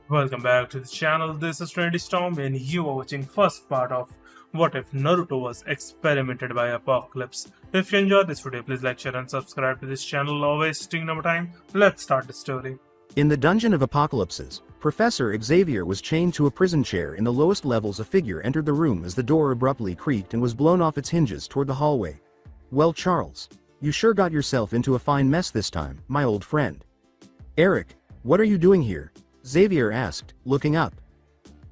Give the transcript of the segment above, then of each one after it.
Welcome back to the channel. This is Trendy Storm and you are watching first part of What If Naruto Was Experimented by Apocalypse. If you enjoyed this video, please like, share and subscribe to this channel. Not wasting no more time. Let's start the story. In the Dungeon of Apocalypses, Professor Xavier was chained to a prison chair in the lowest levels. A figure entered the room as the door abruptly creaked and was blown off its hinges toward the hallway. "Well, Charles, you sure got yourself into a fine mess this time, my old friend." "Eric, what are you doing here?" Xavier asked, looking up.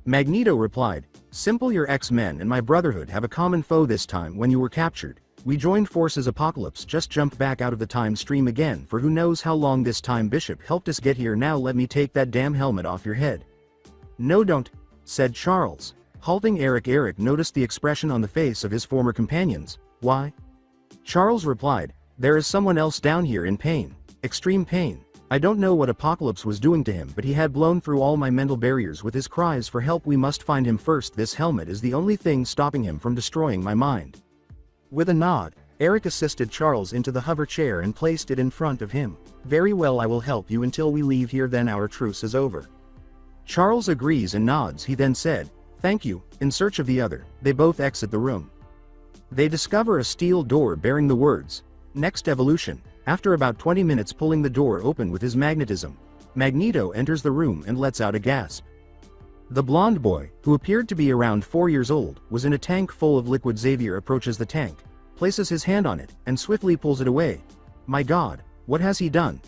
Magneto replied, "Simple, your X-Men and my Brotherhood have a common foe this time. When you were captured, we joined forces. Apocalypse just jumped back out of the time stream again for who knows how long this time. Bishop helped us get here. Now let me take that damn helmet off your head." "No, don't," said Charles, halting Eric. Eric noticed the expression on the face of his former companions. "Why?" Charles replied, "There is someone else down here in pain. Extreme pain. I don't know what Apocalypse was doing to him, but he had blown through all my mental barriers with his cries for help. We must find him first. This helmet is the only thing stopping him from destroying my mind." With a nod, Eric assisted Charles into the hover chair and placed it in front of him. "Very well, I will help you until we leave here, then our truce is over." Charles agrees and nods. He then said, "Thank you," in search of the other. They both exit the room. They discover a steel door bearing the words, "Next Evolution." After about 20 minutes pulling the door open with his magnetism, Magneto enters the room and lets out a gasp. The blonde boy, who appeared to be around 4 years old, was in a tank full of liquid. Xavier approaches the tank, places his hand on it, and swiftly pulls it away. "My God, what has he done?"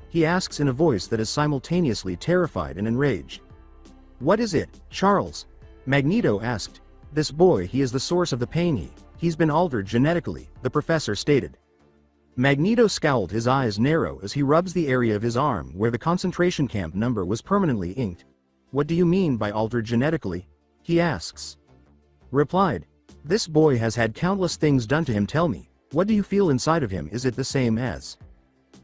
he asks in a voice that is simultaneously terrified and enraged. "What is it, Charles?" Magneto asked. "This boy, he is the source of the pain. He's been altered genetically," the professor stated. Magneto scowled, his eyes narrow as he rubs the area of his arm where the concentration camp number was permanently inked. "What do you mean by altered genetically?" he asks. Replied, "This boy has had countless things done to him. Tell me, what do you feel inside of him? Is it the same as?"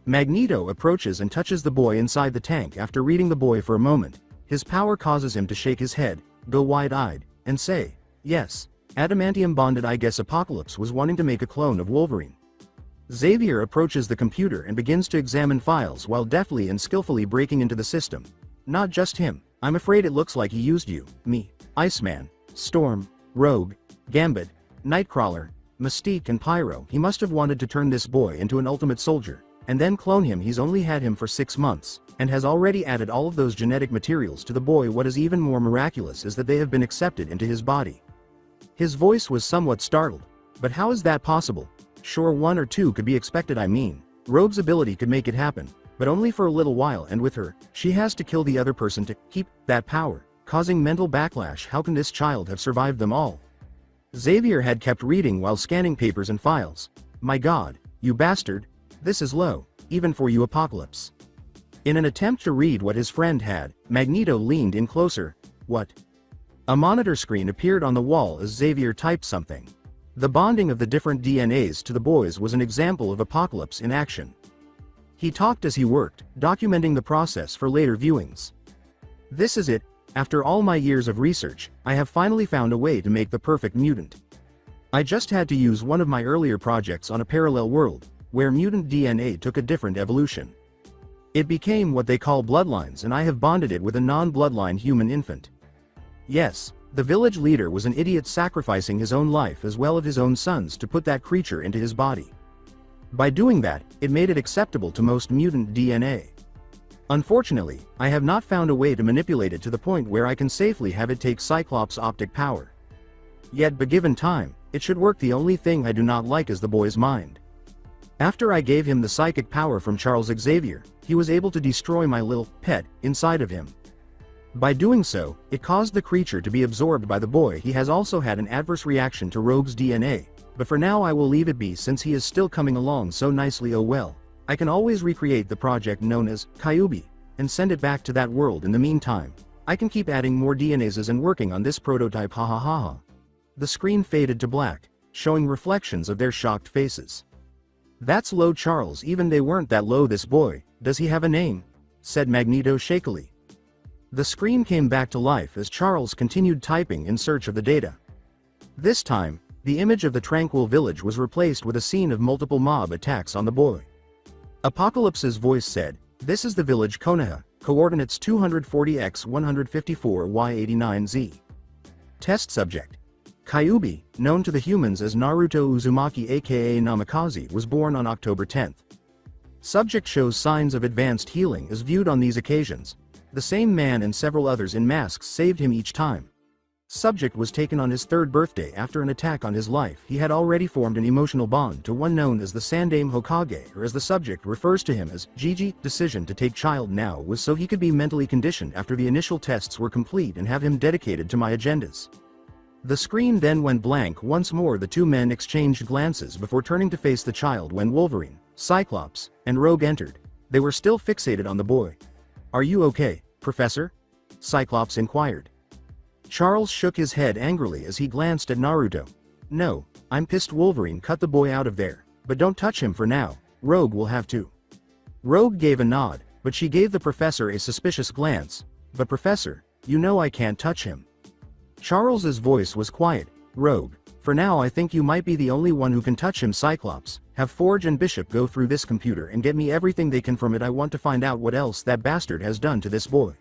Magneto approaches and touches the boy inside the tank. After reading the boy for a moment, his power causes him to shake his head, go wide-eyed, and say, "Yes, adamantium bonded. I guess Apocalypse was wanting to make a clone of Wolverine." Xavier approaches the computer and begins to examine files while deftly and skillfully breaking into the system. "Not just him. I'm afraid it looks like he used you, me, Iceman, Storm, Rogue, Gambit, Nightcrawler, Mystique and Pyro. He must have wanted to turn this boy into an ultimate soldier, and then clone him. He's only had him for 6 months, and has already added all of those genetic materials to the boy. What is even more miraculous is that they have been accepted into his body." His voice was somewhat startled. "But how is that possible?" "Sure, 1 or 2 could be expected. I mean, Rogue's ability could make it happen, but only for a little while, and with her, she has to kill the other person to keep that power, causing mental backlash. How can this child have survived them all?" Xavier had kept reading while scanning papers and files. "My God, you bastard! This is low, even for you, Apocalypse." In an attempt to read what his friend had, Magneto leaned in closer. "What?" A monitor screen appeared on the wall as Xavier typed something. The bonding of the different DNAs to the boys was an example of Apocalypse in action. He talked as he worked, documenting the process for later viewings. "This is it. After all my years of research, I have finally found a way to make the perfect mutant. I just had to use one of my earlier projects on a parallel world, where mutant DNA took a different evolution. It became what they call bloodlines, and I have bonded it with a non-bloodline human infant. Yes, the village leader was an idiot, sacrificing his own life as well as his own son's to put that creature into his body. By doing that, it made it acceptable to most mutant DNA. Unfortunately, I have not found a way to manipulate it to the point where I can safely have it take Cyclops' optic power. Yet, but given time, it should work. The only thing I do not like is the boy's mind. After I gave him the psychic power from Charles Xavier, he was able to destroy my little pet inside of him. By doing so, it caused the creature to be absorbed by the boy. He has also had an adverse reaction to Rogue's DNA, but for now I will leave it be since he is still coming along so nicely. Oh well, I can always recreate the project known as Kyubi, and send it back to that world. In the meantime, I can keep adding more DNAs and working on this prototype. Ha ha ha ha." The screen faded to black, showing reflections of their shocked faces. "That's low, Charles. Even they weren't that low. This boy, does he have a name?" said Magneto shakily. The screen came back to life as Charles continued typing in search of the data. This time, the image of the tranquil village was replaced with a scene of multiple mob attacks on the boy. Apocalypse's voice said, "This is the village Konoha. Coordinates 240x154y89z. Test subject. Kyuubi, known to the humans as Naruto Uzumaki aka Namikaze, was born on October 10. Subject shows signs of advanced healing as viewed on these occasions. The same man and several others in masks saved him each time. Subject was taken on his third birthday after an attack on his life. He had already formed an emotional bond to one known as the Sandaime Hokage, or as the subject refers to him as Gigi. Decision to take child now was so he could be mentally conditioned after the initial tests were complete and have him dedicated to my agendas. The screen then went blank once more. The two men exchanged glances before turning to face the child when Wolverine, Cyclops, and Rogue entered. They were still fixated on the boy. "Are you okay, Professor?" Cyclops inquired. Charles shook his head angrily as he glanced at Naruto. "No, I'm pissed." Wolverine cut the boy out of there. "But don't touch him for now. Rogue will have to." Rogue gave a nod, but she gave the professor a suspicious glance. "But Professor, you know I can't touch him." Charles's voice was quiet. "Rogue, for now I think you might be the only one who can touch him." Cyclops, have Forge and Bishop go through this computer and get me everything they can from it. I want to find out what else that bastard has done to this boy.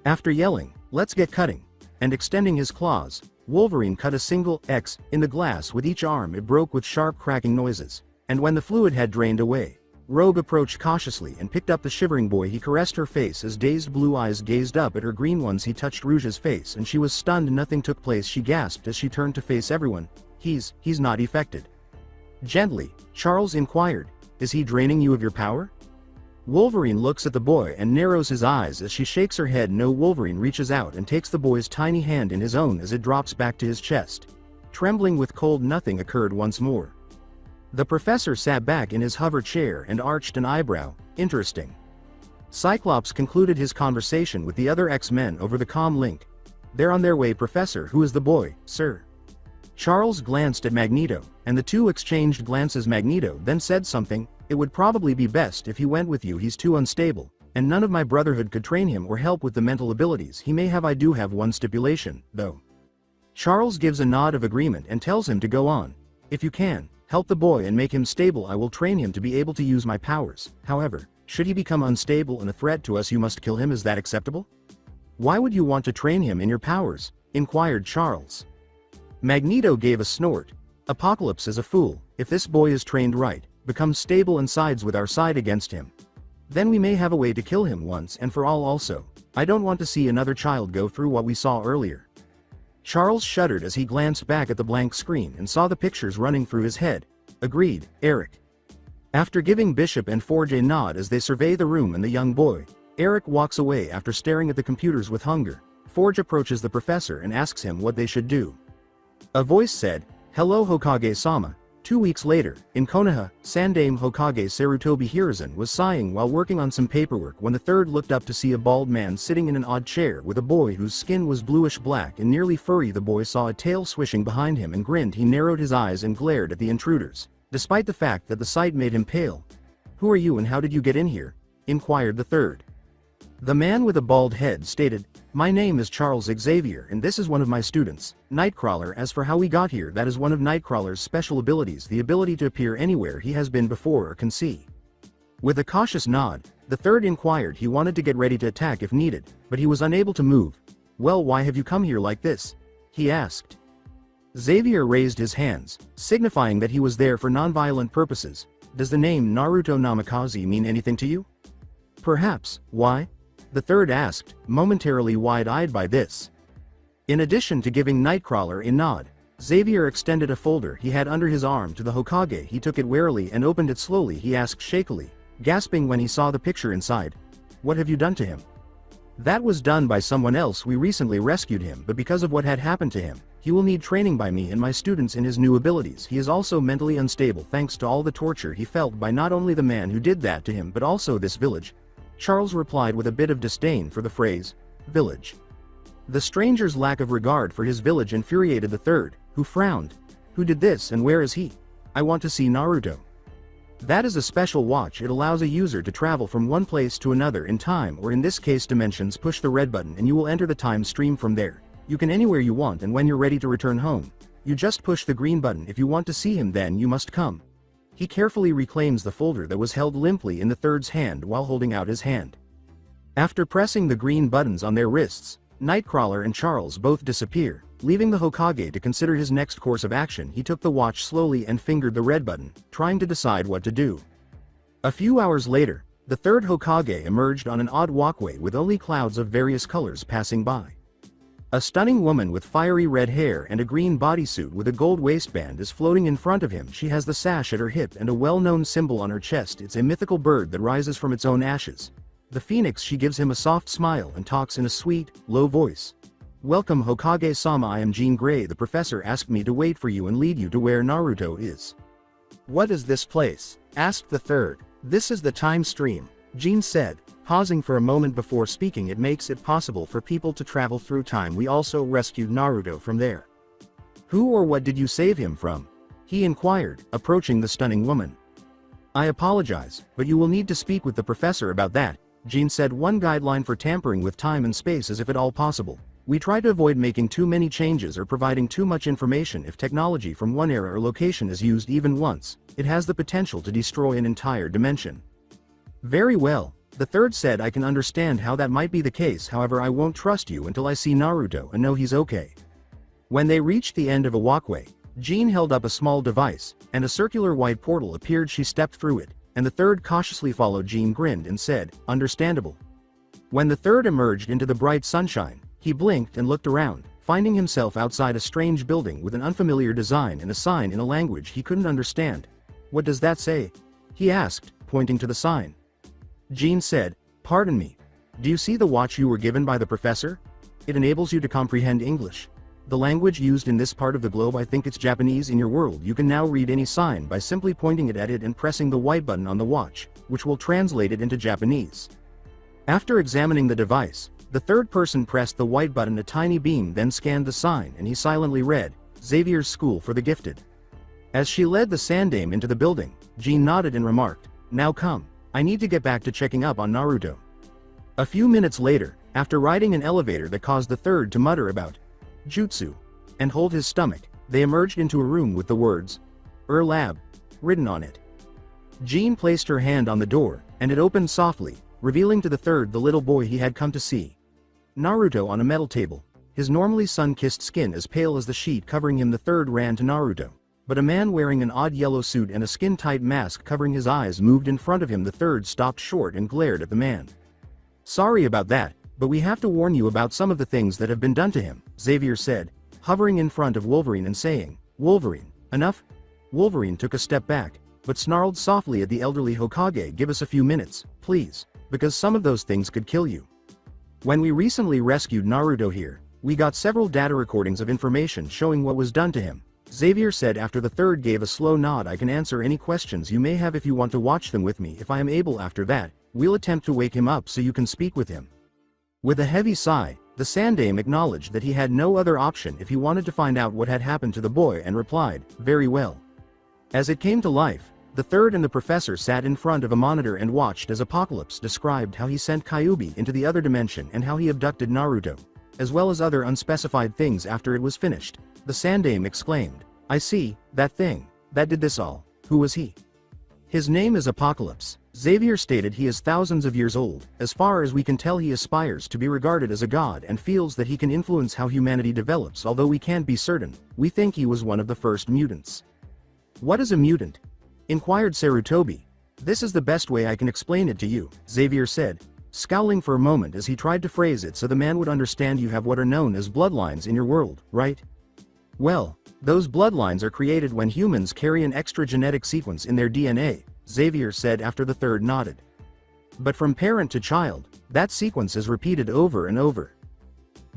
After yelling, "Let's get cutting," and extending his claws, Wolverine cut a single X in the glass with each arm. It broke with sharp cracking noises, and when the fluid had drained away, Rogue approached cautiously and picked up the shivering boy. He caressed her face as dazed blue eyes gazed up at her green ones. He touched Rouge's face and she was stunned. Nothing took place. She gasped as she turned to face everyone. He's not affected." Gently, Charles inquired, "Is he draining you of your power?" Wolverine looks at the boy and narrows his eyes as she shakes her head no. Wolverine reaches out and takes the boy's tiny hand in his own as it drops back to his chest. Trembling with cold, nothing occurred once more. The professor sat back in his hover chair and arched an eyebrow. "Interesting." Cyclops concluded his conversation with the other X-Men over the comm link. "They're on their way." "Professor, who is the boy, sir?" Charles glanced at Magneto, and the two exchanged glances. Magneto then said something. "It would probably be best if he went with you. He's too unstable, and none of my brotherhood could train him or help with the mental abilities he may have. I do have one stipulation, though." Charles gives a nod of agreement and tells him to go on. "If you can help the boy and make him stable, I will train him to be able to use my powers. However, should he become unstable and a threat to us, you must kill him. Is that acceptable?" "Why would you want to train him in your powers?" inquired Charles. Magneto gave a snort. "Apocalypse is a fool. If this boy is trained right, becomes stable and sides with our side against him, then we may have a way to kill him once and for all. Also, I don't want to see another child go through what we saw earlier." Charles shuddered as he glanced back at the blank screen and saw the pictures running through his head. "Agreed, Eric." After giving Bishop and Forge a nod as they survey the room and the young boy, Eric walks away after staring at the computers with hunger. Forge approaches the professor and asks him what they should do. A voice said, "Hello Hokage-sama." 2 weeks later, in Konoha, Sandaime Hokage Sarutobi Hiruzen was sighing while working on some paperwork when the third looked up to see a bald man sitting in an odd chair with a boy whose skin was bluish-black and nearly furry. The boy saw a tail swishing behind him and grinned. He narrowed his eyes and glared at the intruders, despite the fact that the sight made him pale. "Who are you and how did you get in here?" inquired the third. The man with a bald head stated, "My name is Charles Xavier and this is one of my students, Nightcrawler. As for how we got here, that is one of Nightcrawler's special abilities, the ability to appear anywhere he has been before or can see." With a cautious nod, the third inquired. He wanted to get ready to attack if needed, but he was unable to move. "Well, why have you come here like this?" he asked. Xavier raised his hands, signifying that he was there for non-violent purposes. "Does the name Naruto Namikaze mean anything to you?" "Perhaps. Why?" the third asked, momentarily wide-eyed by this. In addition to giving Nightcrawler a nod, Xavier extended a folder he had under his arm to the Hokage. He took it warily and opened it slowly. He asked shakily, gasping when he saw the picture inside, "What have you done to him?" "That was done by someone else. We recently rescued him, but because of what had happened to him, he will need training by me and my students in his new abilities. He is also mentally unstable thanks to all the torture he felt by not only the man who did that to him but also this village." Charles replied with a bit of disdain for the phrase, "village." The stranger's lack of regard for his village infuriated the third, who frowned. "Who did this and where is he? I want to see Naruto." "That is a special watch. It allows a user to travel from one place to another in time, or in this case dimensions. Push the red button and you will enter the time stream from there. You can anywhere you want, and when you're ready to return home, you just push the green button. If you want to see him, then you must come." He carefully reclaims the folder that was held limply in the third's hand while holding out his hand. After pressing the green buttons on their wrists, Nightcrawler and Charles both disappear. Leaving the Hokage to consider his next course of action, he took the watch slowly and fingered the red button, trying to decide what to do. A few hours later, the third Hokage emerged on an odd walkway with only clouds of various colors passing by. A stunning woman with fiery red hair and a green bodysuit with a gold waistband is floating in front of him. She has the sash at her hip and a well-known symbol on her chest. It's a mythical bird that rises from its own ashes. The phoenix. She gives him a soft smile and talks in a sweet, low voice. "Welcome Hokage-sama, I am Jean Grey. The professor asked me to wait for you and lead you to where Naruto is." "What is this place?" asked the third. "This is the time stream," Jean said, pausing for a moment before speaking. "It makes it possible for people to travel through time. We also rescued Naruto from there." "Who or what did you save him from?" he inquired, approaching the stunning woman. "I apologize, but you will need to speak with the professor about that," Jean said. "One guideline for tampering with time and space is if at all possible. We try to avoid making too many changes or providing too much information. If technology from one era or location is used even once, it has the potential to destroy an entire dimension." "Very well," the third said. "I can understand how that might be the case. However, I won't trust you until I see Naruto and know he's okay." When they reached the end of a walkway, Jean held up a small device, and a circular white portal appeared. She stepped through it, and the third cautiously followed. Jean grinned and said, "Understandable." When the third emerged into the bright sunshine, he blinked and looked around, finding himself outside a strange building with an unfamiliar design and a sign in a language he couldn't understand. "What does that say?" he asked, pointing to the sign. Jean said, "Pardon me. Do you see the watch you were given by the professor? It enables you to comprehend English. The language used in this part of the globe, I think it's Japanese. In your world you can now read any sign by simply pointing it at it and pressing the white button on the watch, which will translate it into Japanese." After examining the device, the third person pressed the white button. A tiny beam then scanned the sign and he silently read, "Xavier's School for the Gifted." As she led the Sandaime into the building, Jean nodded and remarked, "Now come, I need to get back to checking up on Naruto." A few minutes later, after riding an elevator that caused the third to mutter about jutsu and hold his stomach, they emerged into a room with the words, Lab, written on it. Jean placed her hand on the door, and it opened softly, revealing to the third the little boy he had come to see. Naruto on a metal table, his normally sun-kissed skin as pale as the sheet covering him. The third ran to Naruto, but a man wearing an odd yellow suit and a skin-tight mask covering his eyes moved in front of him. The third stopped short and glared at the man. "Sorry about that, but we have to warn you about some of the things that have been done to him," Xavier said, hovering in front of Wolverine and saying, "Wolverine, enough?" Wolverine took a step back, but snarled softly at the elderly Hokage, "Give us a few minutes, please, because some of those things could kill you. When we recently rescued Naruto here, we got several data recordings of information showing what was done to him," Xavier said after the third gave a slow nod. "I can answer any questions you may have if you want to watch them with me. If I am able after that, we'll attempt to wake him up so you can speak with him." With a heavy sigh, the Sandaime acknowledged that he had no other option if he wanted to find out what had happened to the boy and replied, "Very well." As it came to life, the third and the professor sat in front of a monitor and watched as Apocalypse described how he sent Kyuubi into the other dimension and how he abducted Naruto, as well as other unspecified things. After it was finished, the Sandaime exclaimed, "I see, that thing, that did this all. Who was he?" "His name is Apocalypse," Xavier stated. "He is thousands of years old. As far as we can tell, he aspires to be regarded as a god and feels that he can influence how humanity develops. Although we can't be certain, we think he was one of the first mutants." "What is a mutant?" inquired Sarutobi. "This is the best way I can explain it to you," Xavier said, scowling for a moment as he tried to phrase it so the man would understand. "You have what are known as bloodlines in your world, right? Well, those bloodlines are created when humans carry an extra genetic sequence in their DNA, Xavier said after the third nodded. "But from parent to child, that sequence is repeated over and over.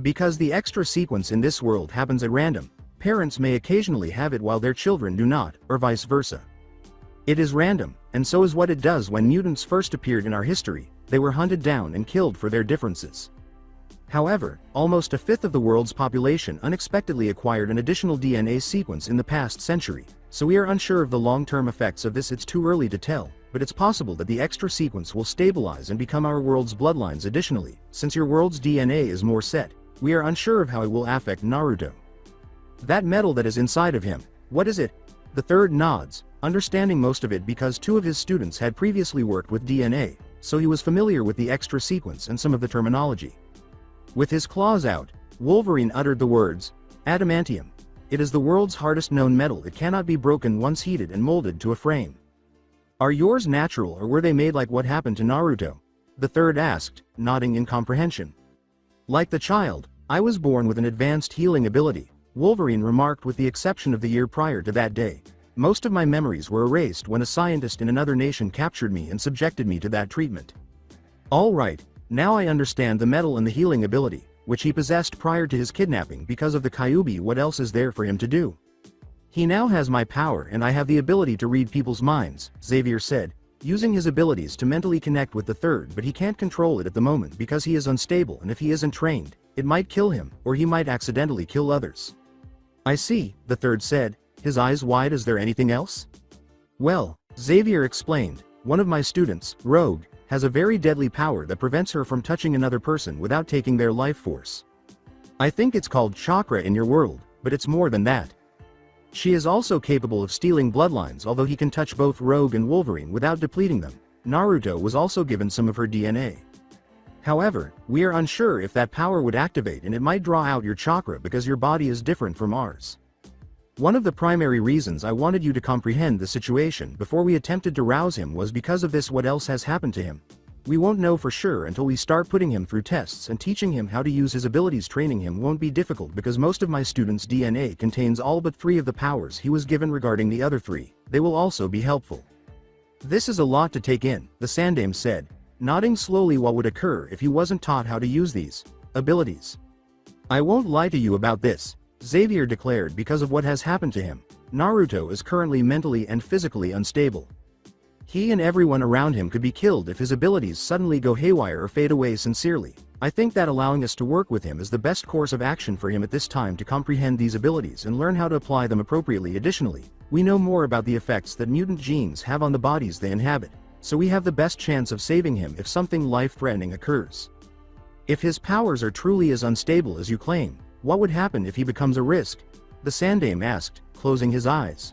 Because the extra sequence in this world happens at random, parents may occasionally have it while their children do not, or vice versa. It is random, and so is what it does. When mutants first appeared in our history, they were hunted down and killed for their differences. However, almost a fifth of the world's population unexpectedly acquired an additional DNA sequence in the past century, so we are unsure of the long-term effects of this. It's too early to tell, but it's possible that the extra sequence will stabilize and become our world's bloodlines. Additionally, since your world's DNA is more set, we are unsure of how it will affect Naruto. That metal that is inside of him, what is it?" The third nods, understanding most of it because two of his students had previously worked with DNA, so he was familiar with the extra sequence and some of the terminology. With his claws out, Wolverine uttered the words, "Adamantium. It is the world's hardest known metal. It cannot be broken once heated and molded to a frame." "Are yours natural or were they made like what happened to Naruto?" the third asked, nodding in comprehension. "Like the child, I was born with an advanced healing ability," Wolverine remarked, "with the exception of the year prior to that day. Most of my memories were erased when a scientist in another nation captured me and subjected me to that treatment. All right, now I understand the metal and the healing ability, which he possessed prior to his kidnapping because of the Kyuubi. What else is there for him to do? He now has my power and I have the ability to read people's minds," Xavier said, using his abilities to mentally connect with the third, "but he can't control it at the moment because he is unstable, and if he isn't trained, it might kill him, or he might accidentally kill others." "I see," the third said, his eyes wide. "Is there anything else?" "Well," Xavier explained, "one of my students, Rogue, has a very deadly power that prevents her from touching another person without taking their life force. I think it's called chakra in your world, but it's more than that. She is also capable of stealing bloodlines, although he can touch both Rogue and Wolverine without depleting them. Naruto was also given some of her DNA. However, we are unsure if that power would activate, and it might draw out your chakra because your body is different from ours. One of the primary reasons I wanted you to comprehend the situation before we attempted to rouse him was because of this. What else has happened to him? We won't know for sure until we start putting him through tests and teaching him how to use his abilities. Training him won't be difficult because most of my students' DNA contains all but 3 of the powers he was given. Regarding the other 3, they will also be helpful." "This is a lot to take in," the Sandaime said, nodding slowly. "What would occur if he wasn't taught how to use these abilities?" "I won't lie to you about this," Xavier declared. "Because of what has happened to him, Naruto is currently mentally and physically unstable. He and everyone around him could be killed if his abilities suddenly go haywire or fade away. Sincerely, I think that allowing us to work with him is the best course of action for him at this time to comprehend these abilities and learn how to apply them appropriately. Additionally, we know more about the effects that mutant genes have on the bodies they inhabit, so we have the best chance of saving him if something life-threatening occurs. If his powers are truly as unstable as you claim, what would happen if he becomes a risk?" the Sandaime asked, closing his eyes.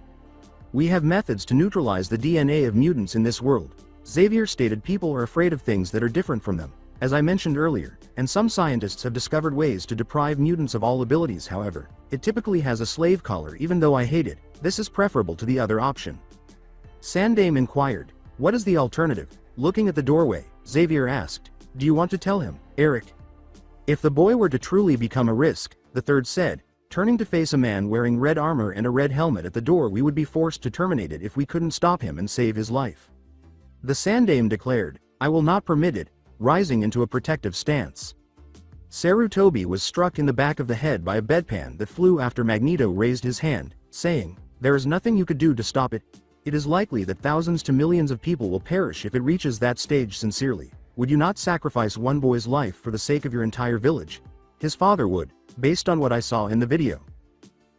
"We have methods to neutralize the DNA of mutants in this world," Xavier stated. "People are afraid of things that are different from them, as I mentioned earlier, and some scientists have discovered ways to deprive mutants of all abilities. However, it typically has a slave collar. Even though I hate it, this is preferable to the other option." Sandaime inquired, "What is the alternative?" Looking at the doorway, Xavier asked, "Do you want to tell him, Eric?" "If the boy were to truly become a risk," the third said, turning to face a man wearing red armor and a red helmet at the door, "we would be forced to terminate it if we couldn't stop him and save his life." The Sandaime declared, "I will not permit it," rising into a protective stance. Sarutobi was struck in the back of the head by a bedpan that flew after Magneto raised his hand, saying, "There is nothing you could do to stop it. It is likely that thousands to millions of people will perish if it reaches that stage. Sincerely, would you not sacrifice one boy's life for the sake of your entire village?" "His father would, based on what I saw in the video."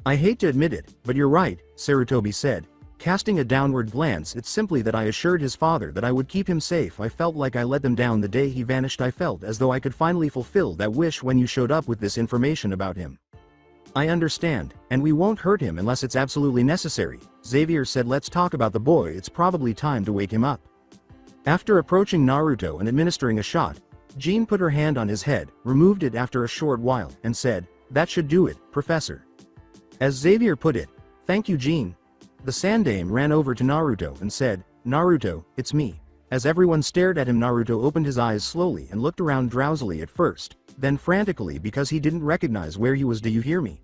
"I hate to admit it, but you're right," Sarutobi said, casting a downward glance. "It's simply that I assured his father that I would keep him safe. I felt like I let them down the day he vanished. I felt as though I could finally fulfill that wish when you showed up with this information about him." "I understand, and we won't hurt him unless it's absolutely necessary," Xavier said. "Let's talk about the boy. It's probably time to wake him up." After approaching Naruto and administering a shot, Jean put her hand on his head, removed it after a short while, and said, "That should do it, Professor." As Xavier put it, "Thank you, Jean." The Sandaime ran over to Naruto and said, "Naruto, it's me." As everyone stared at him, Naruto opened his eyes slowly and looked around drowsily at first, then frantically because he didn't recognize where he was. "Do you hear me?"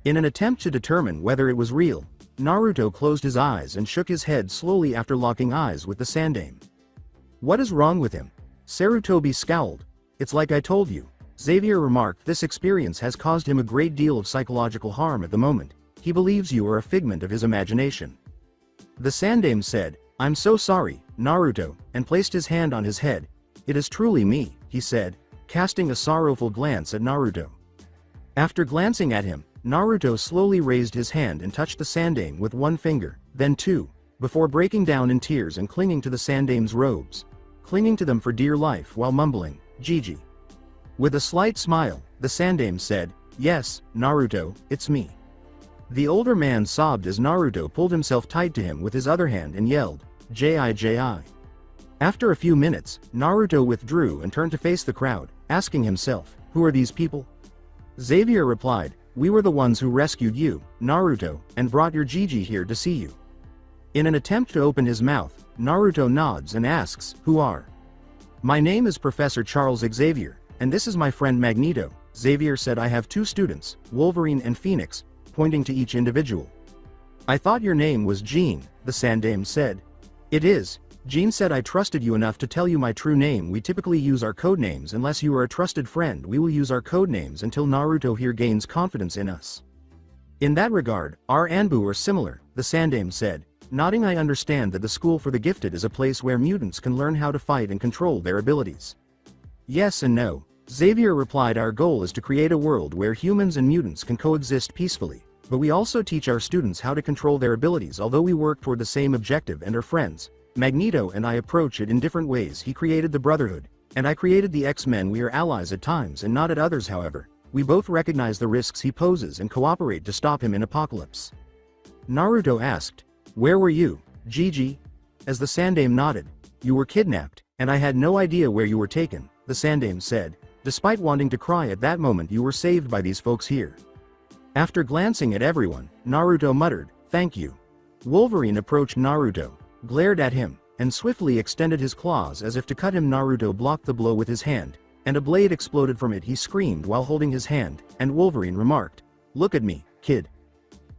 In an attempt to determine whether it was real, Naruto closed his eyes and shook his head slowly after locking eyes with the Sandaime. "What is wrong with him?" Sarutobi scowled. "It's like I told you," Xavier remarked. "This experience has caused him a great deal of psychological harm at the moment. He believes you are a figment of his imagination." The Sandaime said, "I'm so sorry, Naruto," and placed his hand on his head. "It is truly me," he said, casting a sorrowful glance at Naruto. After glancing at him, Naruto slowly raised his hand and touched the Sandaime with one finger, then two, before breaking down in tears and clinging to the Sandaime's robes, clinging to them for dear life while mumbling, "Gigi." With a slight smile, the Sandaime said, "Yes, Naruto, it's me." The older man sobbed as Naruto pulled himself tight to him with his other hand and yelled, "Ji Ji." After a few minutes, Naruto withdrew and turned to face the crowd, asking himself, who are these people? Xavier replied, we were the ones who rescued you, Naruto, and brought your Gigi here to see you. In an attempt to open his mouth, Naruto nods and asks, who are? My name is Professor Charles Xavier, and this is my friend Magneto. Xavier said I have two students, Wolverine and Phoenix, pointing to each individual. I thought your name was Jean, the Sandame said. It is. Jean said I trusted you enough to tell you my true name. We typically use our code names unless you are a trusted friend. We will use our code names until Naruto here gains confidence in us. In that regard, our Anbu are similar, the Sandame said. Nodding, I understand that the School for the Gifted is a place where mutants can learn how to fight and control their abilities. Yes and no. Xavier replied, our goal is to create a world where humans and mutants can coexist peacefully, but we also teach our students how to control their abilities. Although we work toward the same objective and are friends, Magneto and I approach it in different ways. He created the Brotherhood, and I created the X-Men. We are allies at times and not at others. However, we both recognize the risks he poses and cooperate to stop him in Apocalypse. Naruto asked, where were you, Gigi? As the Sandame nodded, you were kidnapped, and I had no idea where you were taken, the Sandame said. Despite wanting to cry at that moment, you were saved by these folks here. After glancing at everyone, Naruto muttered, thank you. Wolverine approached Naruto, glared at him, and swiftly extended his claws as if to cut him. Naruto blocked the blow with his hand, and a blade exploded from it. He screamed while holding his hand, and Wolverine remarked, look at me, kid.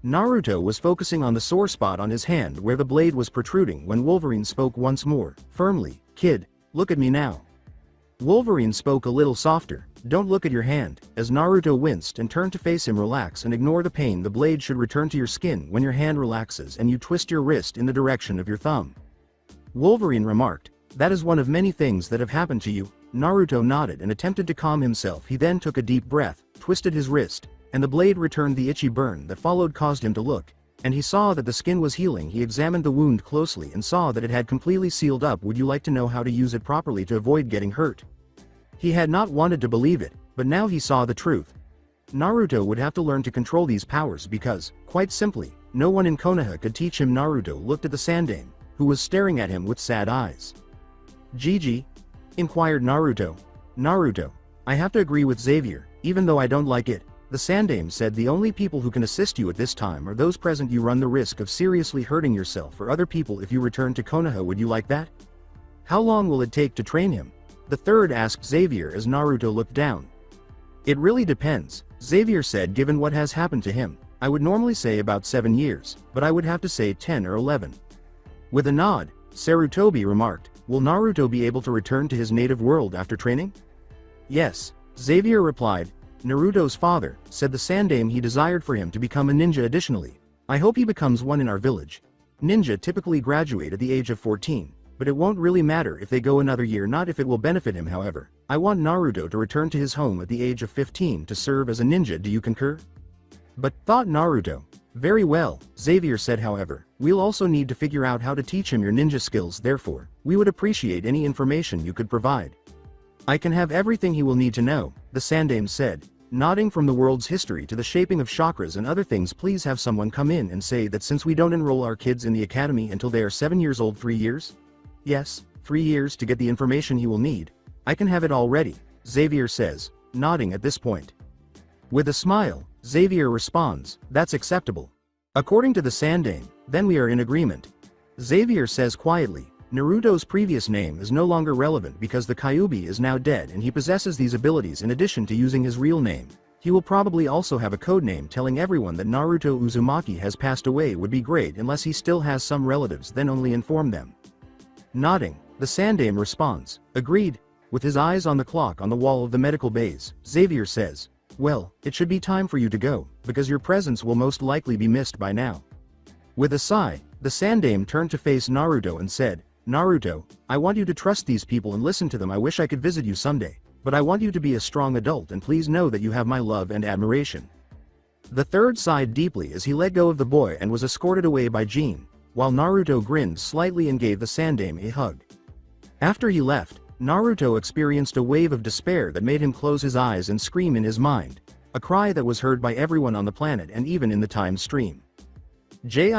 Naruto was focusing on the sore spot on his hand where the blade was protruding when Wolverine spoke once more, firmly, kid, look at me now. Wolverine spoke a little softer, don't look at your hand, as Naruto winced and turned to face him. Relax and ignore the pain. The blade should return to your skin when your hand relaxes and you twist your wrist in the direction of your thumb. Wolverine remarked, that is one of many things that have happened to you. Naruto nodded and attempted to calm himself. He then took a deep breath, twisted his wrist, and the blade returned. The itchy burn that followed caused him to look, and he saw that the skin was healing. He examined the wound closely and saw that it had completely sealed up. Would you like to know how to use it properly to avoid getting hurt? He had not wanted to believe it, but now he saw the truth. Naruto would have to learn to control these powers because, quite simply, no one in Konoha could teach him. Naruto looked at the Sandame, who was staring at him with sad eyes. Gigi? Inquired Naruto. Naruto, I have to agree with Xavier, even though I don't like it. The Sandame said the only people who can assist you at this time are those present. You run the risk of seriously hurting yourself or other people if you return to Konoha. Would you like that? How long will it take to train him? The third asked Xavier as Naruto looked down. It really depends, Xavier said. Given what has happened to him, I would normally say about 7 years, but I would have to say 10 or 11. With a nod, Sarutobi remarked, will Naruto be able to return to his native world after training? Yes, Xavier replied. Naruto's father said the Sandame he desired for him to become a ninja. Additionally, I hope he becomes one in our village. Ninja typically graduate at the age of 14, but it won't really matter if they go another year. Not if it will benefit him. However, I want Naruto to return to his home at the age of 15 to serve as a ninja. Do you concur? But, thought Naruto. Very well, Xavier said. However, we'll also need to figure out how to teach him your ninja skills. Therefore, we would appreciate any information you could provide. I can have everything he will need to know, the Sandame said. Nodding, from the world's history to the shaping of chakras and other things. Please have someone come in and say that since we don't enroll our kids in the academy until they are 7 years old. 3 years? Yes, 3 years to get the information he will need. I can have it all ready, Xavier says, nodding at this point. With a smile, Xavier responds, that's acceptable. According to the Sandame, then we are in agreement. Xavier says quietly, Naruto's previous name is no longer relevant because the Kyuubi is now dead and he possesses these abilities in addition to using his real name. He will probably also have a code name. Telling everyone that Naruto Uzumaki has passed away would be great. Unless he still has some relatives, then only inform them. Nodding, the Sandame responds, agreed. With his eyes on the clock on the wall of the medical bays, Xavier says, well, it should be time for you to go, because your presence will most likely be missed by now. With a sigh, the Sandame turned to face Naruto and said, Naruto, I want you to trust these people and listen to them. I wish I could visit you someday, but I want you to be a strong adult, and please know that you have my love and admiration. The third sighed deeply as he let go of the boy and was escorted away by Jean, while Naruto grinned slightly and gave the Sandame a hug. After he left, Naruto experienced a wave of despair that made him close his eyes and scream in his mind, a cry that was heard by everyone on the planet and even in the time stream. Ji.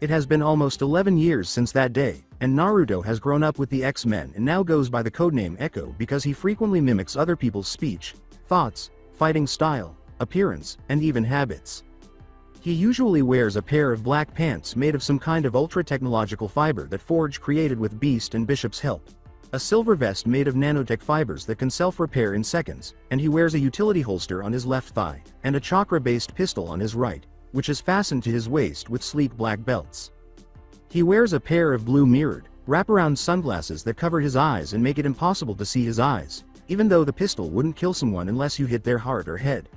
It has been almost 11 years since that day, and Naruto has grown up with the X-Men and now goes by the codename Echo because he frequently mimics other people's speech, thoughts, fighting style, appearance, and even habits. He usually wears a pair of black pants made of some kind of ultra-technological fiber that Forge created with Beast and Bishop's help, a silver vest made of nanotech fibers that can self-repair in seconds, and he wears a utility holster on his left thigh, and a chakra-based pistol on his right, which is fastened to his waist with sleek black belts. He wears a pair of blue mirrored, wraparound sunglasses that cover his eyes and make it impossible to see his eyes, even though the pistol wouldn't kill someone unless you hit their heart or head.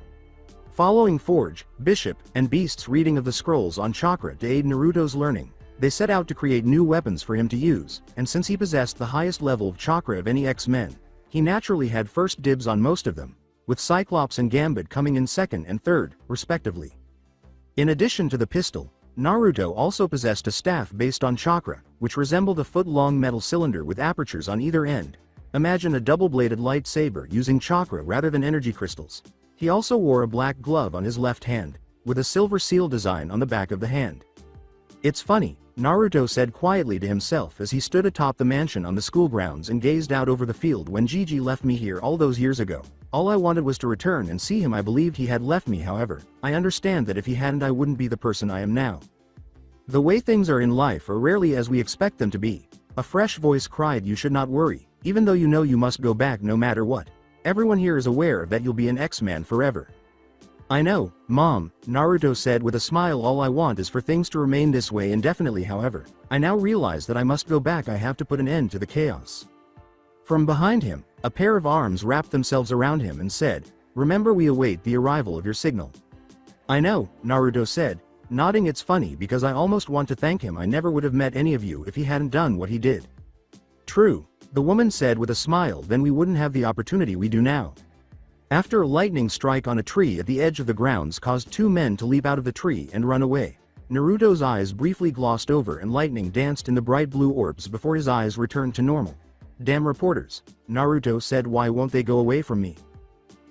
Following Forge, Bishop, and Beast's reading of the scrolls on chakra to aid Naruto's learning, they set out to create new weapons for him to use, and since he possessed the highest level of chakra of any X-Men, he naturally had first dibs on most of them, with Cyclops and Gambit coming in second and third, respectively. In addition to the pistol, Naruto also possessed a staff based on chakra, which resembled a foot-long metal cylinder with apertures on either end. Imagine a double-bladed lightsaber using chakra rather than energy crystals. He also wore a black glove on his left hand, with a silver seal design on the back of the hand. "It's funny," Naruto said quietly to himself as he stood atop the mansion on the school grounds and gazed out over the field. "When Gigi left me here all those years ago, all I wanted was to return and see him. I believed he had left me. However, I understand that if he hadn't, I wouldn't be the person I am now. The way things are in life are rarely as we expect them to be." A fresh voice cried, "You should not worry, even though you know you must go back no matter what. Everyone here is aware that you'll be an X-Man forever." "I know, Mom," Naruto said with a smile. "All I want is for things to remain this way indefinitely. However, I now realize that I must go back. I have to put an end to the chaos." From behind him, a pair of arms wrapped themselves around him and said, "Remember, we await the arrival of your signal." "I know," Naruto said, nodding. "It's funny because I almost want to thank him. I never would have met any of you if he hadn't done what he did." "True," the woman said with a smile. "Then we wouldn't have the opportunity we do now." After a lightning strike on a tree at the edge of the grounds caused two men to leap out of the tree and run away, Naruto's eyes briefly glossed over and lightning danced in the bright blue orbs before his eyes returned to normal. "Damn reporters," Naruto said. "Why won't they go away from me?"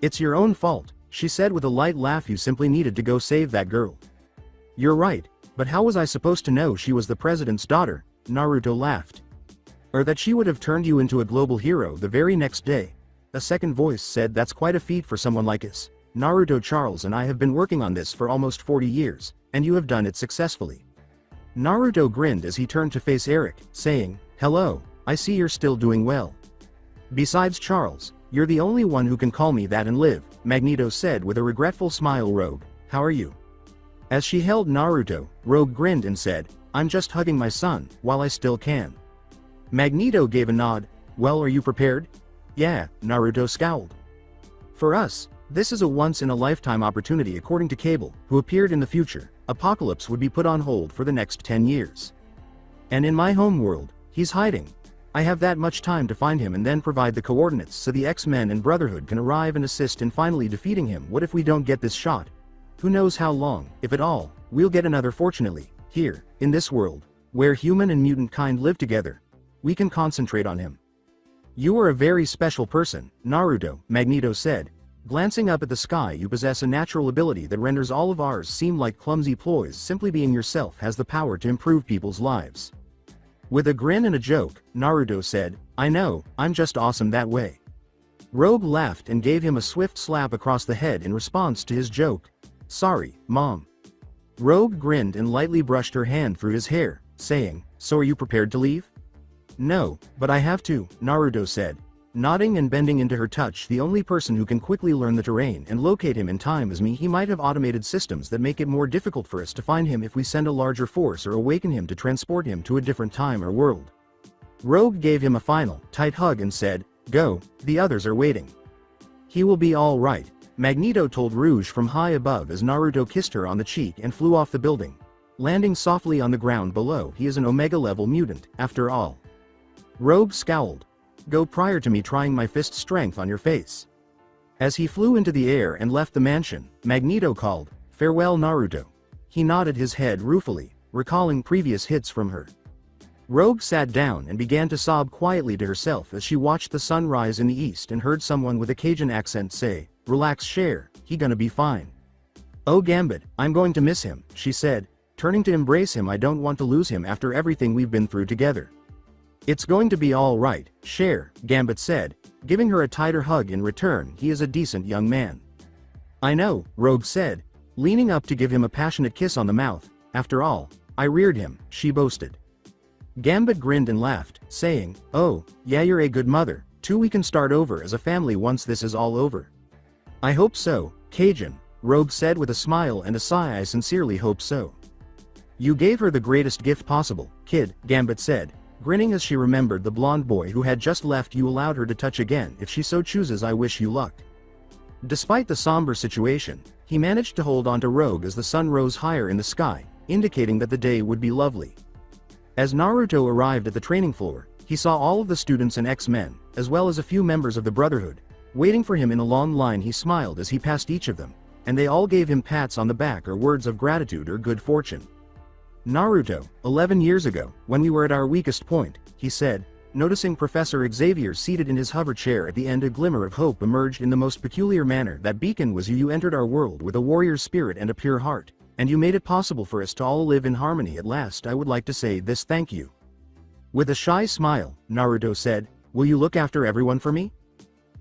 "It's your own fault," she said with a light laugh. "You simply needed to go save that girl." "You're right, but how was I supposed to know she was the president's daughter?" Naruto laughed. "Or that she would have turned you into a global hero the very next day?" A second voice said. "That's quite a feat for someone like us. Naruto, Charles and I have been working on this for almost 40 years, and you have done it successfully." Naruto grinned as he turned to face Eric, saying, "Hello, I see you're still doing well. Besides Charles, you're the only one who can call me that and live," Magneto said with a regretful smile. "Rogue, how are you?" As she held Naruto, Rogue grinned and said, "I'm just hugging my son, while I still can." Magneto gave a nod. "Well, are you prepared?" "Yeah," Naruto scowled. "For us, this is a once-in-a-lifetime opportunity." According to Cable, who appeared in the future, Apocalypse would be put on hold for the next 10 years. "And in my home world, he's hiding. I have that much time to find him and then provide the coordinates so the X-Men and Brotherhood can arrive and assist in finally defeating him. What if we don't get this shot? Who knows how long, if at all, we'll get another. Fortunately, here, in this world, where human and mutant kind live together, we can concentrate on him." "You are a very special person, Naruto," Magneto said, glancing up at the sky. "You possess a natural ability that renders all of ours seem like clumsy ploys. Simply being yourself has the power to improve people's lives." With a grin and a joke, Naruto said, "I know, I'm just awesome that way." Rogue laughed and gave him a swift slap across the head in response to his joke. "Sorry, Mom." Rogue grinned and lightly brushed her hand through his hair, saying, "So are you prepared to leave?" "No, but I have to," Naruto said, nodding and bending into her touch. "The only person who can quickly learn the terrain and locate him in time is me. He might have automated systems that make it more difficult for us to find him if we send a larger force or awaken him to transport him to a different time or world." Rogue gave him a final, tight hug and said, "Go, the others are waiting." "He will be all right," Magneto told Rouge from high above as Naruto kissed her on the cheek and flew off the building, landing softly on the ground below. "He is an Omega-level mutant, after all." Rogue scowled. "Go prior to me trying my fist strength on your face." As he flew into the air and left the mansion, Magneto called, "Farewell, Naruto." He nodded his head ruefully, recalling previous hits from her. Rogue sat down and began to sob quietly to herself as she watched the sun rise in the east and heard someone with a Cajun accent say, "Relax, Cher, he gonna be fine." "Oh Gambit, I'm going to miss him," she said. turning to embrace him. I don't want to lose him after everything we've been through together. It's going to be all right, Cher, Gambit said, giving her a tighter hug in return. He is a decent young man. I know, Rogue said, leaning up to give him a passionate kiss on the mouth. After all, I reared him, she boasted. Gambit grinned and laughed, saying, oh, yeah, you're a good mother, too. We can start over as a family once this is all over. I hope so, Cajun, Rogue said with a smile and a sigh. I sincerely hope so. You gave her the greatest gift possible, kid, Gambit said, grinning as she remembered the blonde boy who had just left. You allowed her to touch again if she so chooses. I wish you luck. Despite the somber situation, he managed to hold on to Rogue as the sun rose higher in the sky, indicating that the day would be lovely. As Naruto arrived at the training floor, he saw all of the students and X-Men, as well as a few members of the Brotherhood, waiting for him in a long line. He smiled as he passed each of them, and they all gave him pats on the back or words of gratitude or good fortune. Naruto, 11 years ago, when we were at our weakest point, he said, noticing Professor Xavier seated in his hover chair at the end. A glimmer of hope emerged in the most peculiar manner. That beacon was you. You entered our world with a warrior's spirit and a pure heart, and you made it possible for us to all live in harmony at last. I would like to say this thank you. With a shy smile, Naruto said, will you look after everyone for me?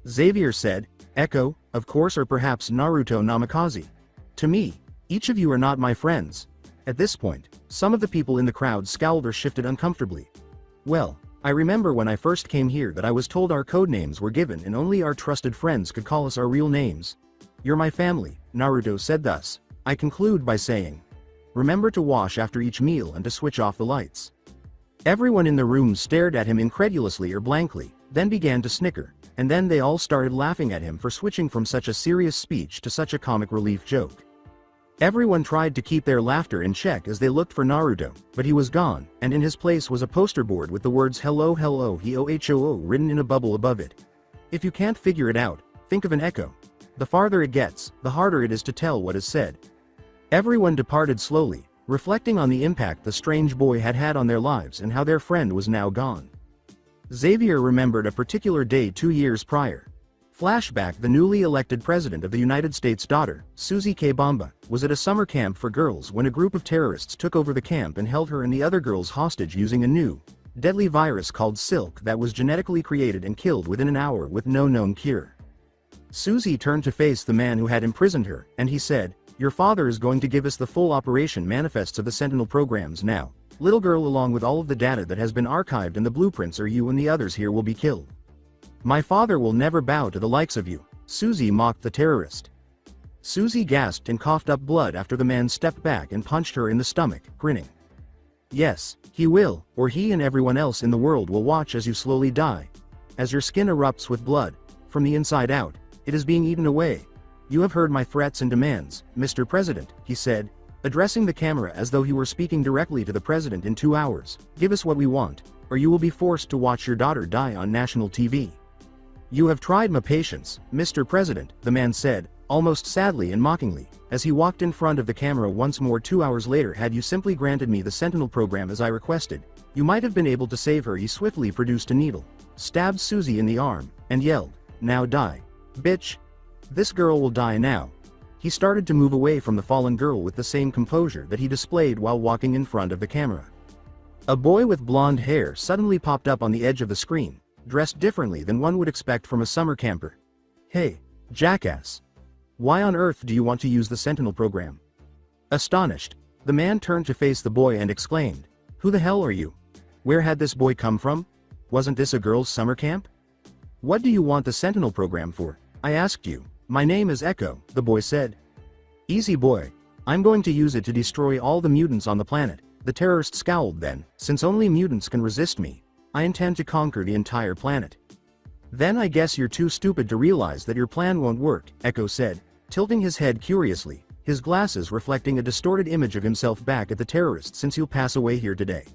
Xavier said, Echo, of course, or perhaps Naruto Namikaze. To me, each of you are not my friends. At this point, some of the people in the crowd scowled or shifted uncomfortably. Well, I remember when I first came here that I was told our code names were given and only our trusted friends could call us our real names. You're my family, Naruto said. Thus, I conclude by saying, remember to wash after each meal and to switch off the lights. Everyone in the room stared at him incredulously or blankly, then began to snicker, and then they all started laughing at him for switching from such a serious speech to such a comic relief joke. Everyone tried to keep their laughter in check as they looked for Naruto, but he was gone, and in his place was a poster board with the words hello hello he-oh written in a bubble above it. If you can't figure it out, think of an echo. The farther it gets, the harder it is to tell what is said. Everyone departed slowly, reflecting on the impact the strange boy had had on their lives and how their friend was now gone. Xavier remembered a particular day 2 years prior. Flashback: the newly elected president of the United States' daughter, Susie K. Bomba, was at a summer camp for girls when a group of terrorists took over the camp and held her and the other girls hostage using a new, deadly virus called Silk that was genetically created and killed within an hour with no known cure. Susie turned to face the man who had imprisoned her, and he said, your father is going to give us the full operation manifests of the Sentinel programs now. Little girl, along with all of the data that has been archived and the blueprints, or you and the others here will be killed. My father will never bow to the likes of you, Susie mocked the terrorist. Susie gasped and coughed up blood after the man stepped back and punched her in the stomach, grinning. Yes, he will, or he and everyone else in the world will watch as you slowly die. As your skin erupts with blood, from the inside out, it is being eaten away. You have heard my threats and demands, Mr. President, he said, addressing the camera as though he were speaking directly to the president. In 2 hours, give us what we want, or you will be forced to watch your daughter die on national TV. You have tried my patience, Mr. President, the man said, almost sadly and mockingly, as he walked in front of the camera once more. 2 hours later, had you simply granted me the Sentinel program as I requested, you might have been able to save her. He swiftly produced a needle, stabbed Susie in the arm, and yelled, now die, bitch. This girl will die now. He started to move away from the fallen girl with the same composure that he displayed while walking in front of the camera. A boy with blonde hair suddenly popped up on the edge of the screen, dressed differently than one would expect from a summer camper. Hey, jackass. Why on earth do you want to use the Sentinel program? Astonished, the man turned to face the boy and exclaimed, who the hell are you? Where had this boy come from? Wasn't this a girls' summer camp? What do you want the Sentinel program for? I asked you. My name is Echo, the boy said. Easy boy. I'm going to use it to destroy all the mutants on the planet. The terrorist scowled. Then, since only mutants can resist me, I intend to conquer the entire planet. Then I guess you're too stupid to realize that your plan won't work, Echo said, tilting his head curiously, his glasses reflecting a distorted image of himself back at the terrorist. Since you'll pass away here today.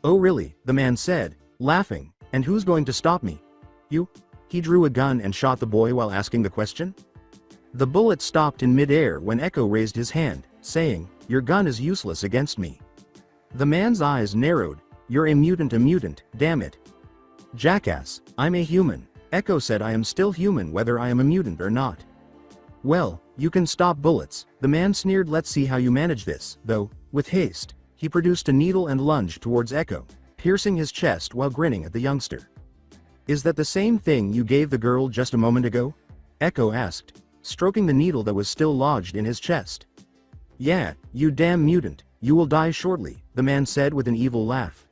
Oh really, the man said, laughing, and who's going to stop me? You? He drew a gun and shot the boy while asking the question. The bullet stopped in mid-air when Echo raised his hand, saying, your gun is useless against me. The man's eyes narrowed. You're a mutant, damn it. Jackass, I'm a human, Echo said. I am still human whether I am a mutant or not. Well, you can stop bullets, the man sneered. Let's see how you manage this, though, With haste, he produced a needle and lunged towards Echo, piercing his chest while grinning at the youngster. "Is that the same thing you gave the girl just a moment ago?" Echo asked, stroking the needle that was still lodged in his chest. "Yeah, you damn mutant, you will die shortly," the man said with an evil laugh.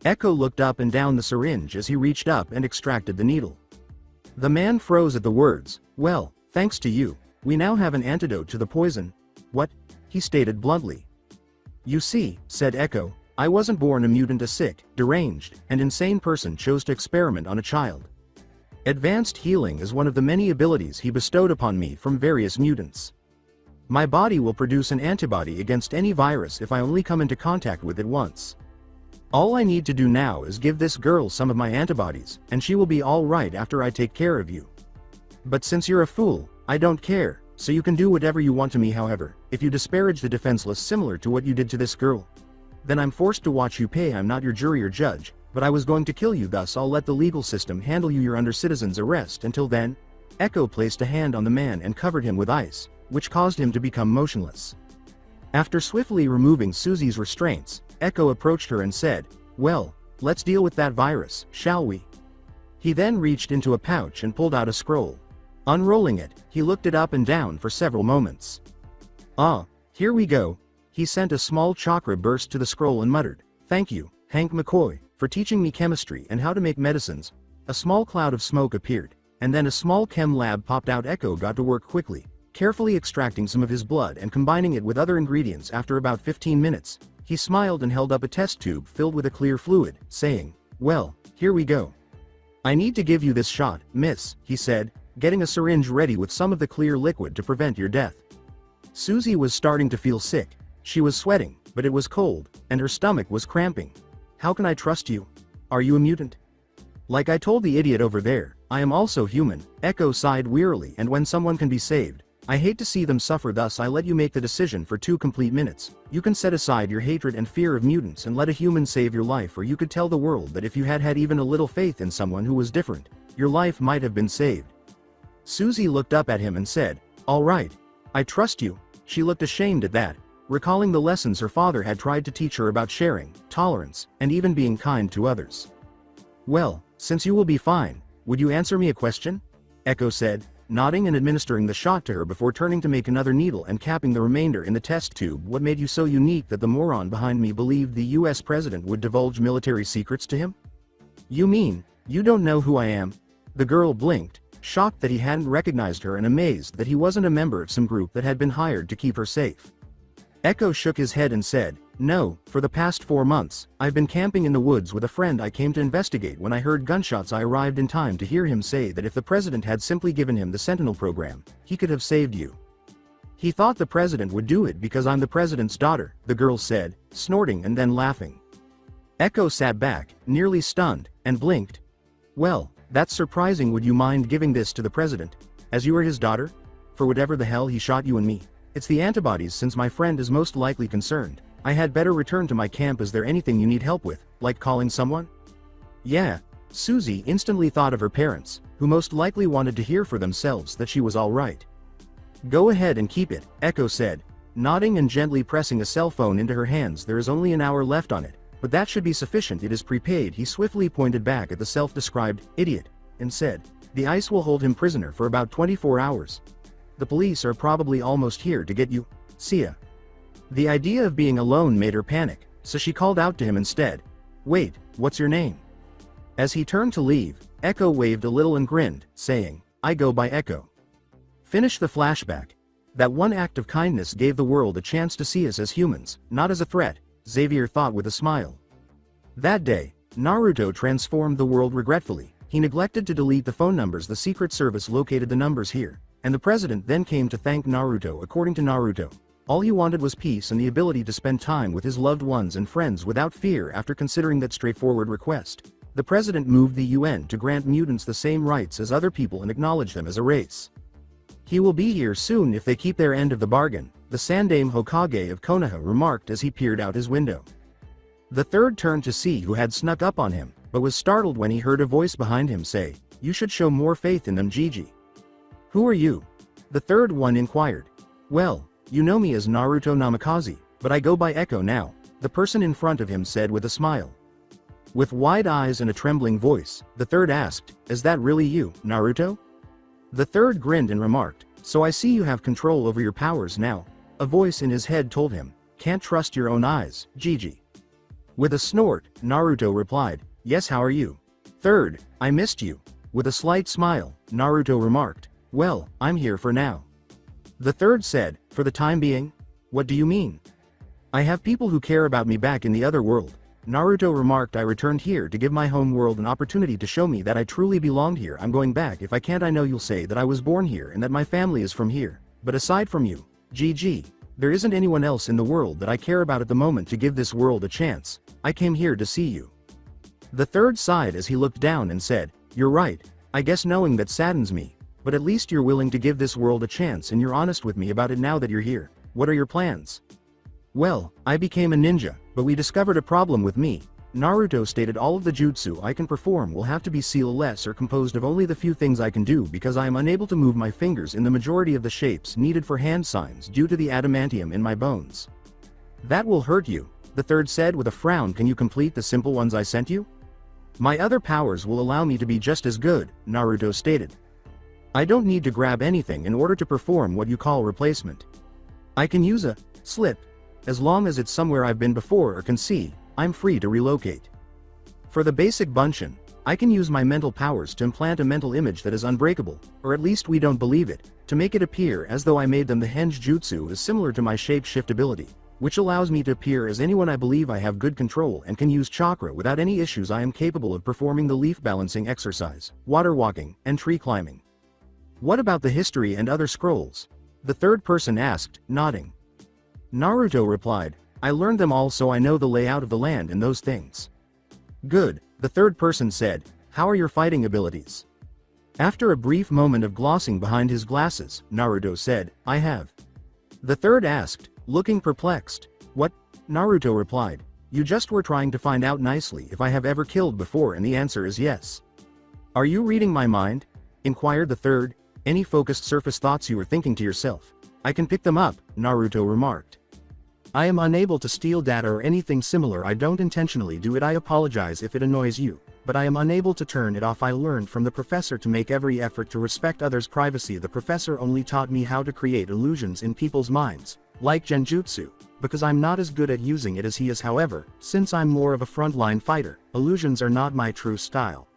Echo looked up and down the syringe as he reached up and extracted the needle. The man froze at the words. "Well, thanks to you, we now have an antidote to the poison." "What?" he stated bluntly. "You see," said Echo, "I wasn't born a mutant. A sick, deranged, and insane person chose to experiment on a child. Advanced healing is one of the many abilities he bestowed upon me from various mutants. My body will produce an antibody against any virus if I only come into contact with it once. All I need to do now is give this girl some of my antibodies, and she will be all right after I take care of you. But since you're a fool, I don't care, so you can do whatever you want to me. However, if you disparage the defenseless similar to what you did to this girl, then I'm forced to watch you pay. I'm not your jury or judge, but I was going to kill you, thus I'll let the legal system handle you. You're under citizen's arrest until then." Echo placed a hand on the man and covered him with ice, which caused him to become motionless. After swiftly removing Susie's restraints, Echo approached her and said, "Well, let's deal with that virus, shall we?" He then reached into a pouch and pulled out a scroll. Unrolling it, he looked it up and down for several moments. "Ah, here we go." He sent a small chakra burst to the scroll and muttered, "Thank you, Hank McCoy, for teaching me chemistry and how to make medicines." A small cloud of smoke appeared, and then a small chem lab popped out. Echo got to work quickly, carefully extracting some of his blood and combining it with other ingredients. After about 15 minutes, he smiled and held up a test tube filled with a clear fluid, saying, "Well, here we go. I need to give you this shot, miss," he said, getting a syringe ready with some of the clear liquid to prevent your death. Susie was starting to feel sick. She was sweating, but it was cold, and her stomach was cramping. "How can I trust you? Are you a mutant?" "Like I told the idiot over there, I am also human." Echo sighed wearily. "And when someone can be saved, I hate to see them suffer, thus I let you make the decision for 2 complete minutes. You can set aside your hatred and fear of mutants and let a human save your life, or you could tell the world that if you had had even a little faith in someone who was different, your life might have been saved." Susie looked up at him and said, "All right. I trust you." She looked ashamed at that, recalling the lessons her father had tried to teach her about sharing, tolerance, and even being kind to others. "Well, since you will be fine, would you answer me a question?" Echo said, nodding and administering the shot to her before turning to make another needle and capping the remainder in the test tube. "What made you so unique that the moron behind me believed the US president would divulge military secrets to him?" "You mean, you don't know who I am?" The girl blinked, shocked that he hadn't recognized her and amazed that he wasn't a member of some group that had been hired to keep her safe. Echo shook his head and said, "No, for the past 4 months, I've been camping in the woods with a friend. I came to investigate when I heard gunshots. I arrived in time to hear him say that if the president had simply given him the Sentinel program, he could have saved you. He thought the president would do it because I'm the president's daughter," the girl said, snorting and then laughing. Echo sat back, nearly stunned, and blinked. "Well, that's surprising. Would you mind giving this to the president, as you are his daughter? For whatever the hell he shot you and me. It's the antibodies. Since my friend is most likely concerned, I had better return to my camp. Is there anything you need help with, like calling someone?" "Yeah." Susie instantly thought of her parents, who most likely wanted to hear for themselves that she was all right. "Go ahead and keep it," Echo said, nodding and gently pressing a cell phone into her hands. "There is only an hour left on it, but that should be sufficient. It is prepaid." He swiftly pointed back at the self-described idiot and said, "The ice will hold him prisoner for about 24 hours. The police are probably almost here to get you. See ya." The idea of being alone made her panic, so she called out to him instead, "Wait, what's your name?" As he turned to leave, Echo waved a little and grinned, saying, "I go by Echo." Finish the flashback. That one act of kindness gave the world a chance to see us as humans, not as a threat, Xavier thought with a smile. That day, Naruto transformed the world regretfully. He neglected to delete the phone numbers. The Secret Service located the numbers here, and the president then came to thank Naruto. According to Naruto, all he wanted was peace and the ability to spend time with his loved ones and friends without fear. After considering that straightforward request, the president moved the UN to grant mutants the same rights as other people and acknowledge them as a race. "He will be here soon if they keep their end of the bargain," the Sandaime Hokage of Konoha remarked as he peered out his window. The third turned to see who had snuck up on him, but was startled when he heard a voice behind him say, "You should show more faith in them, Gigi." "Who are you?" the third one inquired. "Well, you know me as Naruto Namikaze, but I go by Echo now, the person in front of him said with a smile. With wide eyes and a trembling voice, the third asked, "Is that really you, Naruto?" The third grinned and remarked, "So I see you have control over your powers now." A voice in his head told him, "Can't trust your own eyes, Gigi." With a snort, Naruto replied, "Yes, how are you?" Third, "I missed you." With a slight smile, Naruto remarked, "Well, I'm here for now." The third said, "For the time being? What do you mean?" "I have people who care about me back in the other world." Naruto remarked, "I returned here to give my home world an opportunity to show me that I truly belonged here. I'm going back. If I can't, I know you'll say that I was born here and that my family is from here. But aside from you, GG, there isn't anyone else in the world that I care about at the moment to give this world a chance. I came here to see you." The third sighed as he looked down and said, "You're right, I guess knowing that saddens me, but at least you're willing to give this world a chance and you're honest with me about it now that you're here. What are your plans?" "Well, I became a ninja, but we discovered a problem with me." Naruto stated, "All of the jutsu I can perform will have to be seal-less or composed of only the few things I can do because I am unable to move my fingers in the majority of the shapes needed for hand signs due to the adamantium in my bones." "That will hurt you," the third said with a frown. "Can you complete the simple ones I sent you?" "My other powers will allow me to be just as good," Naruto stated. "I don't need to grab anything in order to perform what you call replacement. I can use a slip. As long as it's somewhere I've been before or can see, I'm free to relocate. For the basic bunshin, I can use my mental powers to implant a mental image that is unbreakable, or at least we don't believe it, to make it appear as though I made them. The henge jutsu is similar to my shape-shift ability, which allows me to appear as anyone. I believe I have good control and can use chakra without any issues. I am capable of performing the leaf balancing exercise, water walking, and tree climbing." "What about the history and other scrolls?" the third person asked, nodding. Naruto replied, "I learned them all, so I know the layout of the land and those things." "Good," the third person said. "How are your fighting abilities?" After a brief moment of glossing behind his glasses, Naruto said, "I have." The third asked, looking perplexed. "What?" Naruto replied, "You just were trying to find out nicely if I have ever killed before, and the answer is yes." "Are you reading my mind?" inquired the third. "Any focused surface thoughts you were thinking to yourself? I can pick them up," Naruto remarked. "I am unable to steal data or anything similar. I don't intentionally do it. I apologize if it annoys you, but I am unable to turn it off. I learned from the professor to make every effort to respect others' privacy. The professor only taught me how to create illusions in people's minds, like genjutsu, because I'm not as good at using it as he is. However, since I'm more of a frontline fighter, illusions are not my true style."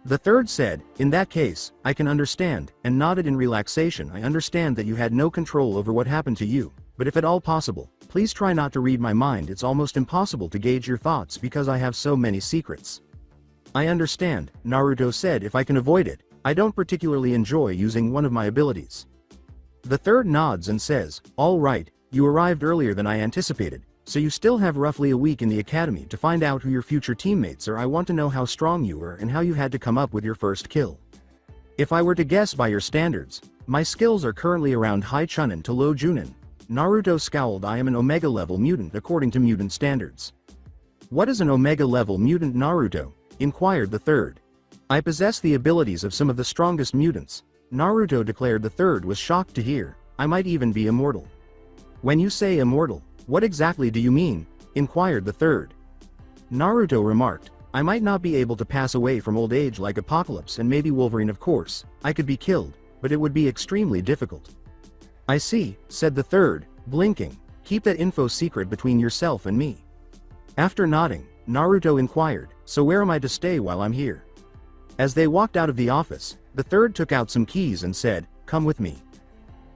The third said, "In that case, I can understand," and nodded in relaxation. "I understand that you had no control over what happened to you, but if at all possible, please try not to read my mind. It's almost impossible to gauge your thoughts because I have so many secrets." "I understand," Naruto said. "If I can avoid it, I don't particularly enjoy using one of my abilities." The third nods and says, "All right, you arrived earlier than I anticipated, so you still have roughly a week in the academy to find out who your future teammates are. I want to know how strong you were and how you had to come up with your first kill. If I were to guess by your standards, my skills are currently around high chunin to low junin." Naruto scowled. "I am an omega level mutant according to mutant standards." "What is an omega level mutant, Naruto?" inquired the third. "I possess the abilities of some of the strongest mutants," Naruto declared. The third was shocked to hear, "I might even be immortal." "When you say immortal, what exactly do you mean?" inquired the third. Naruto remarked, "I might not be able to pass away from old age like Apocalypse and maybe Wolverine. Of course, I could be killed, but it would be extremely difficult." "I see," said the third, blinking. "Keep that info secret between yourself and me." After nodding, Naruto inquired, "So where am I to stay while I'm here?" As they walked out of the office, the third took out some keys and said, "Come with me."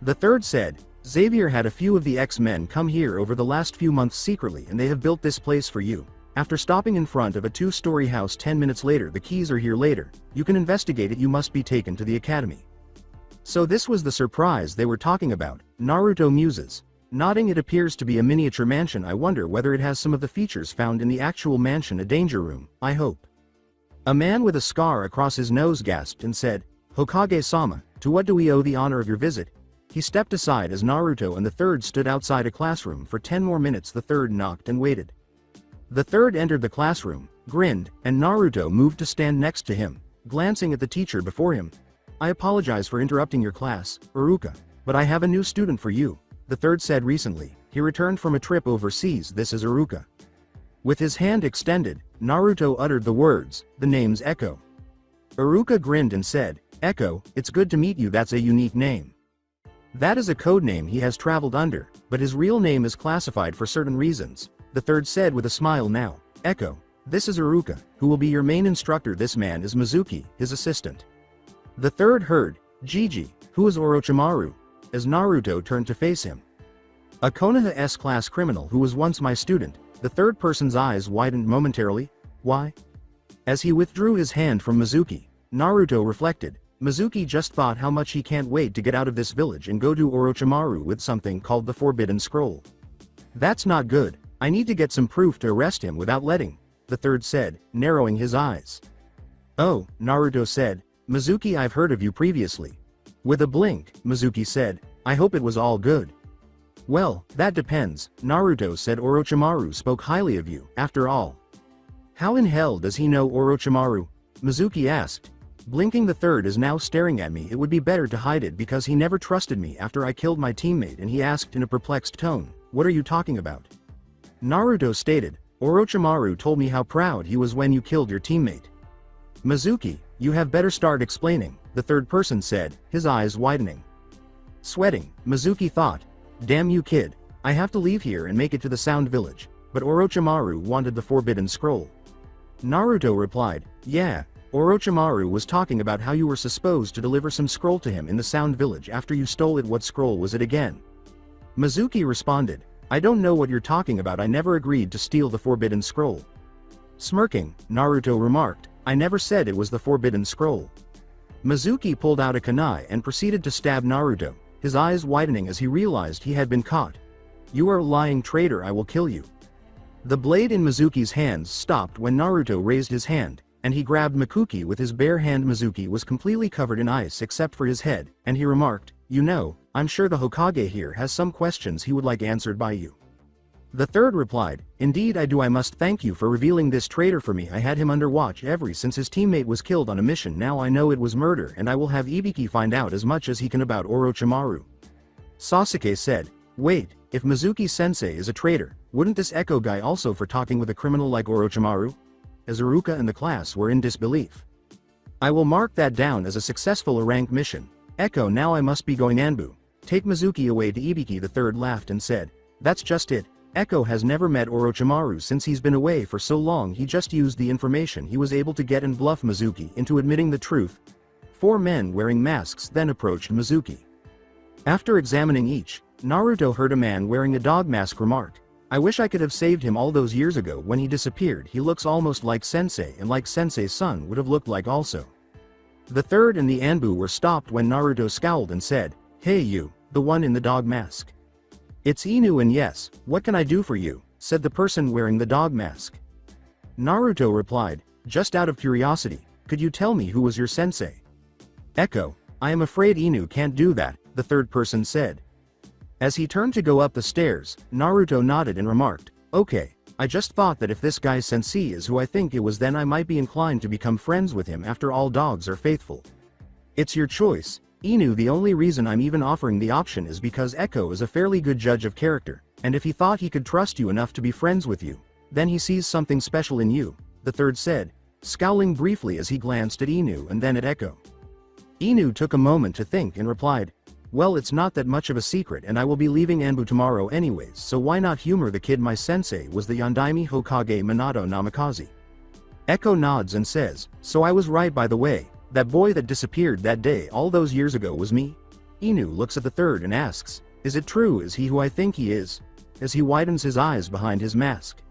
The third said, "Xavier had a few of the X-Men come here over the last few months secretly, and they have built this place for you. After stopping in front of a 2-story house 10 minutes later, the keys are here later. You can investigate it. You must be taken to the academy." So this was the surprise they were talking about, Naruto muses. Nodding. "It appears to be a miniature mansion. I wonder whether it has some of the features found in the actual mansion. A danger room, I hope." A man with a scar across his nose gasped and said, "Hokage-sama, to what do we owe the honor of your visit?" He stepped aside as Naruto and the third stood outside a classroom for 10 more minutes. The third knocked and waited. The third entered the classroom, grinned, and Naruto moved to stand next to him, glancing at the teacher before him. "I apologize for interrupting your class, Iruka, but I have a new student for you," the third said recently. he returned from a trip overseas. This is Iruka. With his hand extended, Naruto uttered the words, the name's Echo. Iruka grinned and said, Echo, it's good to meet you. That's a unique name. That is a code name he has traveled under, but his real name is classified for certain reasons, the third said with a smile. Now, Echo, this is Iruka, who will be your main instructor. This man is Mizuki, his assistant. The third heard, Gigi, who is Orochimaru, as Naruto turned to face him. A Konoha S-class criminal who was once my student. The third person's eyes widened momentarily. Why? As he withdrew his hand from Mizuki, Naruto reflected, Mizuki just thought how much he can't wait to get out of this village and go to Orochimaru with something called the Forbidden Scroll. That's not good. I need to get some proof to arrest him without letting, the third said, narrowing his eyes. Oh, Naruto said, Mizuki, I've heard of you previously. With a blink, Mizuki said, I hope it was all good. Well, that depends, Naruto said. Orochimaru spoke highly of you, after all. How in hell does he know Orochimaru? Mizuki asked. Blinking. The third is now staring at me. It would be better to hide it because he never trusted me after I killed my teammate, and he asked in a perplexed tone, what are you talking about? Naruto stated, Orochimaru told me how proud he was when you killed your teammate. Mizuki, you have better start explaining, the third person said, his eyes widening. Sweating, Mizuki thought, damn you kid, I have to leave here and make it to the Sound Village, but Orochimaru wanted the Forbidden Scroll. Naruto replied, yeah, Orochimaru was talking about how you were supposed to deliver some scroll to him in the Sound Village after you stole it. What scroll was it again? Mizuki responded, I don't know what you're talking about. I never agreed to steal the Forbidden Scroll. Smirking, Naruto remarked, I never said it was the Forbidden Scroll. Mizuki pulled out a kunai and proceeded to stab Naruto, his eyes widening as he realized he had been caught. You are a lying traitor. I will kill you. The blade in Mizuki's hands stopped when Naruto raised his hand, and he grabbed Mikuki with his bare hand. Mizuki was completely covered in ice except for his head, and he remarked, you know, I'm sure the Hokage here has some questions he would like answered by you. The third replied, indeed I do. I must thank you for revealing this traitor for me. I had him under watch ever since his teammate was killed on a mission. Now I know it was murder, and I will have Ibiki find out as much as he can about Orochimaru. Sasuke said, wait, if Mizuki-sensei is a traitor, wouldn't this Echo guy also for talking with a criminal like Orochimaru? As Iruka and the class were in disbelief. I will mark that down as a successful rank mission. Echo, now I must be going. Anbu, take Mizuki away to Ibiki. The third laughed and said, that's just it. Echo has never met Orochimaru since he's been away for so long. He just used the information he was able to get and bluff Mizuki into admitting the truth. 4 men wearing masks then approached Mizuki. After examining each, Naruto heard a man wearing a dog mask remark, I wish I could have saved him all those years ago when he disappeared. He looks almost like Sensei, and like Sensei's son would have looked like also. The third and the Anbu were stopped when Naruto scowled and said, hey you, the one in the dog mask. It's Inu, and yes, what can I do for you, said the person wearing the dog mask. Naruto replied, just out of curiosity, could you tell me who was your sensei? Echo, I am afraid Inu can't do that, the third person said. As he turned to go up the stairs, Naruto nodded and remarked, okay, I just thought that if this guy's sensei is who I think it was, then I might be inclined to become friends with him. After all, dogs are faithful. It's your choice, Inu. The only reason I'm even offering the option is because Echo is a fairly good judge of character, and if he thought he could trust you enough to be friends with you, then he sees something special in you, the third said, scowling briefly as he glanced at Inu and then at Echo. Inu took a moment to think and replied, well, it's not that much of a secret, and I will be leaving Anbu tomorrow anyways, so why not humor the kid? My sensei was the Yondaime Hokage Minato Namikaze. Echo nods and says, so I was right. By the way, that boy that disappeared that day all those years ago was me? Inu looks at the third and asks, is it true? Is he who I think he is? As he widens his eyes behind his mask.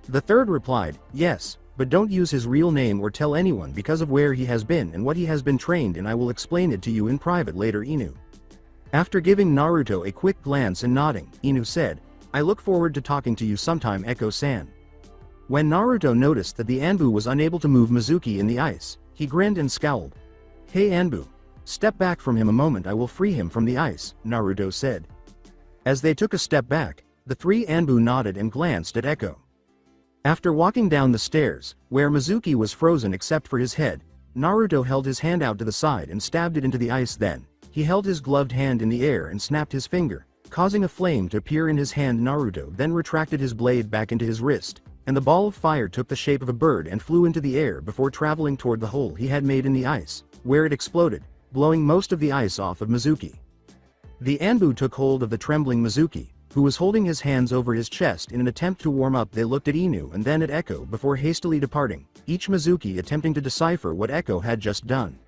The third replied, yes, but don't use his real name or tell anyone because of where he has been and what he has been trained in. I will explain it to you in private later. Inu. After giving Naruto a quick glance and nodding, Inu said, I look forward to talking to you sometime, Echo-san. When Naruto noticed that the Anbu was unable to move Mizuki in the ice, he grinned and scowled. Hey Anbu, step back from him a moment. I will free him from the ice, Naruto said. As they took a step back, the 3 Anbu nodded and glanced at Echo. After walking down the stairs, where Mizuki was frozen except for his head, Naruto held his hand out to the side and stabbed it into the ice. Then, he held his gloved hand in the air and snapped his finger, causing a flame to appear in his hand. Naruto then retracted his blade back into his wrist, and the ball of fire took the shape of a bird and flew into the air before traveling toward the hole he had made in the ice, where it exploded, blowing most of the ice off of Mizuki. The Anbu took hold of the trembling Mizuki, who was holding his hands over his chest in an attempt to warm up. They looked at Inu and then at Echo before hastily departing, each Mizuki attempting to decipher what Echo had just done.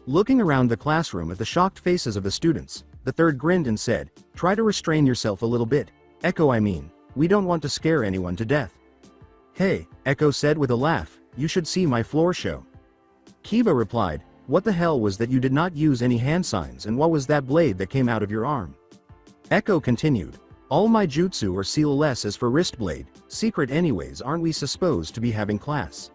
Looking around the classroom at the shocked faces of the students, the third grinned and said, "Try to restrain yourself a little bit, Echo. I mean, we don't want to scare anyone to death." "Hey," Echo said with a laugh, "you should see my floor show." Kiba replied, "What the hell was that? You did not use any hand signs, and what was that blade that came out of your arm?" Echo continued, "All my jutsu are seal-less. As for wrist blade, secret anyways. Aren't we supposed to be having class?"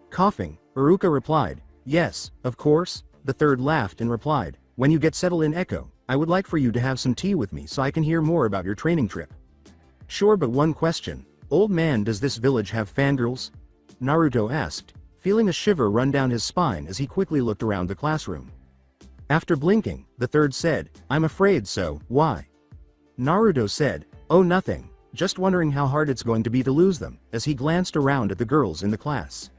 Coughing, Iruka replied, "Yes, of course." The third laughed and replied, "When you get settled in, Echo, I would like for you to have some tea with me so I can hear more about your training trip." "Sure, but one question. Old man, does this village have fangirls?" Naruto asked, feeling a shiver run down his spine as he quickly looked around the classroom. After blinking, the third said, "I'm afraid so. Why?" Naruto said, "Oh, nothing. Just wondering how hard it's going to be to lose them," as he glanced around at the girls in the class.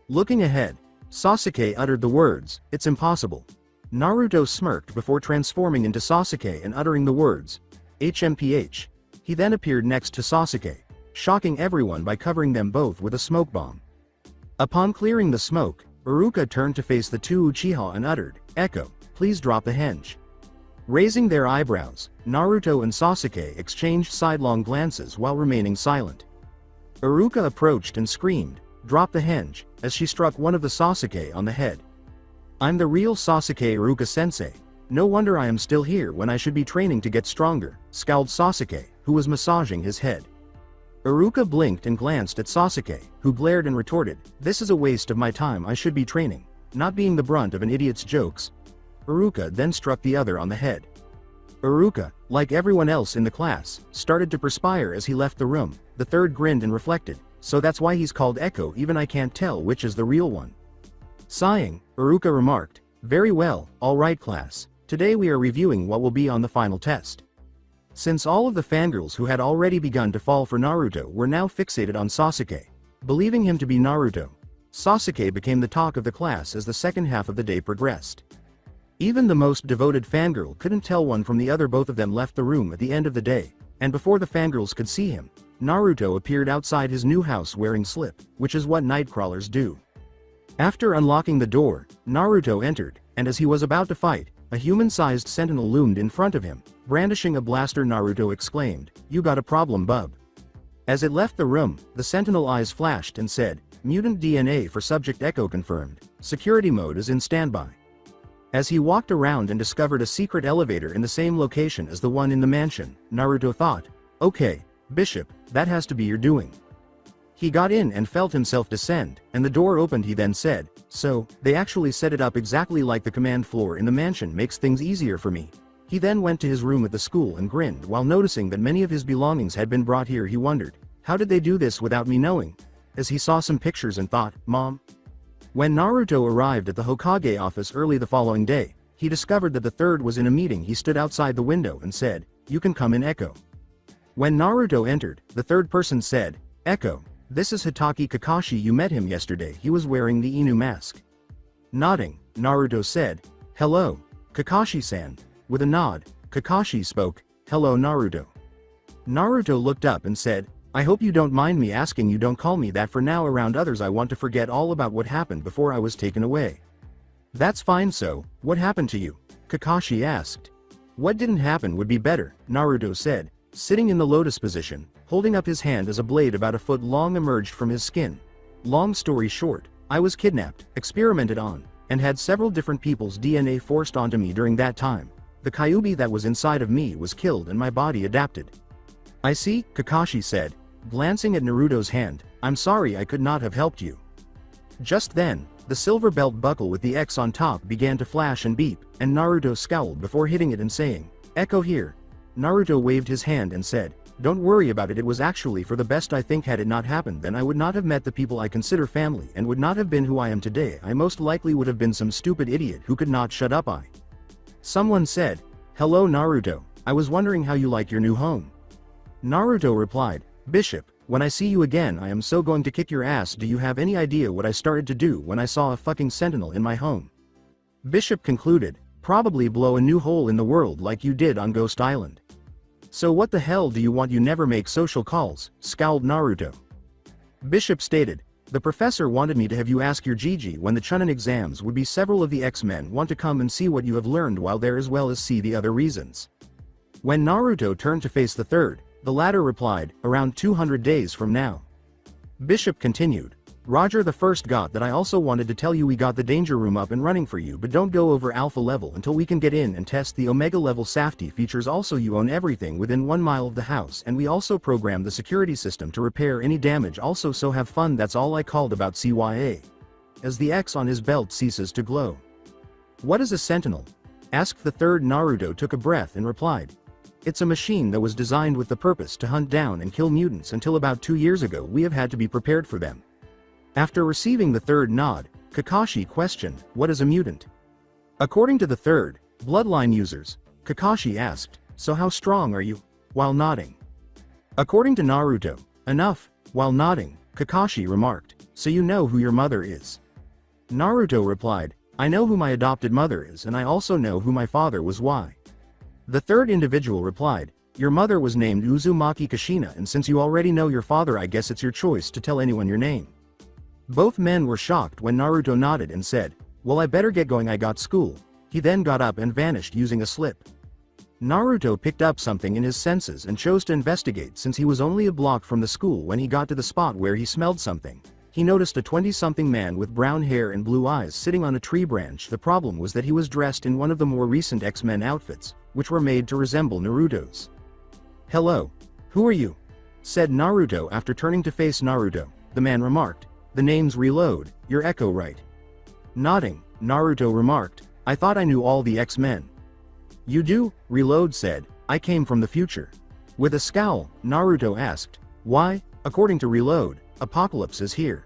Looking ahead, Sasuke uttered the words, "It's impossible." Naruto smirked before transforming into Sasuke and uttering the words, "HMPH." He then appeared next to Sasuke, shocking everyone by covering them both with a smoke bomb. Upon clearing the smoke, Iruka turned to face the two Uchiha and uttered, "Echo, please drop the henge." Raising their eyebrows, Naruto and Sasuke exchanged sidelong glances while remaining silent. Iruka approached and screamed, "Drop the henge," as she struck one of the Sasuke on the head. "I'm the real Sasuke, Iruka-sensei. No wonder I am still here when I should be training to get stronger," scowled Sasuke, who was massaging his head. Iruka blinked and glanced at Sasuke, who glared and retorted, "This is a waste of my time. I should be training, not being the brunt of an idiot's jokes." Iruka then struck the other on the head. Iruka, like everyone else in the class, started to perspire as he left the room. The third grinned and reflected, "So that's why he's called Echo. Even I can't tell which is the real one." Sighing, Iruka remarked, "Very well, all right class. Today we are reviewing what will be on the final test." Since all of the fangirls who had already begun to fall for Naruto were now fixated on Sasuke, believing him to be Naruto, Sasuke became the talk of the class as the second half of the day progressed. Even the most devoted fangirl couldn't tell one from the other. Both of them left the room at the end of the day, and before the fangirls could see him, Naruto appeared outside his new house wearing slip, which is what nightcrawlers do. After unlocking the door, Naruto entered, and as he was about to fight, a human-sized sentinel loomed in front of him. Brandishing a blaster, Naruto exclaimed, "You got a problem, bub." As it left the room, the sentinel eyes flashed and said, "Mutant DNA for subject Echo confirmed. Security mode is in standby." As he walked around and discovered a secret elevator in the same location as the one in the mansion, Naruto thought, "Okay, Bishop, that has to be your doing." He got in and felt himself descend, and the door opened. He then said, "So, they actually set it up exactly like the command floor in the mansion. Makes things easier for me." He then went to his room at the school and grinned while noticing that many of his belongings had been brought here. He wondered, "How did they do this without me knowing?" As he saw some pictures and thought, "Mom?" When Naruto arrived at the Hokage office early the following day, he discovered that the third was in a meeting. He stood outside the window and said, "You can come in, Echo." When Naruto entered, the third person said, "Echo, this is Hitaki Kakashi. You met him yesterday. He was wearing the Inu mask." Nodding, Naruto said, "Hello, Kakashi-san." With a nod, Kakashi spoke, "Hello, Naruto." Naruto looked up and said, "I hope you don't mind me asking. You don't call me that for now around others. I want to forget all about what happened before I was taken away." "That's fine. So, what happened to you?" Kakashi asked. "What didn't happen would be better," Naruto said, sitting in the lotus position, holding up his hand as a blade about a foot long emerged from his skin. "Long story short, I was kidnapped, experimented on, and had several different people's DNA forced onto me during that time. The Kyuubi that was inside of me was killed and my body adapted." "I see," Kakashi said, glancing at Naruto's hand. "I'm sorry I could not have helped you." Just then, the silver belt buckle with the X on top began to flash and beep, and Naruto scowled before hitting it and saying, "Echo here." Naruto waved his hand and said, "Don't worry about it. It was actually for the best. I think had it not happened, then I would not have met the people I consider family and would not have been who I am today. I most likely would have been some stupid idiot who could not shut up." Someone said, "Hello, Naruto." I was wondering how you like your new home. Naruto replied, Bishop, when I see you again I am so going to kick your ass. Do you have any idea what I started to do when I saw a fucking sentinel in my home? Bishop concluded, probably blow a new hole in the world like you did on Ghost Island. So what the hell do you want? You never make social calls, scowled Naruto. Bishop stated, the professor wanted me to have you ask your Gigi when the Chunin exams would be. Several of the X-Men want to come and see what you have learned while there as well as see the other reasons. When Naruto turned to face the third, the latter replied, around 200 days from now. Bishop continued, Roger the first got that. I also wanted to tell you we got the danger room up and running for you, but don't go over alpha level until we can get in and test the omega level safety features. Also you own everything within 1 mile of the house and we also programmed the security system to repair any damage also, so have fun. That's all I called about CYA. As the X on his belt ceases to glow. What is a sentinel? Asked the third. Naruto took a breath and replied, it's a machine that was designed with the purpose to hunt down and kill mutants. Until about 2 years ago we have had to be prepared for them. After receiving the third nod, Kakashi questioned, what is a mutant? According to the third, bloodline users, Kakashi asked, so how strong are you? While nodding. According to Naruto, enough, while nodding, Kakashi remarked, so you know who your mother is? Naruto replied, I know who my adopted mother is and I also know who my father was. Why? The third individual replied, your mother was named Uzumaki Kushina and since you already know your father I guess it's your choice to tell anyone your name. Both men were shocked when Naruto nodded and said, well I better get going, I got school. He then got up and vanished using a slip. Naruto picked up something in his senses and chose to investigate. Since he was only a block from the school when he got to the spot where he smelled something. He noticed a 20-something man with brown hair and blue eyes sitting on a tree branch. The problem was that he was dressed in one of the more recent X-Men outfits, which were made to resemble Naruto's. Hello. Who are you? Said Naruto after turning to face Naruto. The man remarked, the name's Reload, you're Echo right? Nodding, Naruto remarked, I thought I knew all the X-Men. You do? Reload said, I came from the future. With a scowl, Naruto asked, why? According to Reload, Apocalypse is here.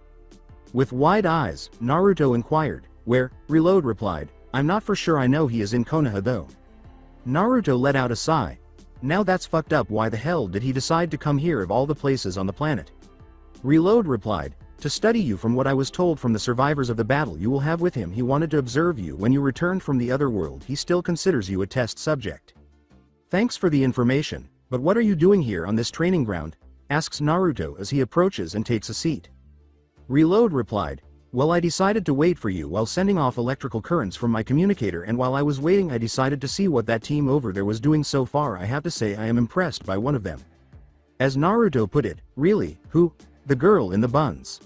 With wide eyes, Naruto inquired, where? Reload replied, I'm not for sure, I know he is in Konoha though. Naruto let out a sigh. Now that's fucked up. Why the hell did he decide to come here of all the places on the planet? Reload replied, to study you. From what I was told from the survivors of the battle you will have with him, he wanted to observe you when you returned from the other world. He still considers you a test subject. Thanks for the information, but what are you doing here on this training ground? Asks Naruto as he approaches and takes a seat. Reload replied, well I decided to wait for you while sending off electrical currents from my communicator, and while I was waiting I decided to see what that team over there was doing. So far I have to say I am impressed by one of them. As Naruto put it, really, who? The girl in the buns.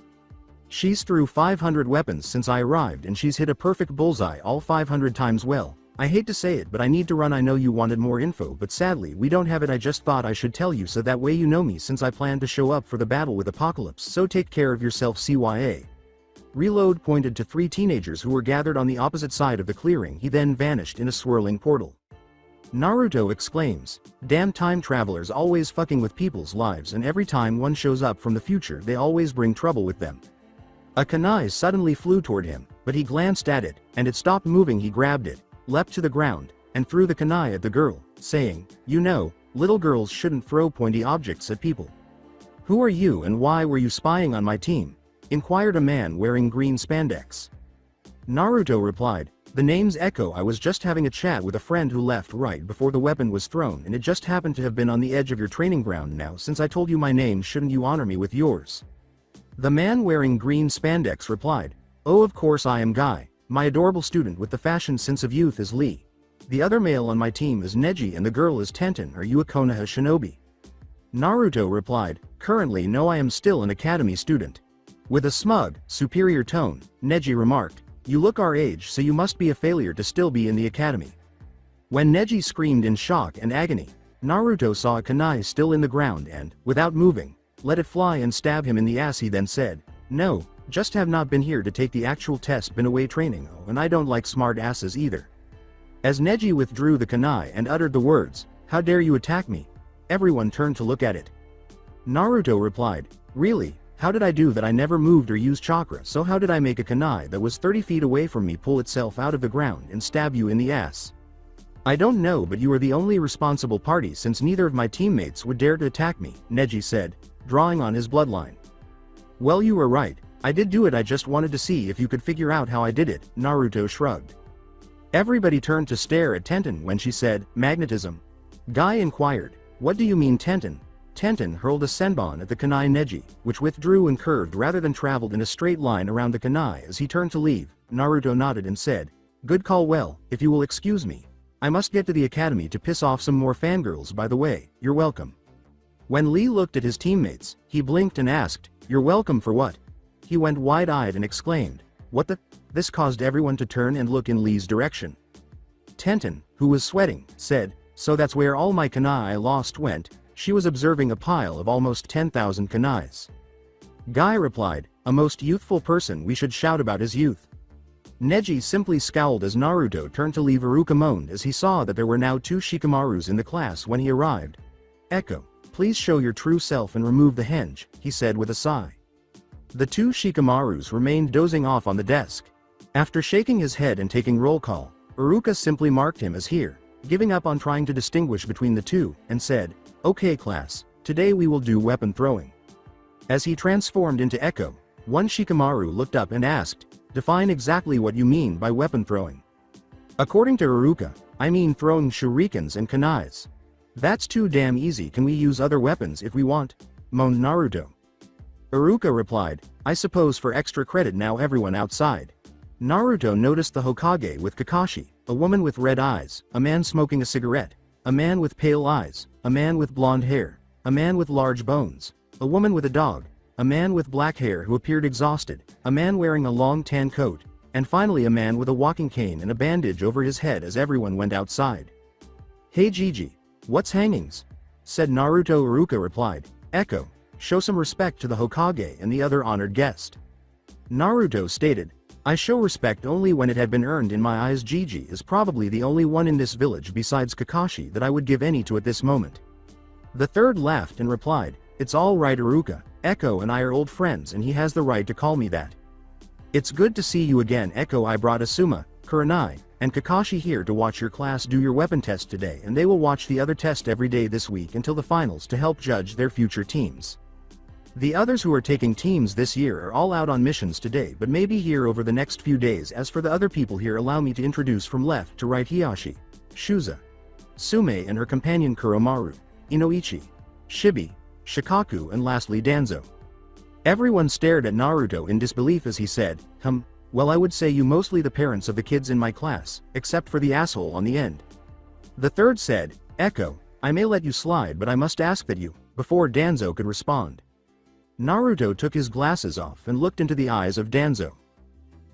She's through 500 weapons since I arrived and she's hit a perfect bullseye all 500 times. Well, I hate to say it but I need to run. I know you wanted more info but sadly we don't have it. I just thought I should tell you so that way you know me, since I plan to show up for the battle with Apocalypse, so take care of yourself. CYA. Reload pointed to 3 teenagers who were gathered on the opposite side of the clearing. He then vanished in a swirling portal. Naruto exclaims, damn time travelers always fucking with people's lives, and every time one shows up from the future they always bring trouble with them. A kunai suddenly flew toward him, but he glanced at it, and it stopped moving. He grabbed it, leapt to the ground, and threw the kunai at the girl, saying, you know, little girls shouldn't throw pointy objects at people. Who are you and why were you spying on my team? Inquired a man wearing green spandex. Naruto replied, the name's Echo. I was just having a chat with a friend who left right before the weapon was thrown, and it just happened to have been on the edge of your training ground. Now since I told you my name, shouldn't you honor me with yours? The man wearing green spandex replied, oh of course I am Guy. My adorable student with the fashion sense of youth is Lee. The other male on my team is Neji and the girl is Tenten. Are you a Konoha shinobi? Naruto replied, currently no, I am still an academy student. With a smug, superior tone, Neji remarked, you look our age so you must be a failure to still be in the academy. When Neji screamed in shock and agony, Naruto saw a kunai still in the ground and, without moving, let it fly and stab him in the ass. He then said, no, just have not been here to take the actual test, been away training. Oh, and I don't like smart asses either. As Neji withdrew the kunai and uttered the words, how dare you attack me? Everyone turned to look at it. Naruto replied, really, how did I do that? I never moved or used chakra, so how did I make a kunai that was 30 feet away from me pull itself out of the ground and stab you in the ass? I don't know, but you are the only responsible party since neither of my teammates would dare to attack me, Neji said, drawing on his bloodline. Well, you were right, I did do it, I just wanted to see if you could figure out how I did it, Naruto shrugged. Everybody turned to stare at Tenten when she said, magnetism. Guy inquired, what do you mean Tenten? Tenten hurled a senbon at the kunai Neji, which withdrew and curved rather than traveled in a straight line around the kunai as he turned to leave. Naruto nodded and said, good call, well, if you will excuse me. I must get to the academy to piss off some more fangirls, by the way, you're welcome. When Lee looked at his teammates, he blinked and asked, you're welcome for what? He went wide-eyed and exclaimed, what the? This caused everyone to turn and look in Lee's direction. Tenten, who was sweating, said, so that's where all my kunai I lost went. She was observing a pile of almost 10,000 kunais. Guy replied, a most youthful person, we should shout about his youth. Neji simply scowled as Naruto turned to leave. Iruka moaned as he saw that there were now 2 Shikamarus in the class when he arrived. Echo, please show your true self and remove the henge, he said with a sigh. The 2 Shikamarus remained dozing off on the desk. After shaking his head and taking roll call, Iruka simply marked him as here, giving up on trying to distinguish between the two, and said, okay class, today we will do weapon throwing. As he transformed into Echo, one Shikamaru looked up and asked, define exactly what you mean by weapon throwing. According to Iruka, I mean throwing shurikens and kunais. That's too damn easy, can we use other weapons if we want? Moaned Naruto. Iruka replied, I suppose for extra credit now everyone outside. Naruto noticed the Hokage with Kakashi, a woman with red eyes, a man smoking a cigarette, a man with pale eyes, a man with blonde hair, a man with large bones, a woman with a dog, a man with black hair who appeared exhausted, a man wearing a long tan coat, and finally a man with a walking cane and a bandage over his head as everyone went outside. Hey Gigi, what's hangings? Said Naruto. Iruka replied, Echo, show some respect to the Hokage and the other honored guest. Naruto stated, I show respect only when it had been earned in my eyes. Gigi is probably the only one in this village besides Kakashi that I would give any to at this moment. The third laughed and replied, it's all right Iruka, Echo and I are old friends and he has the right to call me that. It's good to see you again Echo. I brought Asuma, Kurenai, and Kakashi here to watch your class do your weapon test today, and they will watch the other test every day this week until the finals to help judge their future teams. The others who are taking teams this year are all out on missions today but may be here over the next few days. As for the other people here, allow me to introduce from left to right Hiyashi, Shuza, Sume and her companion Kuromaru, Inoichi, Shibi, Shikaku and lastly Danzo. Everyone stared at Naruto in disbelief as he said, well I would say you mostly the parents of the kids in my class, except for the asshole on the end. The third said, Echo, I may let you slide but I must ask that you, before Danzo could respond. Naruto took his glasses off and looked into the eyes of Danzo.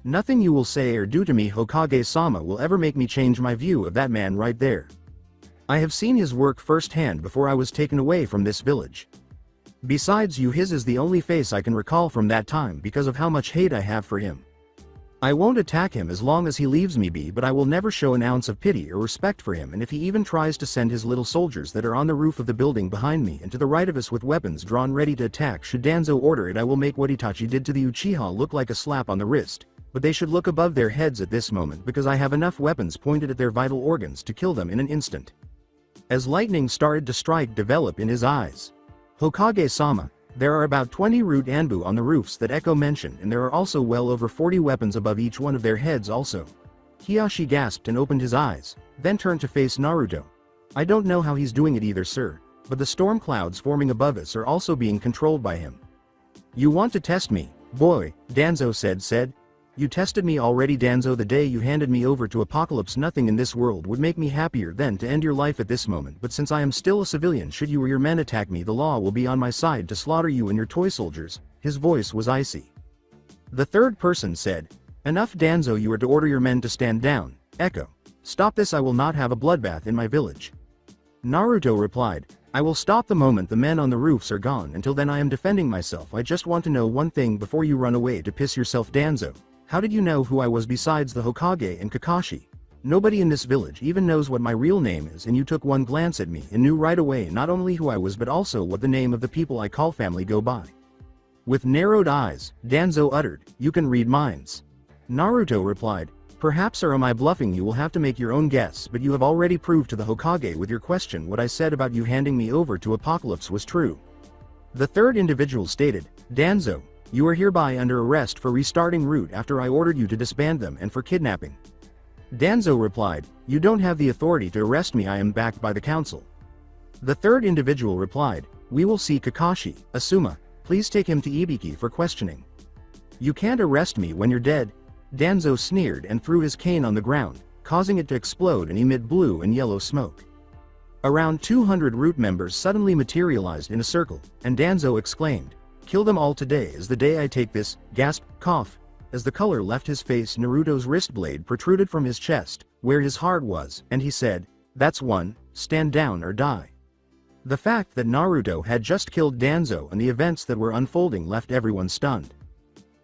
Nothing you will say or do to me Hokage-sama will ever make me change my view of that man right there. I have seen his work firsthand before I was taken away from this village. Besides you, his is the only face I can recall from that time because of how much hate I have for him. I won't attack him as long as he leaves me be, but I will never show an ounce of pity or respect for him, and if he even tries to send his little soldiers that are on the roof of the building behind me and to the right of us with weapons drawn ready to attack, should Danzo order it, I will make what Itachi did to the Uchiha look like a slap on the wrist, but they should look above their heads at this moment because I have enough weapons pointed at their vital organs to kill them in an instant. As lightning started to strike develop in his eyes. Hokage-sama, there are about 20 root anbu on the roofs that Echo mentioned, and there are also well over 40 weapons above each one of their heads also. Hiyashi gasped and opened his eyes, then turned to face Naruto. I don't know how he's doing it either sir, but the storm clouds forming above us are also being controlled by him. You want to test me, boy, Danzo said. You tested me already Danzo the day you handed me over to Apocalypse. Nothing in this world would make me happier than to end your life at this moment, but since I am still a civilian, should you or your men attack me, the law will be on my side to slaughter you and your toy soldiers. His voice was icy. The third person said, enough Danzo, you are to order your men to stand down. Echo, stop this, I will not have a bloodbath in my village. Naruto replied, I will stop the moment the men on the roofs are gone. Until then I am defending myself. I just want to know one thing before you run away to piss yourself Danzo. How did you know who I was besides the Hokage and Kakashi? Nobody in this village even knows what my real name is, and you took one glance at me and knew right away not only who I was but also what the name of the people I call family go by. With narrowed eyes, Danzo uttered, you can read minds. Naruto replied, Perhaps or am I bluffing? You will have to make your own guess, but you have already proved to the Hokage with your question what I said about you handing me over to Apocalypse was true. The third individual stated, Danzo, you are hereby under arrest for restarting Root after I ordered you to disband them and for kidnapping. Danzo replied, you don't have the authority to arrest me, I am backed by the council. The third individual replied, we will see Kakashi, Asuma, please take him to Ibiki for questioning. You can't arrest me when you're dead. Danzo sneered and threw his cane on the ground, causing it to explode and emit blue and yellow smoke. Around 200 Root members suddenly materialized in a circle, and Danzo exclaimed, kill them all, today is the day I take this, gasp, cough. As the color left his face, Naruto's wrist blade protruded from his chest, where his heart was, and he said, that's one, stand down or die. The fact that Naruto had just killed Danzo and the events that were unfolding left everyone stunned.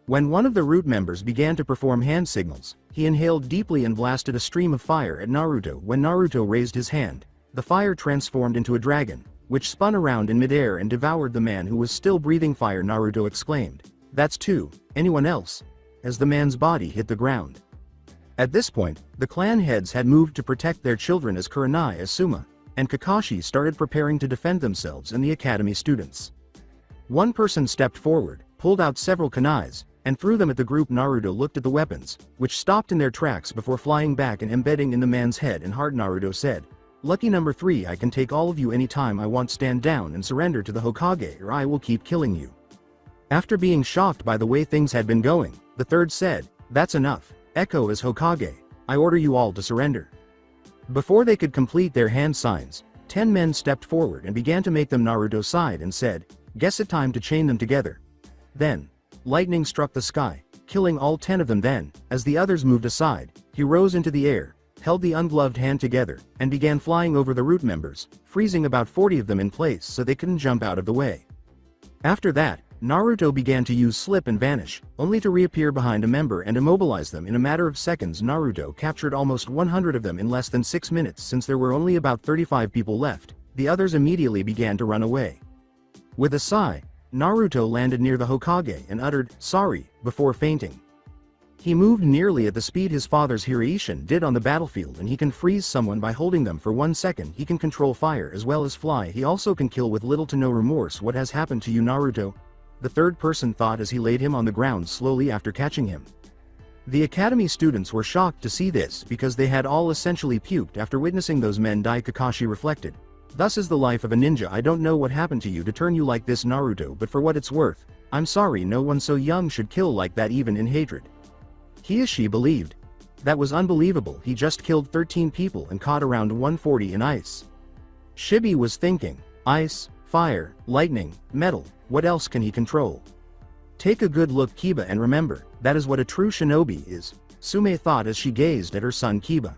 When one of the Root members began to perform hand signals, he inhaled deeply and blasted a stream of fire at Naruto. When Naruto raised his hand, the fire transformed into a dragon, which spun around in midair and devoured the man who was still breathing fire. Naruto exclaimed, that's two, anyone else? As the man's body hit the ground. At this point, the clan heads had moved to protect their children as Kurenai, Asuma, and Kakashi started preparing to defend themselves and the academy students. One person stepped forward, pulled out several kunais, and threw them at the group. Naruto looked at the weapons, which stopped in their tracks before flying back and embedding in the man's head and heart. Naruto said, lucky number 3, I can take all of you anytime I want. Stand down and surrender to the Hokage or I will keep killing you. After being shocked by the way things had been going, the third said, that's enough, Echo is Hokage, I order you all to surrender. Before they could complete their hand signs, 10 men stepped forward and began to make them. Naruto sighed and said, guess it time to chain them together. Then, lightning struck the sky, killing all 10 of them. Then, as the others moved aside, he rose into the air, held the ungloved hand together, and began flying over the Root members, freezing about 40 of them in place so they couldn't jump out of the way. After that, Naruto began to use slip and vanish, only to reappear behind a member and immobilize them in a matter of seconds. Naruto captured almost 100 of them in less than 6 minutes. Since there were only about 35 people left, the others immediately began to run away. With a sigh, Naruto landed near the Hokage and uttered, sorry, before fainting. He moved nearly at the speed his father's Hiraishin did on the battlefield, and he can freeze someone by holding them for 1 second. He can control fire as well as fly. He also can kill with little to no remorse. What has happened to you, Naruto? The third person thought as he laid him on the ground slowly after catching him. The academy students were shocked to see this because they had all essentially puked after witnessing those men die. Kakashi reflected, thus is the life of a ninja. I don't know what happened to you to turn you like this, Naruto, but for what it's worth, I'm sorry. No one so young should kill like that, even in hatred. He as she believed. That was unbelievable. He just killed 13 people and caught around 140 in ice. Shibi was thinking, ice, fire, lightning, metal, what else can he control? Take a good look, Kiba, and remember, that is what a true shinobi is, Sume thought as she gazed at her son Kiba.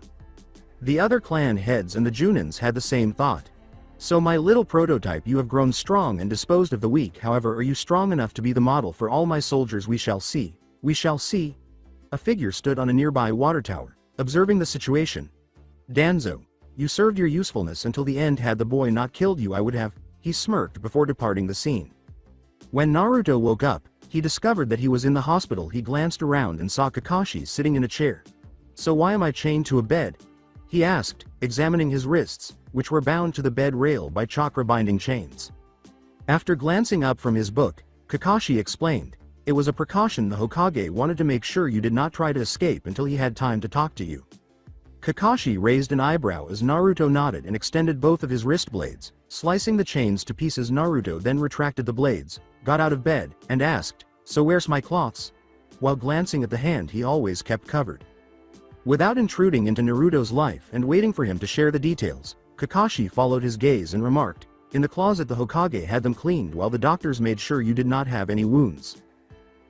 The other clan heads and the Junins had the same thought. So my little prototype, you have grown strong and disposed of the weak. However, are you strong enough to be the model for all my soldiers? We shall see. We shall see. A figure stood on a nearby water tower, observing the situation. Danzo, you served your usefulness until the end. Had the boy not killed you, I would have. He smirked before departing the scene. When Naruto woke up, he discovered that he was in the hospital. He glanced around and saw Kakashi sitting in a chair. So why am I chained to a bed? He asked, examining his wrists, which were bound to the bed rail by chakra binding chains. After glancing up from his book, Kakashi explained, it was a precaution. The Hokage wanted to make sure you did not try to escape until he had time to talk to you. Kakashi raised an eyebrow as Naruto nodded and extended both of his wrist blades, slicing the chains to pieces. Naruto then retracted the blades, got out of bed, and asked, so where's my cloths? While glancing at the hand he always kept covered. Without intruding into Naruto's life and waiting for him to share the details, Kakashi followed his gaze and remarked, in the closet the Hokage had them cleaned while the doctors made sure you did not have any wounds.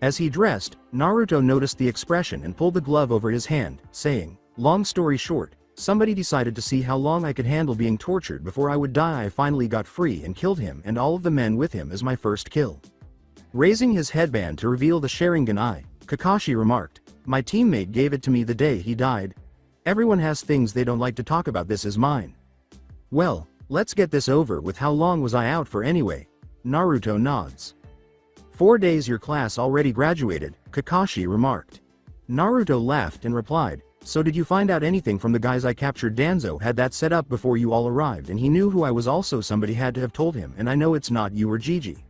As he dressed, Naruto noticed the expression and pulled the glove over his hand, saying, long story short, somebody decided to see how long I could handle being tortured before I would die. I finally got free and killed him and all of the men with him as my first kill. Raising his headband to reveal the Sharingan eye, Kakashi remarked, my teammate gave it to me the day he died. Everyone has things they don't like to talk about. This is mine. Well, let's get this over with. How long was I out for anyway? Naruto nods. 4 days. Your class already graduated, Kakashi remarked. Naruto laughed and replied, So did you find out anything from the guys I captured? Danzo had that set up before you all arrived and he knew who I was. Also somebody had to have told him, and I know it's not you or Gigi.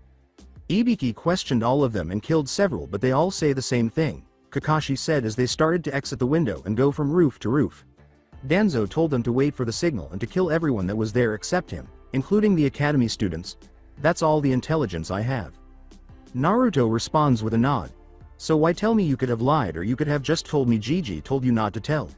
Ibiki questioned all of them and killed several, but they all say the same thing, Kakashi said as they started to exit the window and go from roof to roof. Danzo told them to wait for the signal and to kill everyone that was there except him, including the academy students. That's all the intelligence I have. Naruto responds with a nod. So why tell me? You could have lied, or you could have just told me Gigi told you not to tell.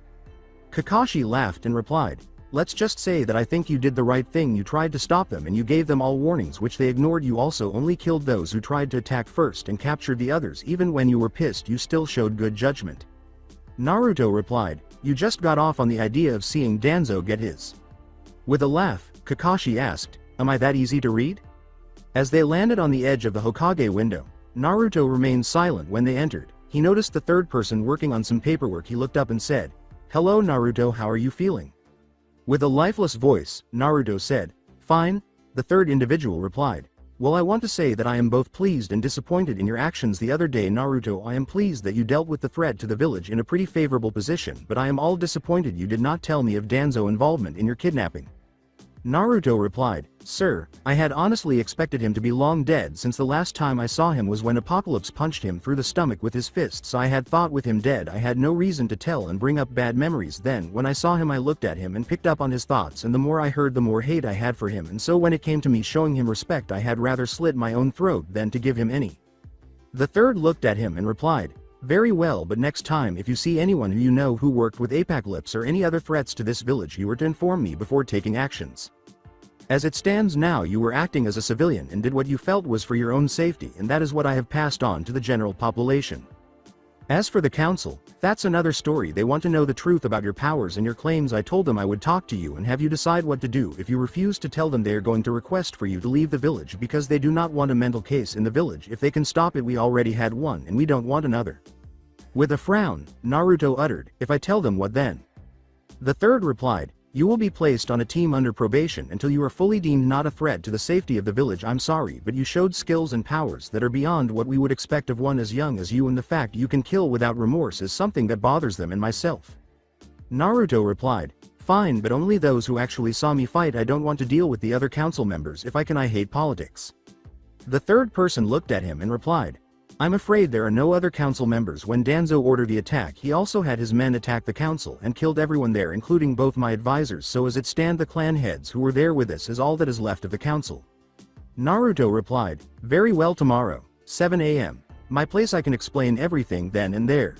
Kakashi laughed and replied, let's just say that I think you did the right thing. You tried to stop them and you gave them all warnings which they ignored. You also only killed those who tried to attack first and captured the others. Even when you were pissed you still showed good judgment. Naruto replied, you just got off on the idea of seeing Danzo get his. With a laugh, Kakashi asked, am I that easy to read? As they landed on the edge of the Hokage window, Naruto remained silent when they entered. He noticed the third person working on some paperwork. He looked up and said, hello Naruto, how are you feeling? With a lifeless voice, Naruto said, fine. The third individual replied, well, I want to say that I am both pleased and disappointed in your actions the other day. Naruto, I am pleased that you dealt with the threat to the village in a pretty favorable position, but I am all disappointed you did not tell me of Danzo involvement in your kidnapping. Naruto replied, sir, I had honestly expected him to be long dead since the last time I saw him was when Apocalypse punched him through the stomach with his fists. I had thought with him dead I had no reason to tell and bring up bad memories. Then when I saw him I looked at him and picked up on his thoughts, and the more I heard the more hate I had for him, and so when it came to me showing him respect I had rather slit my own throat than to give him any. The third looked at him and replied, very well, but next time if you see anyone who you know who worked with Apocalypse or any other threats to this village you were to inform me before taking actions. As it stands now you were acting as a civilian and did what you felt was for your own safety, and that is what I have passed on to the general population. As for the council, that's another story. They want to know the truth about your powers and your claims. I told them I would talk to you and have you decide what to do. If you refuse to tell them they are going to request for you to leave the village because they do not want a mental case in the village. If they can stop it, we already had one and we don't want another. With a frown, Naruto uttered, if I tell them, what then? The third replied, you will be placed on a team under probation until you are fully deemed not a threat to the safety of the village. I'm sorry, but you showed skills and powers that are beyond what we would expect of one as young as you, and the fact you can kill without remorse is something that bothers them and myself. Naruto replied, fine, but only those who actually saw me fight. I don't want to deal with the other council members. If I can, I hate politics. The third person looked at him and replied, I'm afraid there are no other council members. When Danzo ordered the attack he also had his men attack the council and killed everyone there, including both my advisors. So as it stands the clan heads who were there with us is all that is left of the council. Naruto replied, very well, tomorrow, 7 a.m. my place. I can explain everything then and there.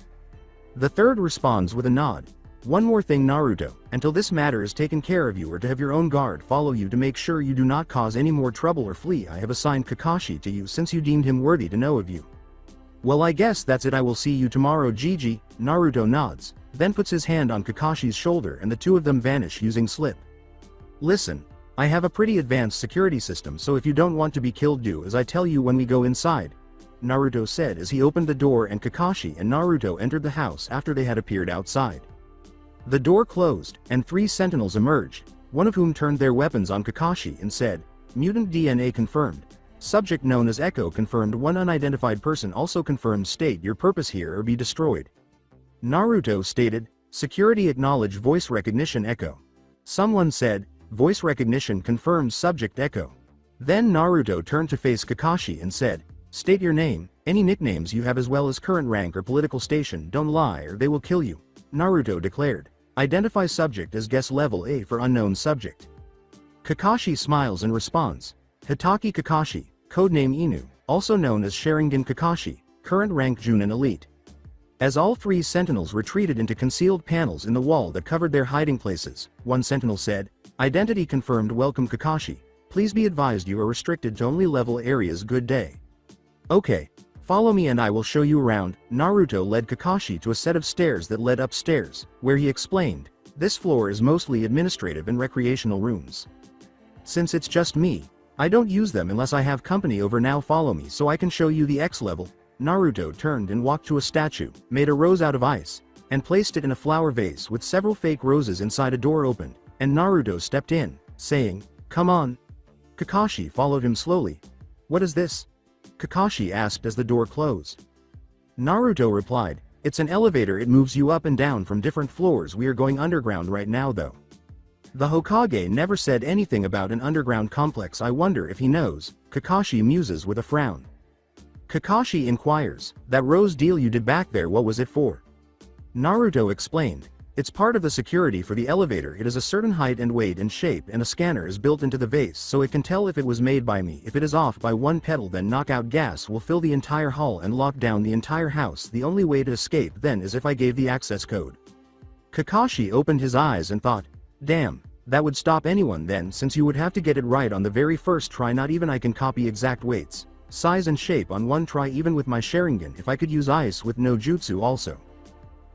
The third responds with a nod. One more thing Naruto, until this matter is taken care of you are to have your own guard follow you to make sure you do not cause any more trouble or flee. I have assigned Kakashi to you since you deemed him worthy to know of you. Well, I guess that's it. I will see you tomorrow, Gigi. Naruto nods, then puts his hand on Kakashi's shoulder and the two of them vanish using slip. Listen, I have a pretty advanced security system, so if you don't want to be killed, do as I tell you when we go inside, Naruto said as he opened the door and Kakashi and Naruto entered the house after they had appeared outside. The door closed and 3 sentinels emerged, one of whom turned their weapons on Kakashi and said, mutant DNA confirmed. Subject known as Echo confirmed. One unidentified person also confirmed. State your purpose here or be destroyed. Naruto stated, security acknowledge voice recognition Echo. Someone said, voice recognition confirmed. Subject Echo. Then Naruto turned to face Kakashi and said, state your name, any nicknames you have as well as current rank or political station. Don't lie or they will kill you, Naruto declared. Identify subject as guess level A for unknown subject. Kakashi smiles and responds, Hitaki Kakashi, codename Inu, also known as Sharingan Kakashi, current rank Junin Elite. As all 3 sentinels retreated into concealed panels in the wall that covered their hiding places, one sentinel said, identity confirmed. Welcome Kakashi, please be advised you are restricted to only level areas. Good day. Okay, follow me and I will show you around. Naruto led Kakashi to a set of stairs that led upstairs, where he explained, this floor is mostly administrative and recreational rooms. Since it's just me, I don't use them unless I have company over. Now follow me so I can show you the X level. Naruto turned and walked to a statue, made a rose out of ice, and placed it in a flower vase with several fake roses inside. A door opened, and Naruto stepped in, saying, come on. Kakashi followed him slowly. What is this? Kakashi asked as the door closed. Naruto replied, It's an elevator, it moves you up and down from different floors. We are going underground right now though. The Hokage never said anything about an underground complex. I wonder if he knows, Kakashi muses with a frown. Kakashi inquires, that rose deal you did back there, what was it for? Naruto explained. It's part of the security for the elevator. It is a certain height and weight and shape, and a scanner is built into the vase so it can tell if it was made by me. If it is off by one pedal, then knockout gas will fill the entire hall and lock down the entire house. The only way to escape then is if I gave the access code. Kakashi opened his eyes and thought, damn, that would stop anyone then, since you would have to get it right on the very first try. Not even I can copy exact weights, size and shape on one try, even with my Sharingan. If I could use ice with no jutsu also.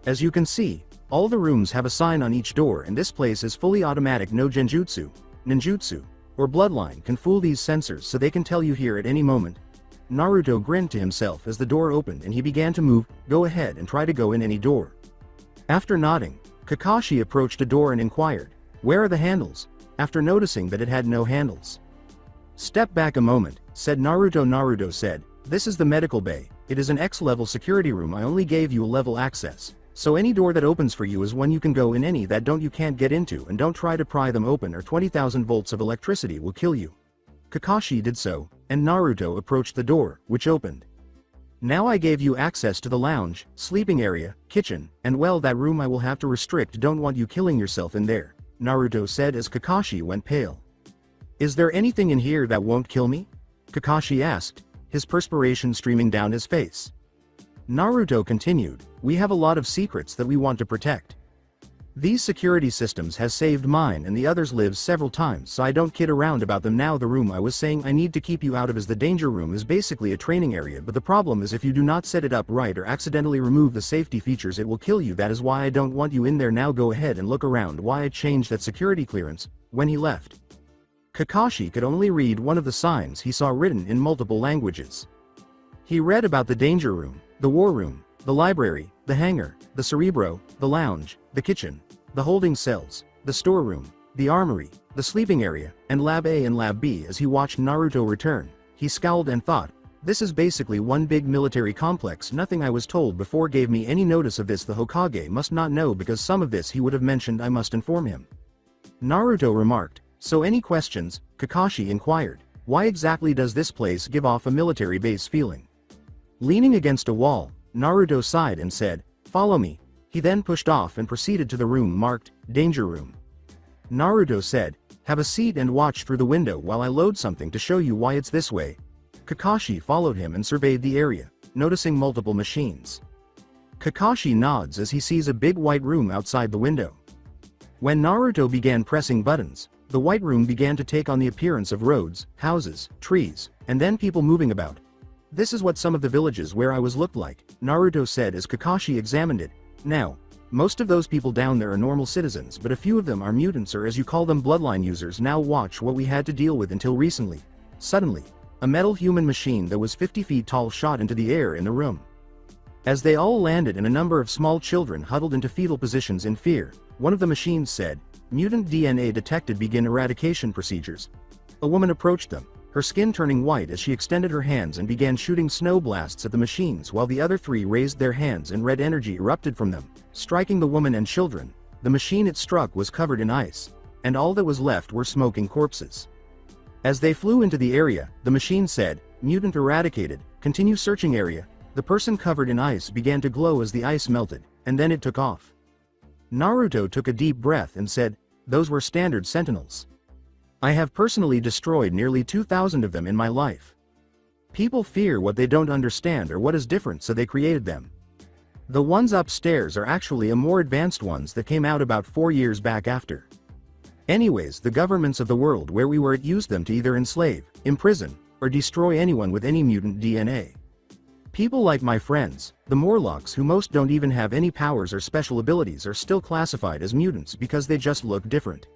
As you can see, all the rooms have a sign on each door, and this place is fully automatic. No genjutsu, ninjutsu, or bloodline can fool these sensors, so they can tell you here at any moment. Naruto grinned to himself as the door opened and he began to move. Go ahead and try to go in any door. After nodding, Kakashi approached a door and inquired, where are the handles? After noticing that it had no handles. Step back a moment, said Naruto. Naruto said, this is the medical bay. It is an X-level security room. I only gave you a level access. So any door that opens for you is one you can go in. Any that don't, you can't get into, and don't try to pry them open or 20,000 volts of electricity will kill you. Kakashi did so, and Naruto approached the door, which opened. Now I gave you access to the lounge, sleeping area, kitchen, and well, that room I will have to restrict. Don't want you killing yourself in there, Naruto said as Kakashi went pale. Is there anything in here that won't kill me? Kakashi asked, his perspiration streaming down his face. Naruto continued, we have a lot of secrets that we want to protect. These security systems has saved mine and the others' lives several times, so I don't kid around about them. Now the room I was saying I need to keep you out of is the danger room. Is basically a training area, but the problem is if you do not set it up right or accidentally remove the safety features, it will kill you. That is why I don't want you in there. Now go ahead and look around. Why I changed that security clearance. When he left, Kakashi could only read one of the signs he saw written in multiple languages. He read about the danger room, the war room, the library, the hangar, the cerebro, the lounge, the kitchen, the holding cells, the storeroom, the armory, the sleeping area, and Lab A and Lab B. As he watched Naruto return, he scowled and thought, this is basically one big military complex. Nothing I was told before gave me any notice of this. The Hokage must not know, because some of this he would have mentioned. I must inform him. Naruto remarked, so any questions? Kakashi inquired, why exactly does this place give off a military base feeling? Leaning against a wall, Naruto sighed and said, follow me. He then pushed off and proceeded to the room marked, Danger Room. Naruto said, have a seat and watch through the window while I load something to show you why it's this way. Kakashi followed him and surveyed the area, noticing multiple machines. Kakashi nods as he sees a big white room outside the window. When Naruto began pressing buttons, the white room began to take on the appearance of roads, houses, trees, and then people moving about. This is what some of the villages where I was looked like, Naruto said as Kakashi examined it. Now, most of those people down there are normal citizens, but a few of them are mutants, or as you call them, bloodline users. Now watch what we had to deal with until recently. Suddenly, a metal human machine that was 50 feet tall shot into the air in the room. As they all landed and a number of small children huddled into fetal positions in fear, one of the machines said, mutant DNA detected, begin eradication procedures. A woman approached them, her skin turning white as she extended her hands and began shooting snow blasts at the machines, while the other three raised their hands and red energy erupted from them, striking the woman and children. The machine it struck was covered in ice, and all that was left were smoking corpses. As they flew into the area, the machine said, mutant eradicated, continue searching area. The person covered in ice began to glow as the ice melted, and then it took off. Naruto took a deep breath and said, those were standard sentinels. I have personally destroyed nearly 2,000 of them in my life. People fear what they don't understand or what is different, so they created them. The ones upstairs are actually a more advanced ones that came out about 4 years back after. Anyways, the governments of the world where we were at used them to either enslave, imprison, or destroy anyone with any mutant DNA. People like my friends, the Morlocks, who most don't even have any powers or special abilities, are still classified as mutants because they just look different.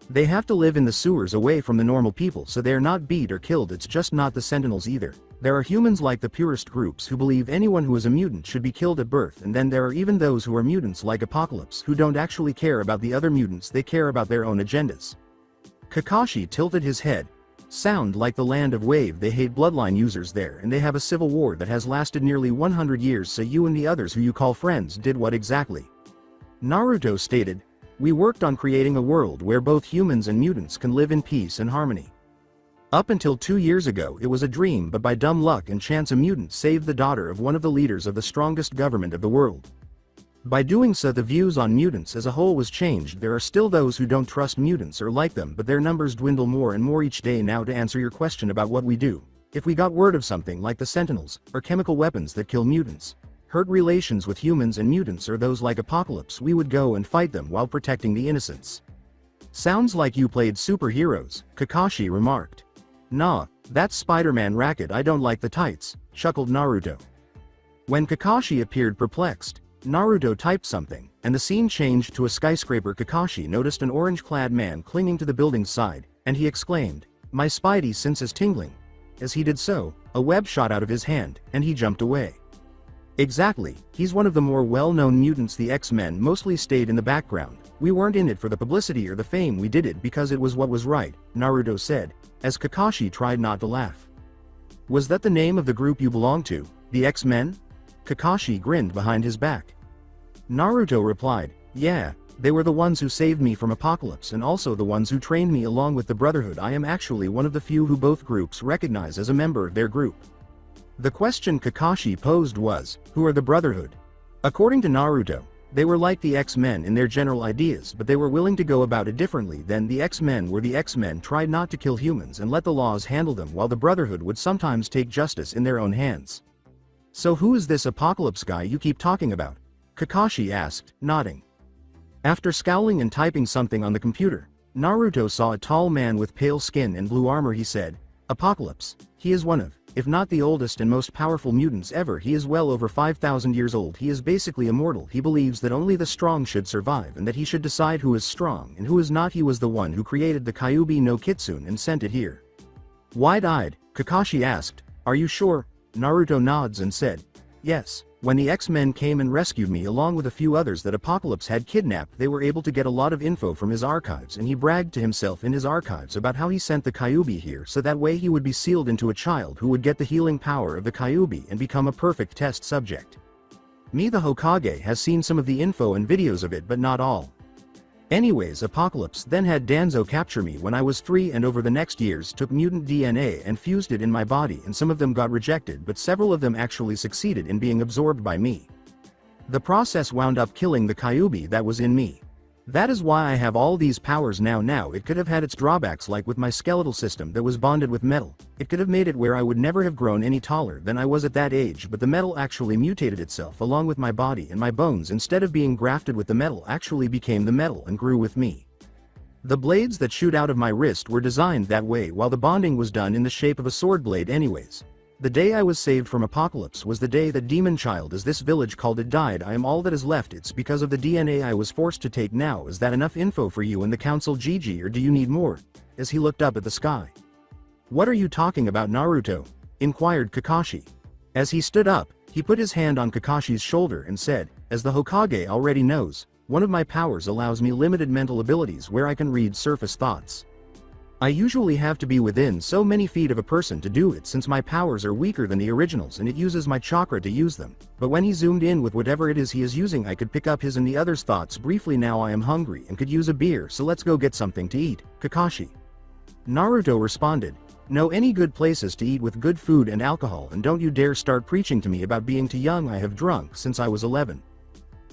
They have to live in the sewers away from the normal people, so they are not beat or killed. It's just not the Sentinels either. There are humans like the purist groups who believe anyone who is a mutant should be killed at birth, and then there are even those who are mutants like Apocalypse, who don't actually care about the other mutants, they care about their own agendas. Kakashi tilted his head. sound like the land of wave. They hate bloodline users there, and they have a civil war that has lasted nearly 100 years. So you and the others who you call friends did what exactly? Naruto stated, "We worked on creating a world where both humans and mutants can live in peace and harmony. Up until 2 years ago it was a dream, but by dumb luck and chance a mutant saved the daughter of one of the leaders of the strongest government of the world. By doing so the views on mutants as a whole was changed. There are still those who don't trust mutants or like them, but their numbers dwindle more and more each day. Now to answer your question about what we do, if we got word of something like the Sentinels, or chemical weapons that kill mutants, hurt relations with humans and mutants, or those like Apocalypse, we would go and fight them while protecting the innocents." "Sounds like you played superheroes," Kakashi remarked. "Nah, that's Spider-Man racket. I don't like the tights," chuckled Naruto. When Kakashi appeared perplexed, Naruto typed something, and the scene changed to a skyscraper. Kakashi noticed an orange-clad man clinging to the building's side, and he exclaimed, "My spidey sense is tingling." As he did so, a web shot out of his hand, and he jumped away. "Exactly, he's one of the more well-known mutants. The X-Men mostly stayed in the background. We weren't in it for the publicity or the fame, we did it because it was what was right," Naruto said, as Kakashi tried not to laugh. "Was that the name of the group you belong to, the X-Men?" Kakashi grinned behind his back. Naruto replied, "Yeah, they were the ones who saved me from Apocalypse and also the ones who trained me along with the Brotherhood. I am actually one of the few who both groups recognize as a member of their group." The question Kakashi posed was, who are the Brotherhood? According to Naruto, they were like the X-Men in their general ideas, but they were willing to go about it differently than the X-Men were. The X-Men tried not to kill humans and let the laws handle them, while the Brotherhood would sometimes take justice in their own hands. "So who is this Apocalypse guy you keep talking about?" Kakashi asked, nodding. After scowling and typing something on the computer, Naruto saw a tall man with pale skin and blue armor. He said, "Apocalypse. He is one of, if not the oldest and most powerful mutants ever. He is well over 5,000 years old. He is basically immortal. He believes that only the strong should survive and that he should decide who is strong and who is not. He was the one who created the Kyuubi no Kitsune and sent it here." Wide-eyed, Kakashi asked, "Are you sure?" Naruto nods and said, "Yes. When the X-Men came and rescued me along with a few others that Apocalypse had kidnapped, they were able to get a lot of info from his archives, and he bragged to himself in his archives about how he sent the Kyuubi here so that way he would be sealed into a child who would get the healing power of the Kyuubi and become a perfect test subject. Me, the Hokage, has seen some of the info and videos of it, but not all. Anyways, Apocalypse then had Danzo capture me when I was 3 and over the next years took mutant DNA and fused it in my body, and some of them got rejected but several of them actually succeeded in being absorbed by me. The process wound up killing the Kyuubi that was in me. That is why I have all these powers now. It could have had its drawbacks, like with my skeletal system that was bonded with metal. It could have made it where I would never have grown any taller than I was at that age, but the metal actually mutated itself along with my body, and my bones, instead of being grafted with the metal, actually became the metal and grew with me. The blades that shoot out of my wrist were designed that way, while the bonding was done in the shape of a sword blade. Anyways, the day I was saved from Apocalypse was the day that Demon Child, as this village called it, died. I am all that is left. It's because of the DNA I was forced to take. Now, is that enough info for you and the council, Gigi, or do you need more?" As he looked up at the sky. "What are you talking about, Naruto?" inquired Kakashi. As he stood up, he put his hand on Kakashi's shoulder and said, "As the Hokage already knows, one of my powers allows me limited mental abilities where I can read surface thoughts. I usually have to be within so many feet of a person to do it, since my powers are weaker than the originals and it uses my chakra to use them. But when he zoomed in with whatever it is he is using, I could pick up his and the others' thoughts briefly. Now I am hungry and could use a beer, so let's go get something to eat, Kakashi." Naruto responded, "Know any good places to eat with good food and alcohol, and don't you dare start preaching to me about being too young. I have drunk since I was 11.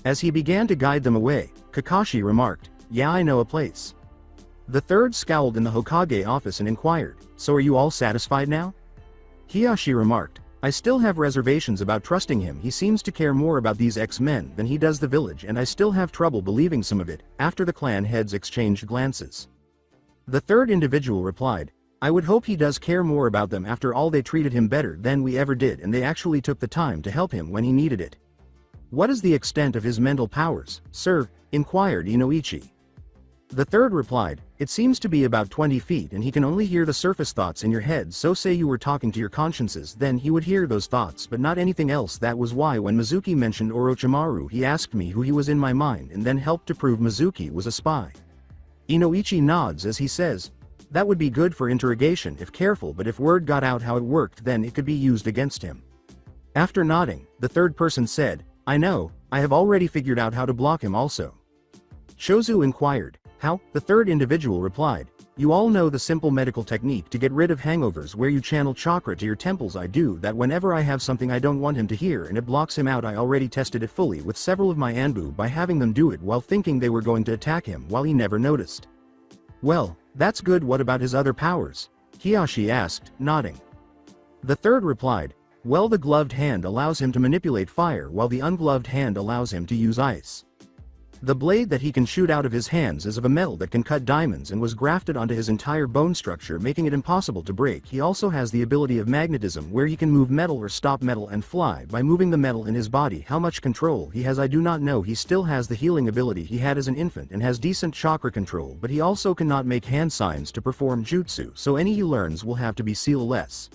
As he began to guide them away, Kakashi remarked, "Yeah, I know a place." The third scowled in the Hokage office and inquired, "So are you all satisfied now?" Hiyashi remarked, "I still have reservations about trusting him. He seems to care more about these X-Men than he does the village, and I still have trouble believing some of it." After the clan heads exchanged glances, the third individual replied, "I would hope he does care more about them. After all, they treated him better than we ever did, and they actually took the time to help him when he needed it." "What is the extent of his mental powers, sir?" inquired Inoichi. The third replied, "It seems to be about 20 feet, and he can only hear the surface thoughts in your head. So say you were talking to your consciences, then he would hear those thoughts, but not anything else. That was why when Mizuki mentioned Orochimaru, he asked me who he was in my mind and then helped to prove Mizuki was a spy." Inoichi nods as he says, That would be good for interrogation if careful, but if word got out how it worked, then it could be used against him. After nodding, the third person said, I know, I have already figured out how to block him also. Chozu inquired, how? The third individual replied, you all know the simple medical technique to get rid of hangovers where you channel chakra to your temples. I do that whenever I have something I don't want him to hear and it blocks him out. I already tested it fully with several of my Anbu by having them do it while thinking they were going to attack him while he never noticed. Well, that's good. What about his other powers? Hiyashi asked, nodding. The third replied, well, the gloved hand allows him to manipulate fire while the ungloved hand allows him to use ice. The blade that he can shoot out of his hands is of a metal that can cut diamonds and was grafted onto his entire bone structure, making it impossible to break. He also has the ability of magnetism where he can move metal or stop metal and fly by moving the metal in his body. How much control he has I do not know. He still has the healing ability he had as an infant and has decent chakra control, but he also cannot make hand signs to perform jutsu, so any he learns will have to be seal-less.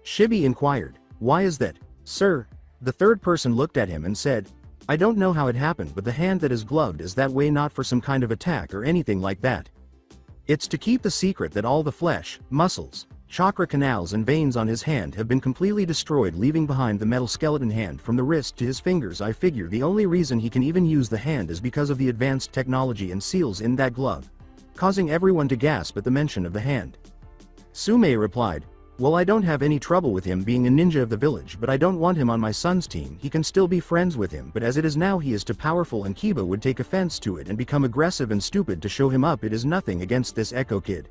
Shibi inquired, why is that, sir? The third person looked at him and said, I don't know how it happened, but the hand that is gloved is that way, not for some kind of attack or anything like that. It's to keep the secret that all the flesh, muscles, chakra canals and veins on his hand have been completely destroyed, leaving behind the metal skeleton hand from the wrist to his fingers. I figure the only reason he can even use the hand is because of the advanced technology and seals in that glove, causing everyone to gasp at the mention of the hand. Sume replied, well, I don't have any trouble with him being a ninja of the village, but I don't want him on my son's team. He can still be friends with him, but as it is now he is too powerful and Kiba would take offense to it and become aggressive and stupid to show him up. It is nothing against this Echo kid.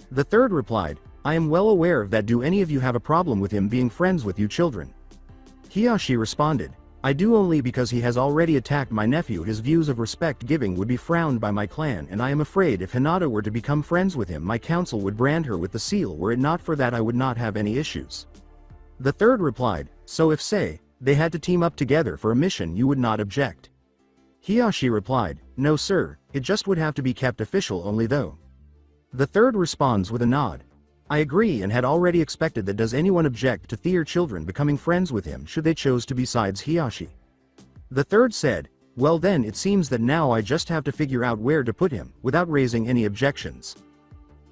The third replied, I am well aware of that. Do any of you have a problem with him being friends with you children? Hiyashi responded, I do, only because he has already attacked my nephew. His views of respect giving would be frowned by my clan, and I am afraid if Hinata were to become friends with him, my council would brand her with the seal. Were it not for that, I would not have any issues. The third replied, so if, say, they had to team up together for a mission, you would not object? Hiyashi replied, no sir, it just would have to be kept official only though. The third responds with a nod. I agree and had already expected that. Does anyone object to their children becoming friends with him should they choose to besides Hiyashi? The third said, well then it seems that now I just have to figure out where to put him, without raising any objections.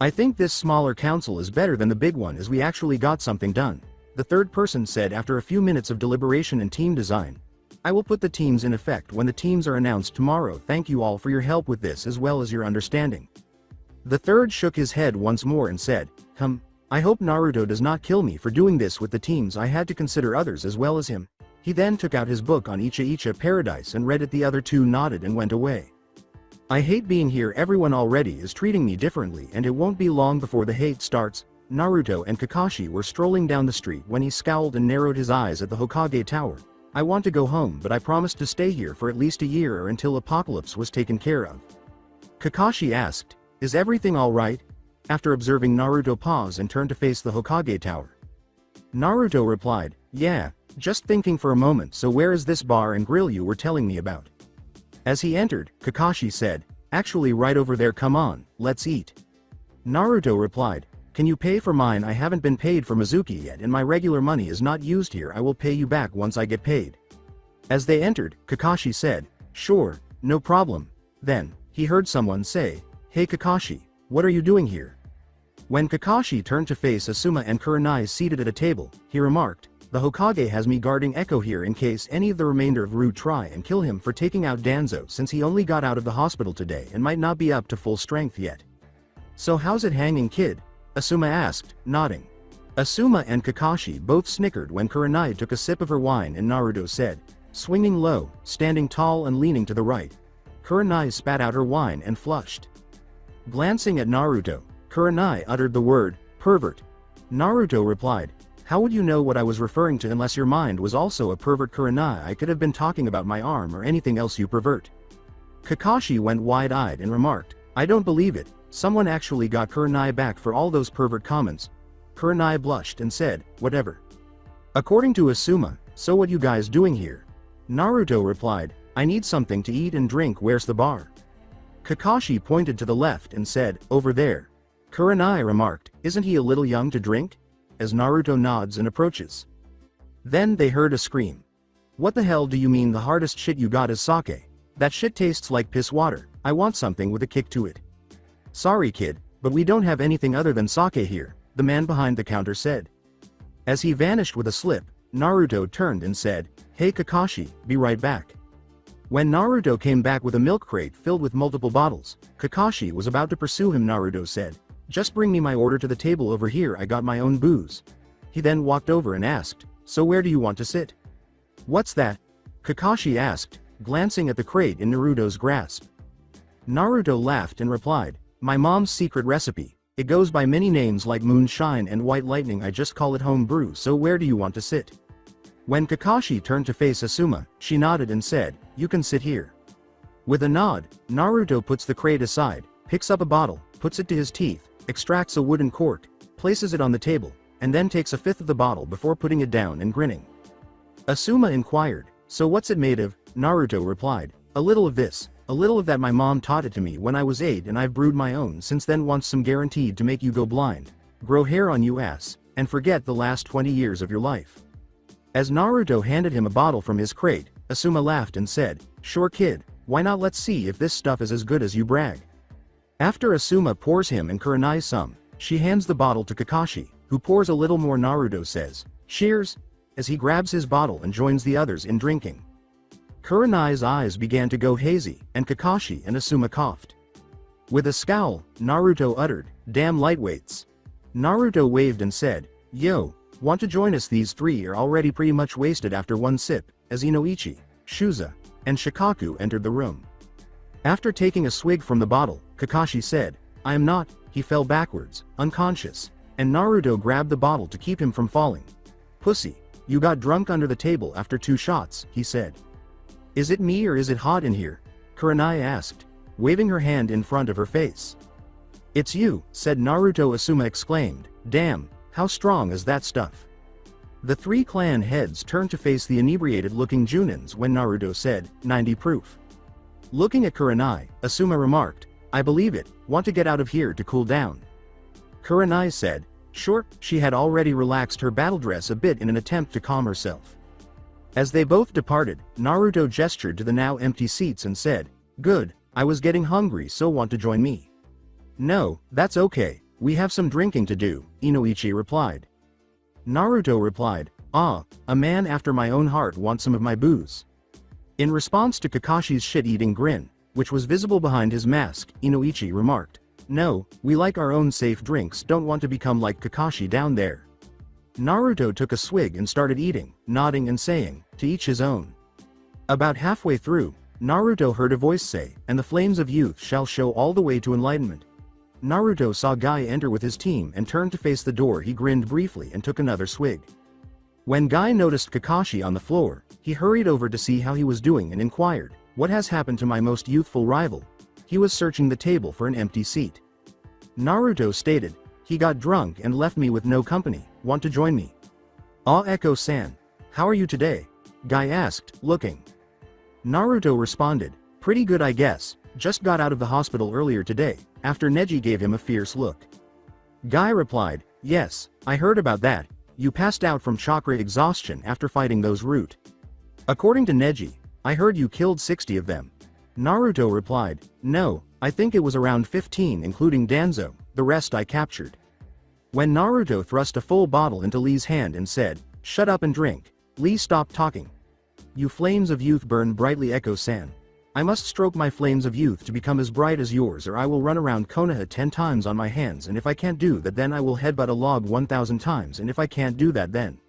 I think this smaller council is better than the big one as we actually got something done. The third person said after a few minutes of deliberation and team design. I will put the teams in effect when the teams are announced tomorrow. Thank you all for your help with this as well as your understanding. The third shook his head once more and said, I hope Naruto does not kill me for doing this with the teams. I had to consider others as well as him. He then took out his book on Icha Paradise and read it. The other two nodded and went away. I hate being here. Everyone already is treating me differently and it won't be long before the hate starts. Naruto and Kakashi were strolling down the street when he scowled and narrowed his eyes at the Hokage tower. I want to go home, but I promised to stay here for at least a year or until Apocalypse was taken care of. Kakashi asked, is everything alright? After observing Naruto pause and turn to face the Hokage tower. Naruto replied, yeah, just thinking for a moment. So where is this bar and grill you were telling me about? As he entered, Kakashi said, actually right over there. Come on, let's eat. Naruto replied, can you pay for mine? I haven't been paid for Mizuki yet and my regular money is not used here. I will pay you back once I get paid. As they entered, Kakashi said, sure, no problem. Then, he heard someone say, hey Kakashi, what are you doing here? When Kakashi turned to face Asuma and Kurenai seated at a table, he remarked, the Hokage has me guarding Echo here in case any of the remainder of Ru try and kill him for taking out Danzo, since he only got out of the hospital today and might not be up to full strength yet. So how's it hanging, kid? Asuma asked, nodding. Asuma and Kakashi both snickered when Kurenai took a sip of her wine and Naruto said, swinging low, standing tall and leaning to the right. Kurenai spat out her wine and flushed. Glancing at Naruto, Kurenai uttered the word, pervert. Naruto replied, how would you know what I was referring to unless your mind was also a pervert? Kurenai, I could have been talking about my arm or anything else you pervert. Kakashi went wide-eyed and remarked, I don't believe it, someone actually got Kurenai back for all those pervert comments. Kurenai blushed and said, whatever. According to Asuma, so what you guys doing here? Naruto replied, I need something to eat and drink. Where's the bar? Kakashi pointed to the left and said, over there. Kurenai remarked, isn't he a little young to drink? As Naruto nods and approaches. Then they heard a scream. What the hell do you mean? The hardest shit you got is sake. That shit tastes like piss water. I want something with a kick to it. Sorry kid, But we don't have anything other than sake here, the man behind the counter said. As he vanished with a slip, Naruto turned and said, "Hey Kakashi, be right back." When Naruto came back with a milk crate filled with multiple bottles, Kakashi was about to pursue him. Naruto said, "Just bring me my order to the table over here, I got my own booze." He then walked over and asked, "So where do you want to sit?" "What's that?" Kakashi asked, glancing at the crate in Naruto's grasp. Naruto laughed and replied, "My mom's secret recipe. It goes by many names like moonshine and white lightning, I just call it home brew, so where do you want to sit?" When Kakashi turned to face Asuma, she nodded and said, "You can sit here." With a nod, Naruto puts the crate aside, picks up a bottle, puts it to his teeth, extracts a wooden cork, places it on the table, and then takes a fifth of the bottle before putting it down and grinning. Asuma inquired, "So what's it made of?" Naruto replied, "A little of this, a little of that, my mom taught it to me when I was 8 and I've brewed my own since then, wants some guaranteed to make you go blind, grow hair on you ass, and forget the last 20 years of your life." As Naruto handed him a bottle from his crate, Asuma laughed and said, "Sure kid, why not, let's see if this stuff is as good as you brag." After Asuma pours him and Kurenai some, she hands the bottle to Kakashi, who pours a little more. Naruto says, "Cheers," as he grabs his bottle and joins the others in drinking. Kurenai's eyes began to go hazy, and Kakashi and Asuma coughed. With a scowl, Naruto uttered, "Damn lightweights." Naruto waved and said, "Yo, want to join us?" These three are already pretty much wasted after one sip, as Inoichi, Shuza, and Shikaku entered the room. After taking a swig from the bottle, Kakashi said, "I am not." He fell backwards, unconscious, and Naruto grabbed the bottle to keep him from falling. "Pussy, you got drunk under the table after 2 shots, he said. "Is it me or is it hot in here?" Kurenai asked, waving her hand in front of her face. "It's you," said Naruto. Asuma exclaimed, "Damn, how strong is that stuff?" The 3 clan heads turned to face the inebriated-looking Junins when Naruto said, 90 proof. Looking at Kurenai, Asuma remarked, "I believe it, want to get out of here to cool down." Kurenai said, "Sure." She had already relaxed her battle dress a bit in an attempt to calm herself. As they both departed, Naruto gestured to the now empty seats and said, "Good, I was getting hungry, so want to join me?" "No, that's okay, we have some drinking to do," Inoichi replied. Naruto replied, "Ah, a man after my own heart wants some of my booze." In response to Kakashi's shit-eating grin, which was visible behind his mask, Inoichi remarked, "No, we like our own safe drinks, don't want to become like Kakashi down there." Naruto took a swig and started eating, nodding and saying, "To each his own." About halfway through, Naruto heard a voice say, "And the flames of youth shall show all the way to enlightenment." Naruto saw Guy enter with his team and turned to face the door. He grinned briefly and took another swig. When Guy noticed Kakashi on the floor, he hurried over to see how he was doing and inquired, "What has happened to my most youthful rival?" He was searching the table for an empty seat. Naruto stated, "He got drunk and left me with no company, want to join me?" "Ah, Echo-san. How are you today?" Guy asked, looking. Naruto responded, "Pretty good I guess, just got out of the hospital earlier today," after Neji gave him a fierce look. Guy replied, "Yes, I heard about that, you passed out from chakra exhaustion after fighting those root. According to Neji, I heard you killed 60 of them." Naruto replied, "No, I think it was around 15 including Danzo, the rest I captured." When Naruto thrust a full bottle into Lee's hand and said, "Shut up and drink," Lee stopped talking. "You flames of youth burn brightly, Echo-san. I must stroke my flames of youth to become as bright as yours, or I will run around Konoha 10 times on my hands, and if I can't do that then I will headbutt a log 1000 times, and if I can't do that then."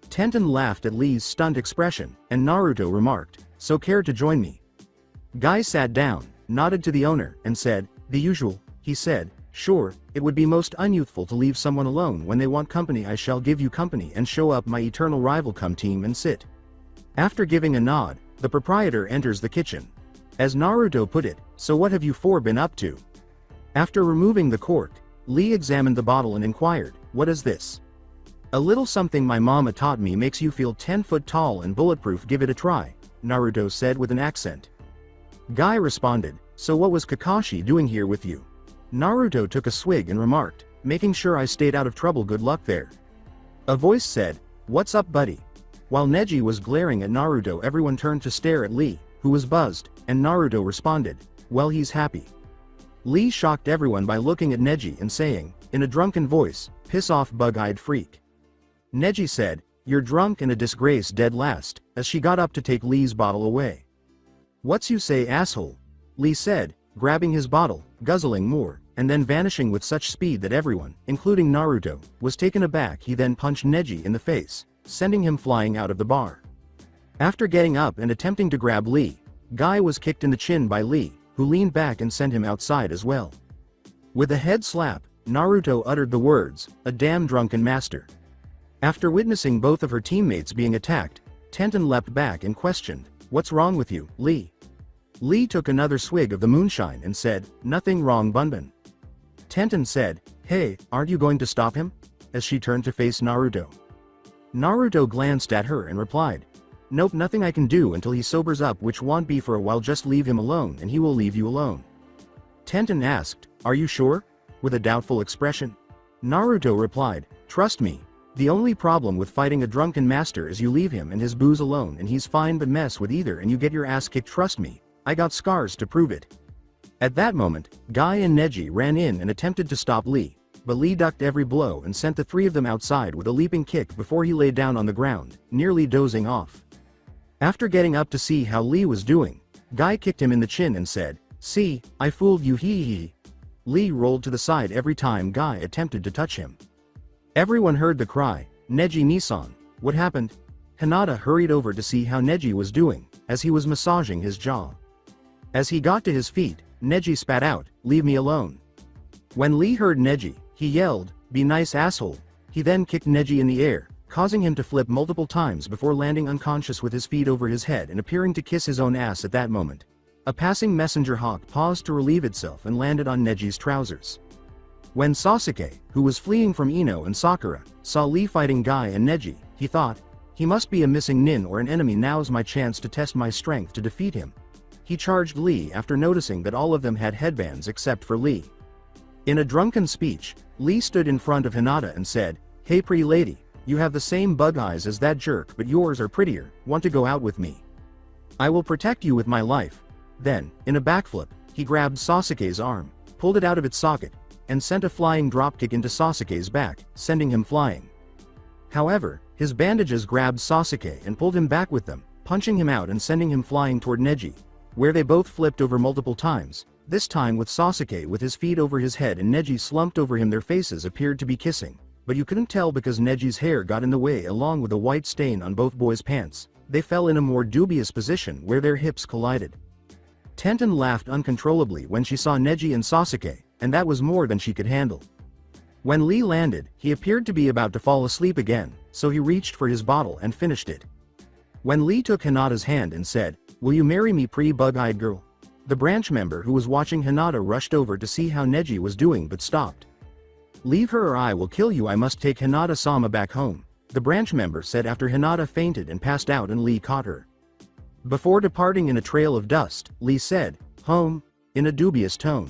Tenten laughed at Lee's stunned expression, and Naruto remarked, "So care to join me?" Guy sat down, nodded to the owner, and said, "The usual," he said, "Sure, it would be most unyouthful to leave someone alone when they want company. I shall give you company and show up my eternal rival. Come team and sit." After giving a nod, the proprietor enters the kitchen. As Naruto put it, "So what have you 4 been up to?" After removing the cork, Lee examined the bottle and inquired, "What is this?" "A little something my mama taught me, makes you feel 10 foot tall and bulletproof, give it a try," Naruto said with an accent. Guy responded, "So what was Kakashi doing here with you?" Naruto took a swig and remarked, "Making sure I stayed out of trouble, good luck there." A voice said, "What's up buddy?" While Neji was glaring at Naruto, everyone turned to stare at Lee, who was buzzed, and Naruto responded, "Well, he's happy." Lee shocked everyone by looking at Neji and saying, in a drunken voice, "Piss off, bug-eyed freak." Neji said, "You're drunk and a disgrace, dead last," as she got up to take Lee's bottle away. "What's you say, asshole?" Lee said, grabbing his bottle, guzzling more, and then vanishing with such speed that everyone, including Naruto, was taken aback. He then punched Neji in the face, sending him flying out of the bar. After getting up and attempting to grab Lee, Guy was kicked in the chin by Lee, who leaned back and sent him outside as well. With a head slap, Naruto uttered the words, "A damn drunken master." After witnessing both of her teammates being attacked, Tenten leapt back and questioned, "What's wrong with you, Lee?" Lee took another swig of the moonshine and said, "Nothing wrong, Bunbun." Tenten said, "Hey, aren't you going to stop him?" as she turned to face Naruto. Naruto glanced at her and replied, "Nope, nothing I can do until he sobers up, which won't be for a while. Just leave him alone and he will leave you alone." Tenten asked, "Are you sure?" with a doubtful expression. Naruto replied, "Trust me. The only problem with fighting a drunken master is you leave him and his booze alone and he's fine, but mess with either and you get your ass kicked. Trust me, I got scars to prove it." At that moment, Guy and Neji ran in and attempted to stop Lee, but Lee ducked every blow and sent the three of them outside with a leaping kick before he lay down on the ground, nearly dozing off. After getting up to see how Lee was doing, Guy kicked him in the chin and said, "See, I fooled you, hee hee." Lee rolled to the side every time Guy attempted to touch him. Everyone heard the cry, "Neji Nisan, what happened?" Hinata hurried over to see how Neji was doing, as he was massaging his jaw. As he got to his feet, Neji spat out, "Leave me alone." When Lee heard Neji, he yelled, "Be nice, asshole." He then kicked Neji in the air, causing him to flip multiple times before landing unconscious with his feet over his head and appearing to kiss his own ass at that moment. A passing messenger hawk paused to relieve itself and landed on Neji's trousers. When Sasuke, who was fleeing from Ino and Sakura, saw Lee fighting Guy and Neji, he thought, "He must be a missing nin or an enemy. Now's my chance to test my strength to defeat him." He charged Lee after noticing that all of them had headbands except for Lee. In a drunken speech, Lee stood in front of Hinata and said, "Hey pretty lady, you have the same bug eyes as that jerk, but yours are prettier. Want to go out with me? I will protect you with my life." Then, in a backflip, he grabbed Sasuke's arm, pulled it out of its socket, and sent a flying dropkick into Sasuke's back, sending him flying. However, his bandages grabbed Sasuke and pulled him back with them, punching him out and sending him flying toward Neji, where they both flipped over multiple times, this time with Sasuke with his feet over his head and Neji slumped over him. Their faces appeared to be kissing, but you couldn't tell because Neji's hair got in the way along with a white stain on both boys' pants. They fell in a more dubious position where their hips collided. Tenten laughed uncontrollably when she saw Neji and Sasuke, and that was more than she could handle. When Lee landed, he appeared to be about to fall asleep again, so he reached for his bottle and finished it. When Lee took Hinata's hand and said, "Will you marry me, pretty bug-eyed girl?" the branch member who was watching Hinata rushed over to see how Neji was doing but stopped. "Leave her or I will kill you. I must take Hinata-sama back home," the branch member said after Hinata fainted and passed out and Lee caught her. Before departing in a trail of dust, Lee said, "Home," in a dubious tone.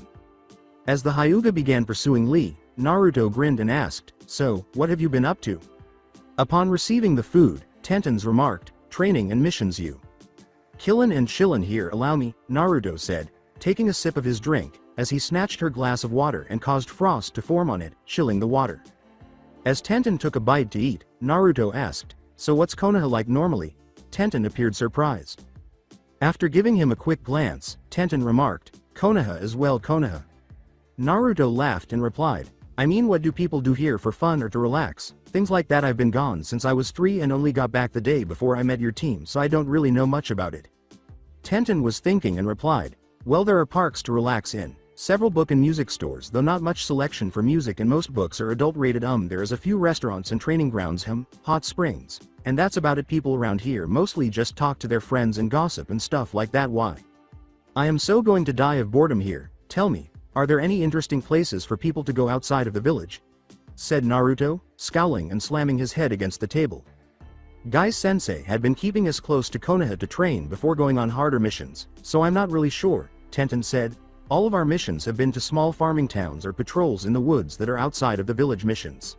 As the Hyuga began pursuing Lee, Naruto grinned and asked, "So, what have you been up to?" Upon receiving the food, Tenten's remarked, "Training and missions you." "Killin' and chillin' here, allow me," Naruto said, taking a sip of his drink, as he snatched her glass of water and caused frost to form on it, chilling the water. As Tenten took a bite to eat, Naruto asked, "So what's Konoha like normally?" Tenten appeared surprised. After giving him a quick glance, Tenten remarked, "Konoha is well Konoha." Naruto laughed and replied, "I mean, what do people do here for fun or to relax? Things like that. I've been gone since I was 3 and only got back the day before I met your team, so I don't really know much about it." Tenten was thinking and replied, "Well, there are parks to relax in, several book and music stores, though not much selection for music and most books are adult rated. There is a few restaurants and training grounds, hot springs, and that's about it. People around here mostly just talk to their friends and gossip and stuff like that. Why? I am so going to die of boredom here. Tell me, are there any interesting places for people to go outside of the village?" said Naruto, scowling and slamming his head against the table. Guy-sensei had been keeping us close to Konoha to train before going on harder missions, so I'm not really sure, Tenten said. All of our missions have been to small farming towns or patrols in the woods that are outside of the village missions.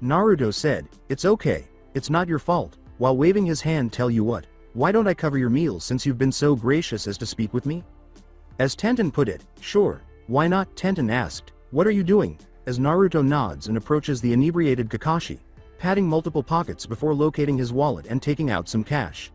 Naruto said, "It's okay, it's not your fault," while waving his hand. "Tell you what, why don't I cover your meals since you've been so gracious as to speak with me?" As Tenten put it, "Sure, Why not? Tenten asked. What are you doing? As Naruto nods and approaches the inebriated Kakashi, patting multiple pockets before locating his wallet and taking out some cash.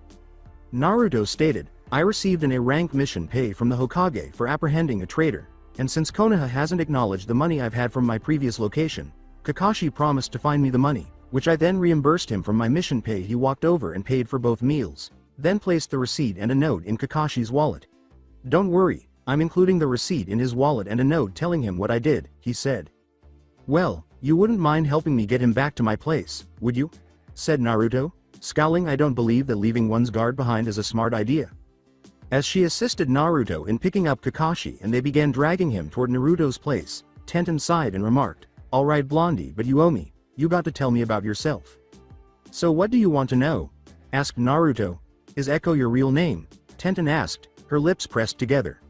Naruto stated, I received an A-rank mission pay from the Hokage for apprehending a traitor, and since Konoha hasn't acknowledged the money I've had from my previous location, Kakashi promised to find me the money, which I then reimbursed him from my mission pay. He walked over and paid for both meals, then placed the receipt and a note in Kakashi's wallet. Don't worry, I'm including the receipt in his wallet and a note telling him what I did, he said. Well, you wouldn't mind helping me get him back to my place, would you? Said Naruto, scowling. I don't believe that leaving one's guard behind is a smart idea. As she assisted Naruto in picking up Kakashi and they began dragging him toward Naruto's place, Tenten sighed and remarked, Alright Blondie, but you owe me, you got to tell me about yourself. So what do you want to know? Asked Naruto. Is Echo your real name? Tenten asked, her lips pressed together.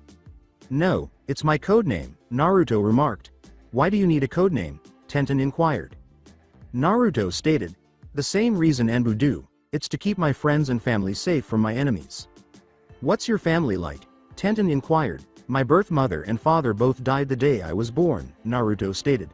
No, it's my code name, Naruto remarked. Why do you need a code name? Tenten inquired. Naruto stated, the same reason Anbu do, it's to keep my friends and family safe from my enemies. What's your family like? Tenten inquired. My birth mother and father both died the day I was born, Naruto stated.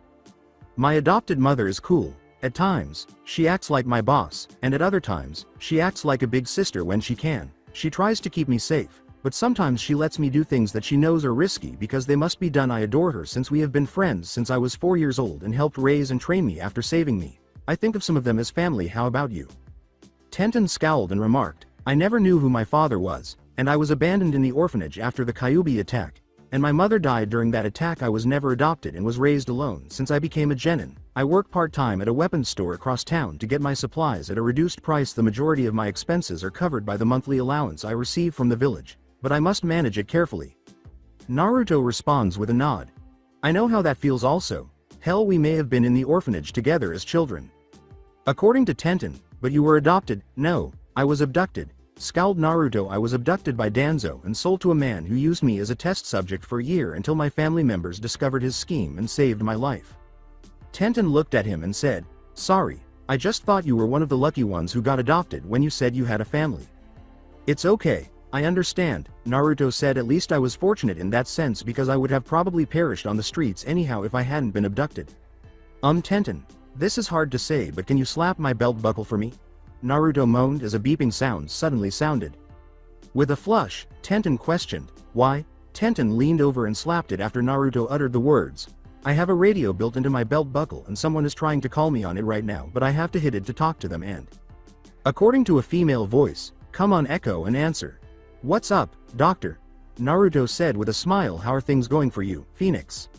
My adopted mother is cool. At times, she acts like my boss, and at other times, she acts like a big sister when she can. She tries to keep me safe, but sometimes she lets me do things that she knows are risky because they must be done. I adore her since we have been friends since I was 4 years old and helped raise and train me after saving me. I think of some of them as family. How about you? Tenten scowled and remarked, I never knew who my father was, and I was abandoned in the orphanage after the Kyuubi attack, and my mother died during that attack. I was never adopted and was raised alone since I became a genin. I work part-time at a weapons store across town to get my supplies at a reduced price. The majority of my expenses are covered by the monthly allowance I receive from the village, but I must manage it carefully. Naruto responds with a nod. I know how that feels also. Hell, we may have been in the orphanage together as children. According to Tenten, but you were adopted. No, I was abducted. Scowled Naruto. I was abducted by Danzo and sold to a man who used me as a test subject for a year until my family members discovered his scheme and saved my life. Tenten looked at him and said, sorry, I just thought you were one of the lucky ones who got adopted when you said you had a family. It's okay, I understand, Naruto said. At least I was fortunate in that sense because I would have probably perished on the streets anyhow if I hadn't been abducted. Tenten, this is hard to say, but can you slap my belt buckle for me? Naruto moaned as a beeping sound suddenly sounded. With a flush, Tenten questioned, why? Tenten leaned over and slapped it after Naruto uttered the words, I have a radio built into my belt buckle and someone is trying to call me on it right now, but I have to hit it to talk to them and. According to a female voice, come on Echo and answer. What's up, doctor? Naruto said with a smile. How are things going for you, Phoenix?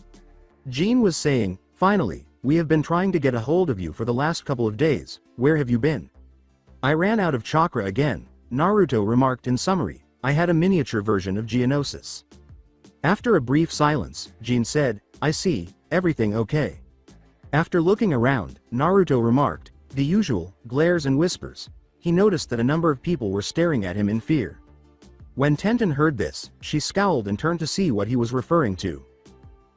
Jean was saying, finally, we have been trying to get a hold of you for the last couple of days. Where have you been? I ran out of chakra again, Naruto remarked. In summary, I had a miniature version of Geonosis. After a brief silence, Jean said, I see, everything okay? After looking around, Naruto remarked, the usual, glares and whispers. He noticed that a number of people were staring at him in fear. When Tenten heard this, she scowled and turned to see what he was referring to.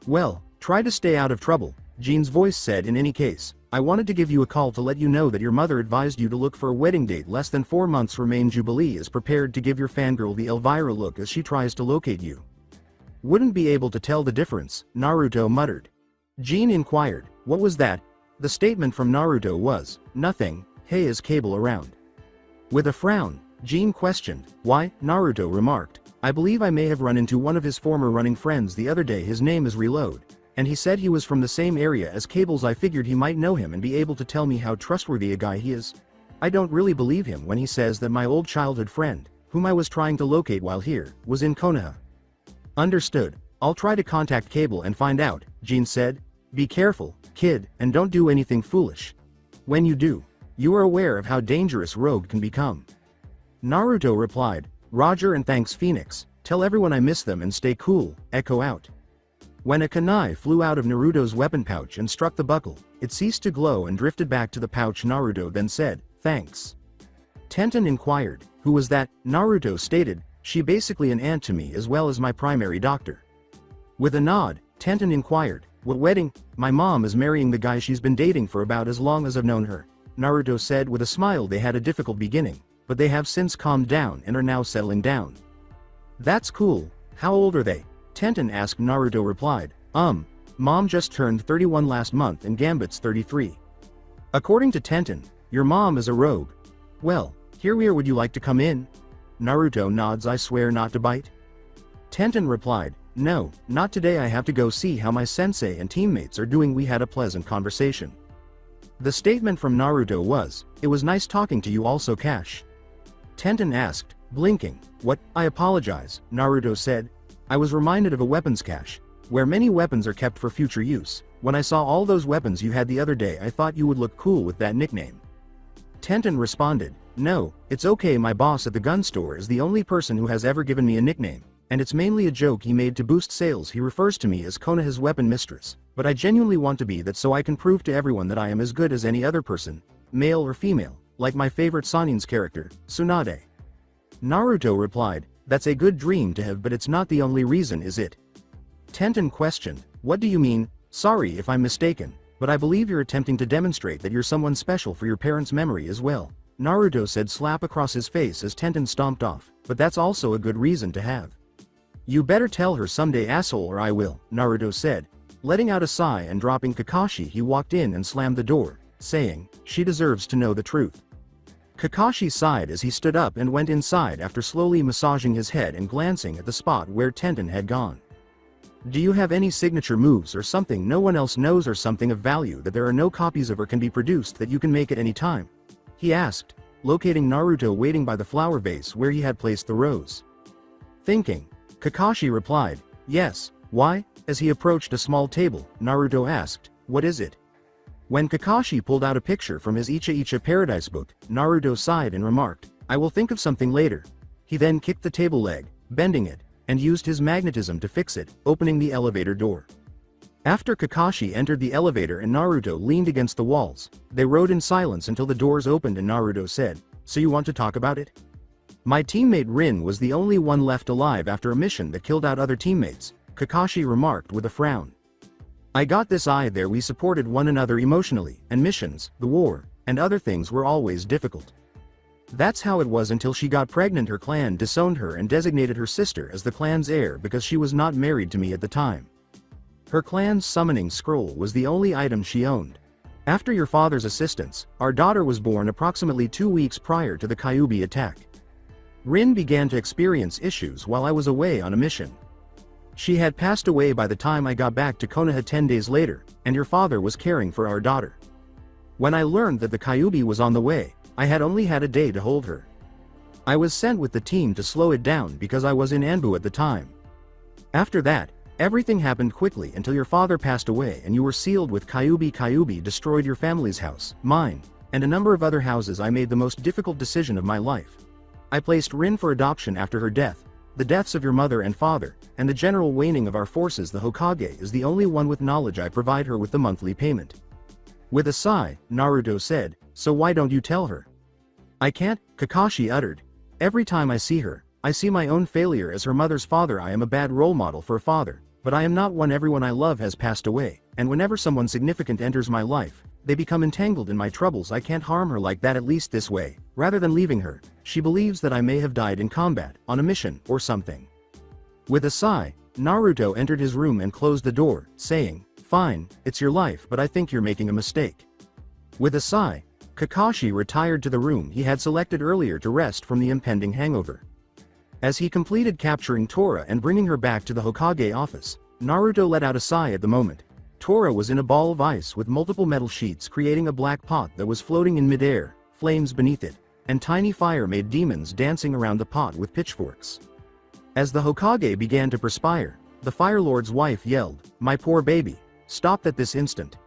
Well, try to stay out of trouble, Jean's voice said. In any case, I wanted to give you a call to let you know that your mother advised you to look for a wedding date. Less than 4 months remain. Jubilee is prepared to give your fangirl the Elvira look as she tries to locate you. Wouldn't be able to tell the difference, Naruto muttered. Jean inquired, what was that? The statement from Naruto was, nothing. Hey, is Cable around? With a frown, Jean questioned, why? Naruto remarked, I believe I may have run into one of his former running friends the other day. His name is Reload, and he said he was from the same area as Cable's. I figured he might know him and be able to tell me how trustworthy a guy he is. I don't really believe him when he says that my old childhood friend, whom I was trying to locate while here, was in Konoha. Understood. I'll try to contact Cable and find out, Jean said. Be careful, kid, and don't do anything foolish. When you do, you are aware of how dangerous Rogue can become. Naruto replied, Roger, and thanks Phoenix. Tell everyone I miss them and stay cool. Echo out. When a kunai flew out of Naruto's weapon pouch and struck the buckle, it ceased to glow and drifted back to the pouch. Naruto then said, thanks. Tenten inquired, who was that? Naruto stated, she basically an aunt to me as well as my primary doctor. With a nod, Tenten inquired, what wedding? My mom is marrying the guy she's been dating for about as long as I've known her, Naruto said with a smile. They had a difficult beginning, but they have since calmed down and are now settling down. That's cool. How old are they? Tenten asked. Naruto replied, Mom just turned 31 last month and Gambit's 33. According to Tenten, your mom is a rogue. Well, here we are, would you like to come in? Naruto nods. I swear not to bite. Tenten replied, no, not today, I have to go see how my sensei and teammates are doing. We had a pleasant conversation. The statement from Naruto was, it was nice talking to you also, Cash. Tenten asked, blinking, what? I apologize, Naruto said. I was reminded of a weapons cache, where many weapons are kept for future use. When I saw all those weapons you had the other day, I thought you would look cool with that nickname. Tenten responded, no, it's okay, my boss at the gun store is the only person who has ever given me a nickname, and it's mainly a joke he made to boost sales. He refers to me as Konoha's weapon mistress, but I genuinely want to be that so I can prove to everyone that I am as good as any other person, male or female, like my favorite Sanin's character, Tsunade. Naruto replied, that's a good dream to have, but it's not the only reason, is it? Tenten questioned, what do you mean? Sorry if I'm mistaken, but I believe you're attempting to demonstrate that you're someone special for your parents' memory as well. Naruto said, slap across his face as Tenten stomped off, but that's also a good reason to have. You better tell her someday, asshole, or I will, Naruto said. Letting out a sigh and dropping Kakashi, he walked in and slammed the door, saying, she deserves to know the truth. Kakashi sighed as he stood up and went inside after slowly massaging his head and glancing at the spot where Tenten had gone. Do you have any signature moves or something no one else knows, or something of value that there are no copies of or can be produced that you can make at any time? He asked, locating Naruto waiting by the flower vase where he had placed the rose. Thinking, Kakashi replied, yes, why? As he approached a small table, Naruto asked, what is it? When Kakashi pulled out a picture from his Icha Icha Paradise book, Naruto sighed and remarked, I will think of something later. He then kicked the table leg, bending it, and used his magnetism to fix it, opening the elevator door. After Kakashi entered the elevator and Naruto leaned against the walls, they rode in silence until the doors opened and Naruto said, so you want to talk about it? My teammate Rin was the only one left alive after a mission that killed out other teammates, Kakashi remarked with a frown. I got this eye there, we supported one another emotionally, and missions, the war, and other things were always difficult. That's how it was until she got pregnant. Her clan disowned her and designated her sister as the clan's heir because she was not married to me at the time. Her clan's summoning scroll was the only item she owned. After your father's assistance, our daughter was born approximately 2 weeks prior to the Kyuubi attack. Rin began to experience issues while I was away on a mission. She had passed away by the time I got back to Konoha 10 days later, and your father was caring for our daughter. When I learned that the Kyuubi was on the way, I had only had a day to hold her. I was sent with the team to slow it down because I was in Anbu at the time. After that, everything happened quickly until your father passed away and you were sealed with Kyuubi. Kyuubi destroyed your family's house, mine, and a number of other houses. I made the most difficult decision of my life. I placed Rin for adoption after her death. The deaths of your mother and father, and the general waning of our forces, the Hokage is the only one with knowledge. I provide her with the monthly payment. With a sigh, Naruto said, so why don't you tell her? I can't, Kakashi uttered. Every time I see her, I see my own failure as her mother's father. I am a bad role model for a father, but I am not one. Everyone I love has passed away, and whenever someone significant enters my life, they become entangled in my troubles. I can't harm her like that, at least this way. Rather than leaving her, she believes that I may have died in combat, on a mission, or something. With a sigh, Naruto entered his room and closed the door, saying, fine, it's your life, but I think you're making a mistake. With a sigh, Kakashi retired to the room he had selected earlier to rest from the impending hangover. As he completed capturing Tora and bringing her back to the Hokage office, Naruto let out a sigh at the moment. Tora was in a ball of ice with multiple metal sheets creating a black pot that was floating in midair, flames beneath it, and tiny fire-made demons dancing around the pot with pitchforks. As the Hokage began to perspire, the Fire Lord's wife yelled, my poor baby, stop at this instant.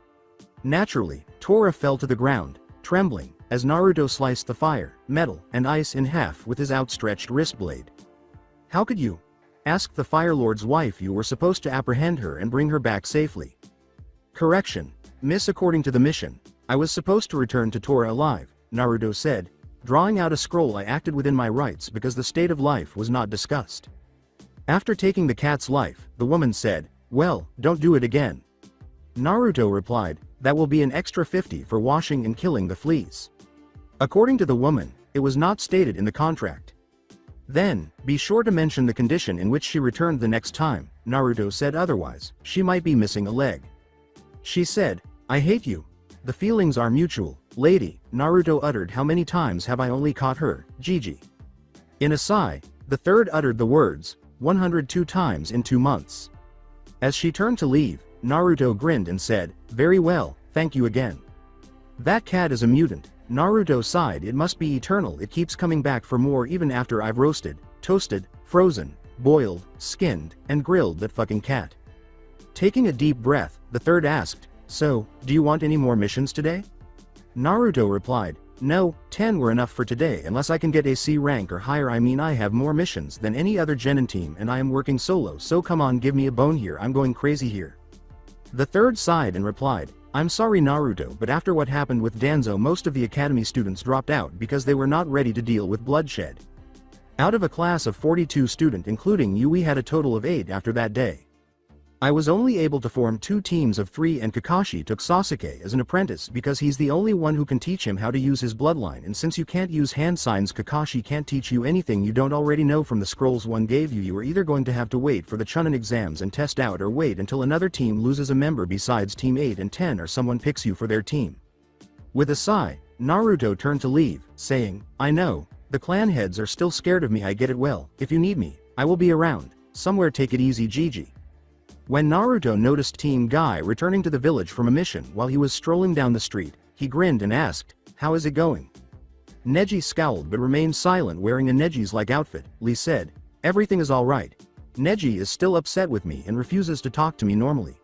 Naturally, Tora fell to the ground, trembling, as Naruto sliced the fire, metal, and ice in half with his outstretched wrist blade. How could you? Asked the Fire Lord's wife. You were supposed to apprehend her and bring her back safely. Correction, miss, according to the mission, I was supposed to return to Tora alive, Naruto said. Drawing out a scroll, I acted within my rights because the state of life was not discussed. After taking the cat's life, the woman said, well, don't do it again. Naruto replied, that will be an extra 50 for washing and killing the fleas. According to the woman, it was not stated in the contract. Then, be sure to mention the condition in which she returned the next time, Naruto said otherwise, she might be missing a leg. She said, I hate you. The feelings are mutual, lady, Naruto uttered. How many times have I only caught her, Gigi? In a sigh, the third uttered the words, 102 times in 2 months. As she turned to leave, Naruto grinned and said, very well, thank you again. That cat is a mutant, Naruto sighed. It must be eternal, it keeps coming back for more even after I've roasted, toasted, frozen, boiled, skinned, and grilled that fucking cat. Taking a deep breath, the third asked, so, do you want any more missions today? Naruto replied, no, 10 were enough for today unless I can get a C rank or higher. I mean, I have more missions than any other genin team and I am working solo, so come on, give me a bone here, I'm going crazy here. The third sighed and replied, I'm sorry Naruto, but after what happened with Danzo, most of the academy students dropped out because they were not ready to deal with bloodshed. Out of a class of 42 students including you, we had a total of 8 after that day. I was only able to form 2 teams of 3 and Kakashi took Sasuke as an apprentice because he's the only one who can teach him how to use his bloodline, and since you can't use hand signs, Kakashi can't teach you anything you don't already know from the scrolls one gave you. You are either going to have to wait for the Chunin exams and test out, or wait until another team loses a member besides team 8 and 10 or someone picks you for their team. With a sigh, Naruto turned to leave, saying, I know, the clan heads are still scared of me, I get it well, if you need me, I will be around, somewhere, take it easy Gigi. When Naruto noticed Team Guy returning to the village from a mission while he was strolling down the street, he grinned and asked, how is it going? Neji scowled but remained silent, wearing a Neji's-like outfit. Lee said, everything is alright. Neji is still upset with me and refuses to talk to me normally.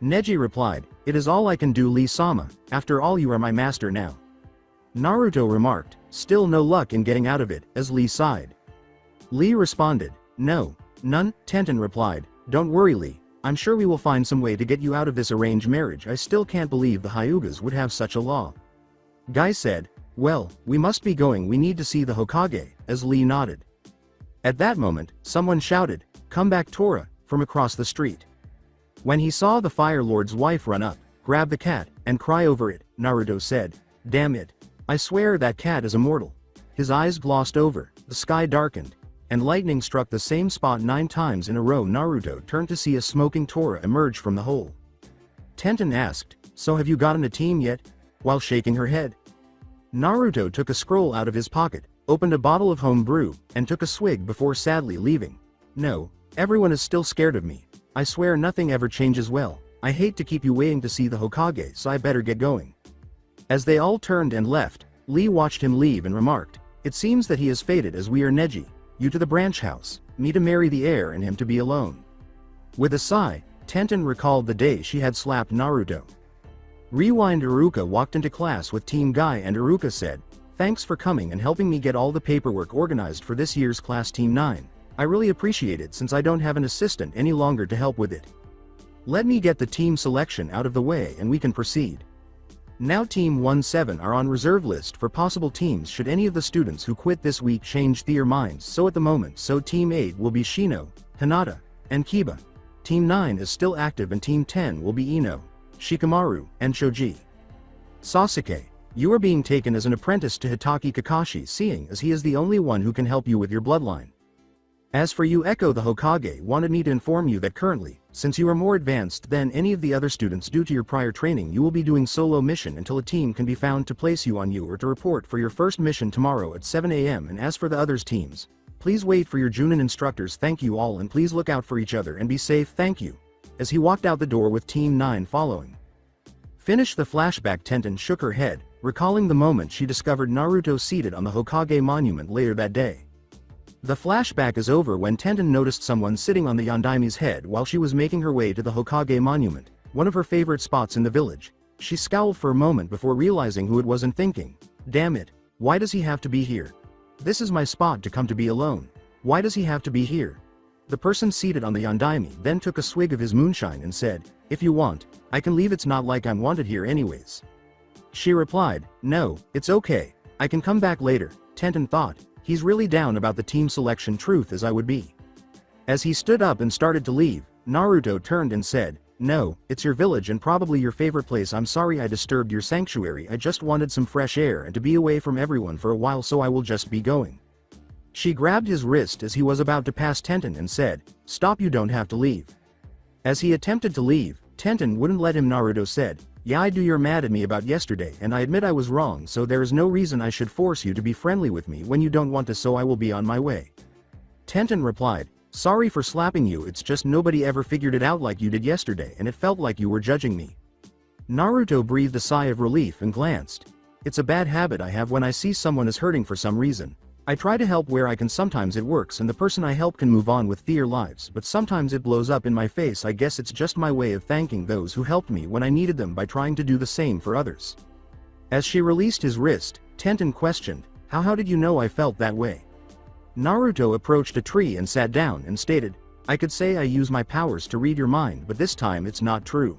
Neji replied, it is all I can do, Lee-sama, after all you are my master now. Naruto remarked, still no luck in getting out of it, as Lee sighed. Lee responded, no, none. Tenten replied, don't worry Lee, I'm sure we will find some way to get you out of this arranged marriage. I still can't believe the Hyugas would have such a law. Guy said, well, we must be going, we need to see the Hokage, as Lee nodded. At that moment, someone shouted, come back Tora, from across the street. When he saw the Fire Lord's wife run up, grab the cat, and cry over it, Naruto said, damn it, I swear that cat is immortal. His eyes glossed over, the sky darkened, and lightning struck the same spot 9 times in a row. Naruto turned to see a smoking Tora emerge from the hole. Tenten asked, so have you gotten a team yet? While shaking her head. Naruto took a scroll out of his pocket, opened a bottle of home brew, and took a swig before sadly leaving. No, everyone is still scared of me. I swear nothing ever changes well. I hate to keep you waiting to see the Hokage, so I better get going. As they all turned and left, Lee watched him leave and remarked, it seems that he is fated as we are. Neji, you to the branch house, me to marry the heir and him to be alone. With a sigh, Tenten recalled the day she had slapped Naruto. Rewind. Iruka walked into class with Team Guy and Iruka said, thanks for coming and helping me get all the paperwork organized for this year's class Team 9. I really appreciate it since I don't have an assistant any longer to help with it. Let me get the team selection out of the way and we can proceed. Now Team 1-7 are on reserve list for possible teams should any of the students who quit this week change their minds, so at the moment Team 8 will be Shino, Hinata, and Kiba. Team 9 is still active and Team 10 will be Ino, Shikamaru, and Shoji. Sasuke, you are being taken as an apprentice to Hitaki Kakashi, seeing as he is the only one who can help you with your bloodline. As for you, Echo, the Hokage wanted me to inform you that currently, since you are more advanced than any of the other students due to your prior training, you will be doing solo mission until a team can be found to place you on you or to report for your first mission tomorrow at 7 AM. And as for the others teams, please wait for your Junin instructors. Thank you all, and please look out for each other and be safe. Thank you. As he walked out the door with Team 9 following. Finish the flashback. Tenten shook her head, recalling the moment she discovered Naruto seated on the Hokage monument later that day. The flashback is over when Tenten noticed someone sitting on the Yondaimi's head while she was making her way to the Hokage monument, one of her favorite spots in the village. She scowled for a moment before realizing who it was and thinking, damn it, why does he have to be here? This is my spot to come to be alone. Why does he have to be here? The person seated on the Yondaimi then took a swig of his moonshine and said, if you want, I can leave, it's not like I'm wanted here anyways. She replied, no, it's okay, I can come back later. Tenten thought, he's really down about the team selection, truth as I would be. As he stood up and started to leave, Naruto turned and said, no, it's your village and probably your favorite place. I'm sorry I disturbed your sanctuary, I just wanted some fresh air and to be away from everyone for a while, so I will just be going. She grabbed his wrist as he was about to pass Tenten and said, "Stop, you don't have to leave." As he attempted to leave, Tenten wouldn't let him. Naruto said, "Yeah, I do. You're mad at me about yesterday and I admit I was wrong, so there is no reason I should force you to be friendly with me when you don't want to, so I will be on my way." Tenten replied, "Sorry for slapping you, it's just nobody ever figured it out like you did yesterday and it felt like you were judging me." Naruto breathed a sigh of relief and glanced. "It's a bad habit I have when I see someone is hurting for some reason. I try to help where I can, sometimes it works and the person I help can move on with their lives, but sometimes it blows up in my face. I guess it's just my way of thanking those who helped me when I needed them by trying to do the same for others." As she released his wrist, Tenten questioned, How did you know I felt that way?" Naruto approached a tree and sat down and stated, "I could say I use my powers to read your mind, but this time it's not true.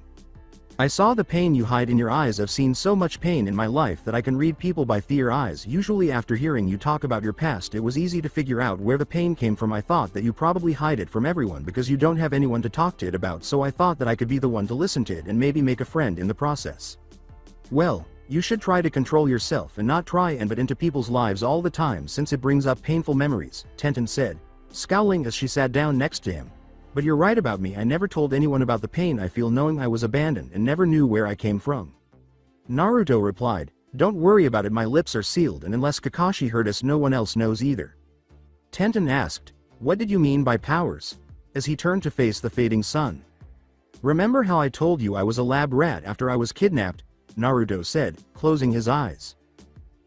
I saw the pain you hide in your eyes. I've seen so much pain in my life that I can read people by their eyes. Usually after hearing you talk about your past, it was easy to figure out where the pain came from. I thought that you probably hide it from everyone because you don't have anyone to talk to it about, so I thought that I could be the one to listen to it and maybe make a friend in the process. Well, you should try to control yourself and not try and butt into people's lives all the time since it brings up painful memories," Tenten said, scowling as she sat down next to him. "But you're right about me. I never told anyone about the pain I feel knowing I was abandoned and never knew where I came from." Naruto replied, "Don't worry about it. My lips are sealed, and unless Kakashi heard us, no one else knows either." Tenten asked, "What did you mean by powers?" as he turned to face the fading sun. "Remember how I told you I was a lab rat after I was kidnapped?" Naruto said, closing his eyes.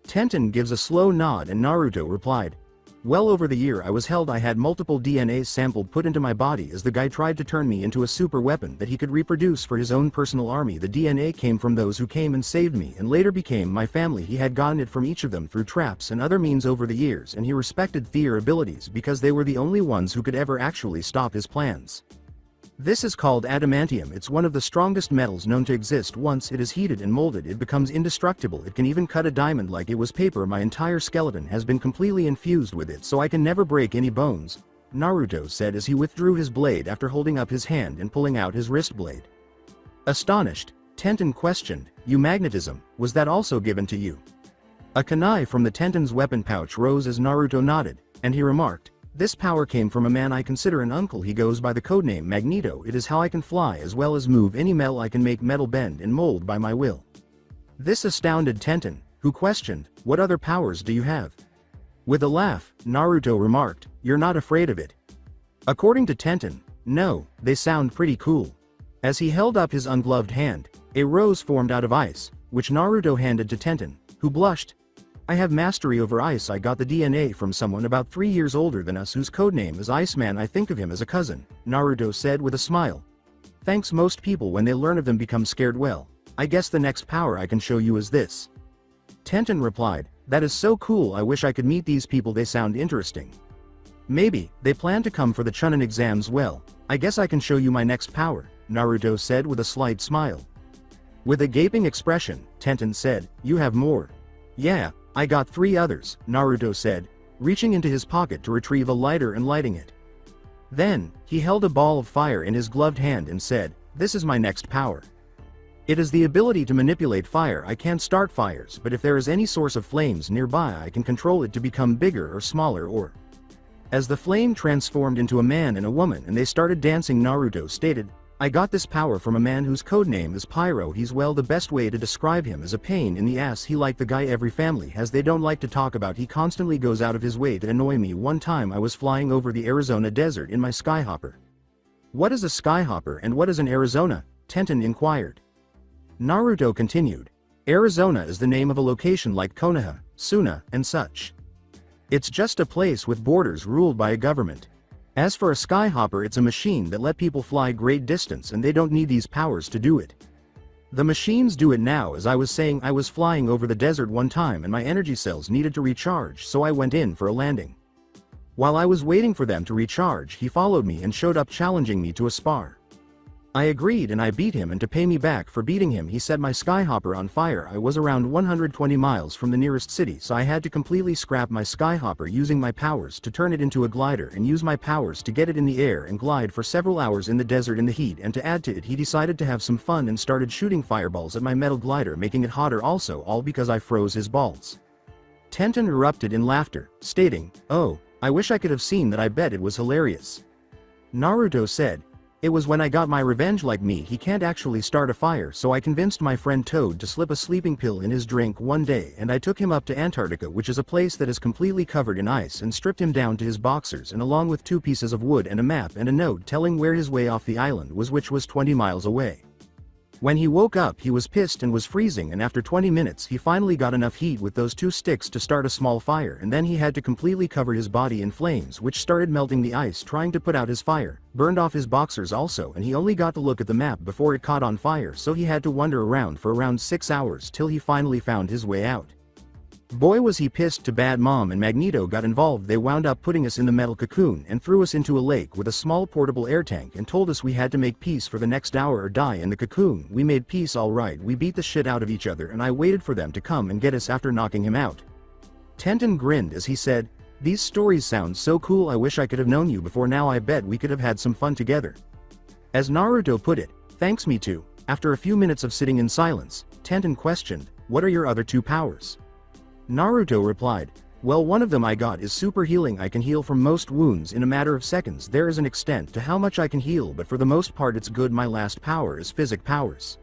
Tenten gives a slow nod and Naruto replied, "Well, over the year I was held, I had multiple DNA sampled put into my body as the guy tried to turn me into a super weapon that he could reproduce for his own personal army. The DNA came from those who came and saved me and later became my family. He had gotten it from each of them through traps and other means over the years, and he respected their abilities because they were the only ones who could ever actually stop his plans. This is called adamantium. It's one of the strongest metals known to exist. Once it is heated and molded, it becomes indestructible. It can even cut a diamond like it was paper. My entire skeleton has been completely infused with it, so I can never break any bones," Naruto said as he withdrew his blade after holding up his hand and pulling out his wrist blade. Astonished, Tenten questioned, "You magnetism, was that also given to you?" A kunai from the Tenten's weapon pouch rose as Naruto nodded, and he remarked, "This power came from a man I consider an uncle. He goes by the codename Magneto. It is how I can fly as well as move any metal. I can make metal bend and mold by my will." This astounded Tenten, who questioned, "What other powers do you have?" With a laugh, Naruto remarked, "You're not afraid of it?" According to Tenten, no, they sound pretty cool. As he held up his ungloved hand, a rose formed out of ice, which Naruto handed to Tenten, who blushed. "I have mastery over ice. I got the DNA from someone about 3 years older than us whose codename is Iceman. I think of him as a cousin," Naruto said with a smile. "Thanks. Most people when they learn of them become scared. Well, I guess the next power I can show you is this." Tenten replied, "That is so cool. I wish I could meet these people. They sound interesting. Maybe they plan to come for the Chunin exams. Well, I guess I can show you my next power," Naruto said with a slight smile. With a gaping expression, Tenten said, "You have more?" "Yeah, I got 3 others," Naruto said, reaching into his pocket to retrieve a lighter and lighting it. Then, he held a ball of fire in his gloved hand and said, "This is my next power. It is the ability to manipulate fire. I can't start fires, but if there is any source of flames nearby, I can control it to become bigger or smaller or..." As the flame transformed into a man and a woman and they started dancing, Naruto stated, "I got this power from a man whose codename is Pyro. He's, well, the best way to describe him is a pain in the ass. He like the guy every family has. They don't like to talk about. He constantly goes out of his way to annoy me. One time I was flying over the Arizona desert in my skyhopper." "What is a skyhopper and what is an Arizona?" Tenten inquired. Naruto continued, "Arizona is the name of a location like Konoha, Suna, and such. It's just a place with borders ruled by a government. As for a skyhopper, it's a machine that let people fly great distance and they don't need these powers to do it. The machines do it now. As I was saying, I was flying over the desert one time and my energy cells needed to recharge, so I went in for a landing. While I was waiting for them to recharge, he followed me and showed up challenging me to a spar. I agreed and I beat him, and to pay me back for beating him he set my skyhopper on fire. I was around 120 miles from the nearest city, so I had to completely scrap my skyhopper using my powers to turn it into a glider and use my powers to get it in the air and glide for several hours in the desert in the heat. And to add to it, he decided to have some fun and started shooting fireballs at my metal glider, making it hotter also, all because I froze his balls." Tenten erupted in laughter, stating, "Oh, I wish I could have seen that. I bet it was hilarious. Naruto said, it was when I got my revenge. Like me, he can't actually start a fire, so I convinced my friend Toad to slip a sleeping pill in his drink one day, and I took him up to Antarctica, which is a place that is completely covered in ice, and stripped him down to his boxers, and along with 2 pieces of wood and a map and a note telling where his way off the island was, which was 20 miles away. When he woke up, he was pissed and was freezing, and after 20 minutes he finally got enough heat with those 2 sticks to start a small fire, and then he had to completely cover his body in flames, which started melting the ice trying to put out his fire, burned off his boxers also, and he only got to look at the map before it caught on fire, so he had to wander around for around 6 hours till he finally found his way out. Boy was he pissed. To bad. Mom and Magneto got involved. They wound up putting us in the metal cocoon and threw us into a lake with a small portable air tank and told us we had to make peace for the next hour or die in the cocoon. We made peace all right. We beat the shit out of each other, and I waited for them to come and get us after knocking him out. Tenten grinned as he said, these stories sound so cool. I wish I could have known you before now. I bet we could have had some fun together. As Naruto put it, thanks, me too. After a few minutes of sitting in silence, Tenten questioned, what are your other 2 powers? Naruto replied, well, one of them I got is super healing. I can heal from most wounds in a matter of seconds. There is an extent to how much I can heal, but for the most part it's good. My last power is physic powers.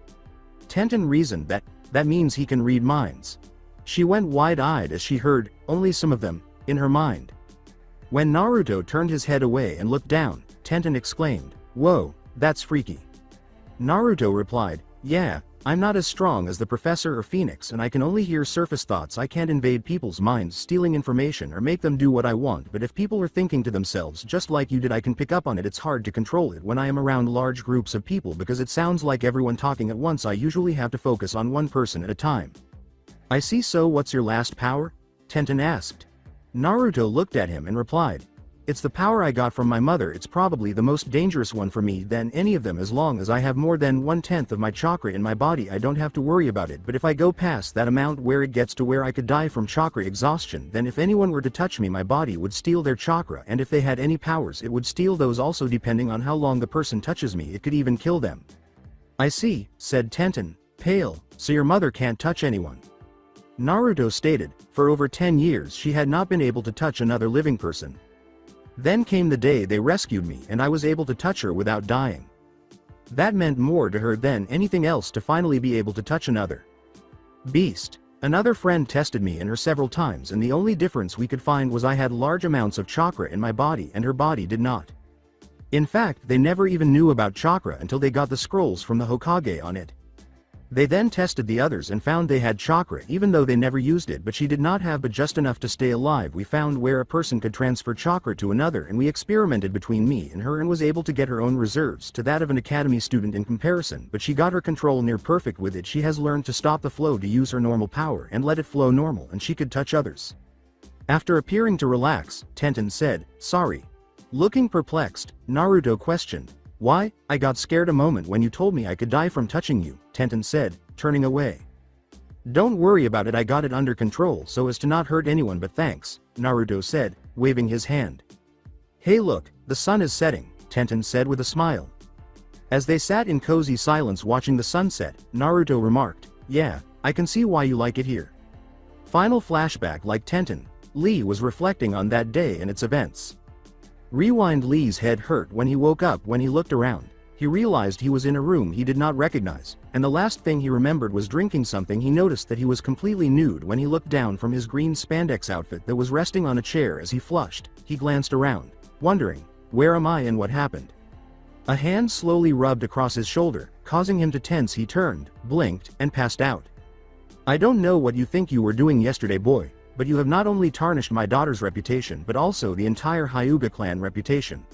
Tenten reasoned that means he can read minds. She went wide-eyed as she heard, only some of them, in her mind. When Naruto turned his head away and looked down, Tenten exclaimed, whoa, that's freaky. Naruto replied, yeah, I'm not as strong as the Professor or Phoenix, and I can only hear surface thoughts. I can't invade people's minds, stealing information or make them do what I want, but if people are thinking to themselves just like you did, I can pick up on it. It's hard to control it when I am around large groups of people because it sounds like everyone talking at once. I usually have to focus on one person at a time. I see. So what's your last power? Tenten asked. Naruto looked at him and replied, it's the power I got from my mother. It's probably the most dangerous one for me than any of them. As long as I have more than 1/10 of my chakra in my body, I don't have to worry about it, but if I go past that amount where it gets to where I could die from chakra exhaustion, then if anyone were to touch me, my body would steal their chakra, and if they had any powers, it would steal those also. Depending on how long the person touches me, it could even kill them. I see, said Tenten, pale, so your mother can't touch anyone. Naruto stated, for over 10 years she had not been able to touch another living person. Then came the day they rescued me and I was able to touch her without dying. That meant more to her than anything else to finally be able to touch another beast. Another friend tested me and her several times, and the only difference we could find was I had large amounts of chakra in my body and her body did not. In fact, they never even knew about chakra until they got the scrolls from the Hokage on it. They then tested the others and found they had chakra even though they never used it, but she did not have but just enough to stay alive. We found where a person could transfer chakra to another, and we experimented between me and her and was able to get her own reserves to that of an academy student in comparison, but she got her control near perfect with it. She has learned to stop the flow to use her normal power and let it flow normal, and she could touch others. After appearing to relax, Tenten said, sorry. Looking perplexed, Naruto questioned, why? I got scared a moment when you told me I could die from touching you, Tenten said, turning away. Don't worry about it, I got it under control so as to not hurt anyone, but thanks, Naruto said, waving his hand. Hey look, the sun is setting, Tenten said with a smile. As they sat in cozy silence watching the sunset, Naruto remarked, yeah, I can see why you like it here. Final flashback. Like Tenten, Lee was reflecting on that day and its events. Rewind. Lee's head hurt when he woke up. When he looked around, he realized he was in a room he did not recognize, and the last thing he remembered was drinking something. He noticed that he was completely nude when he looked down from his green spandex outfit that was resting on a chair. As he flushed, he glanced around, wondering, where am I and what happened? A hand slowly rubbed across his shoulder, causing him to tense. He turned, blinked, and passed out. I don't know what you think you were doing yesterday, boy, but you have not only tarnished my daughter's reputation but also the entire Hyuga clan reputation.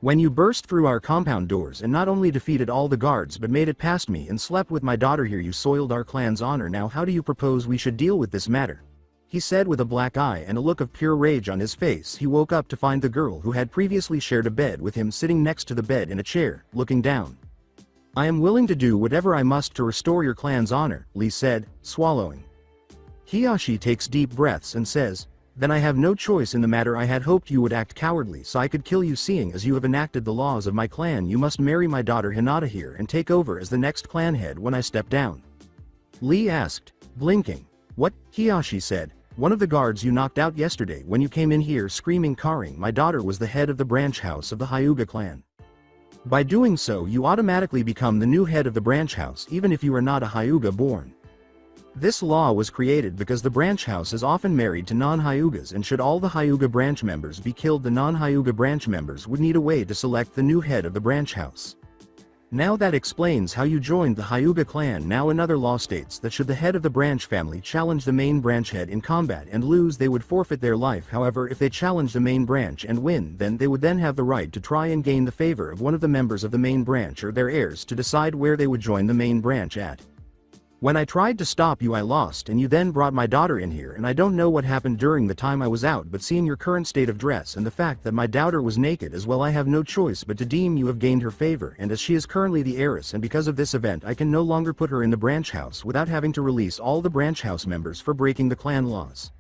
When you burst through our compound doors and not only defeated all the guards but made it past me and slept with my daughter here, you soiled our clan's honor. Now how do you propose we should deal with this matter? He said with a black eye and a look of pure rage on his face. He woke up to find the girl who had previously shared a bed with him sitting next to the bed in a chair, looking down. I am willing to do whatever I must to restore your clan's honor, Lee said, swallowing. Hiyashi takes deep breaths and says, then I have no choice in the matter. I had hoped you would act cowardly so I could kill you. Seeing as you have enacted the laws of my clan, you must marry my daughter Hinata here and take over as the next clan head when I step down. Lee asked, blinking. What? Hiyashi said, One of the guards you knocked out yesterday when you came in here screaming Karing, my daughter was the head of the branch house of the Hyuga clan. By doing so you automatically become the new head of the branch house even if you are not a Hyuga born. This law was created because the branch house is often married to non-Hyugas, and should all the Hyuga branch members be killed, the non-Hyuga branch members would need a way to select the new head of the branch house. Now that explains how you joined the Hyuga clan. Now another law states that should the head of the branch family challenge the main branch head in combat and lose, they would forfeit their life. However, if they challenge the main branch and win, then they would then have the right to try and gain the favor of one of the members of the main branch or their heirs to decide where they would join the main branch at. When I tried to stop you I lost, and you then brought my daughter in here, and I don't know what happened during the time I was out, but seeing your current state of dress and the fact that my daughter was naked as well, I have no choice but to deem you have gained her favor, and as she is currently the heiress and because of this event I can no longer put her in the branch house without having to release all the branch house members for breaking the clan laws.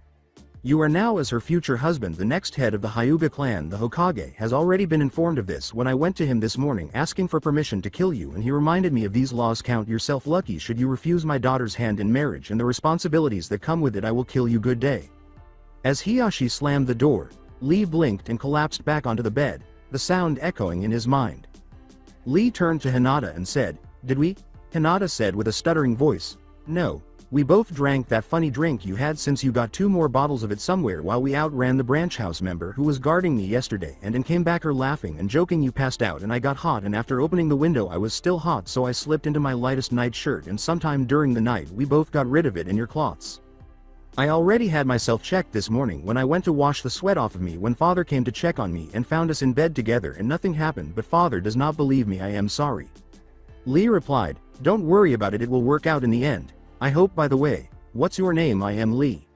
You are now as her future husband the next head of the Hyuga clan. The Hokage has already been informed of this when I went to him this morning asking for permission to kill you, and he reminded me of these laws. Count yourself lucky should you refuse my daughter's hand in marriage and the responsibilities that come with it. I will kill you. Good day. As Hiyashi slammed the door, Lee blinked and collapsed back onto the bed, the sound echoing in his mind. Lee turned to Hinata and said, "Did we?" Hinata said with a stuttering voice, "No. We both drank that funny drink you had since you got 2 more bottles of it somewhere while we outran the branch house member who was guarding me yesterday and came back her laughing and joking. You passed out and I got hot, and after opening the window I was still hot, so I slipped into my lightest night shirt and sometime during the night we both got rid of it in your cloths. I already had myself checked this morning when I went to wash the sweat off of me when father came to check on me and found us in bed together and nothing happened, but father does not believe me. I am sorry." Lee replied, "Don't worry about it, it will work out in the end. I hope. By the way, what's your name?" "I am Lee."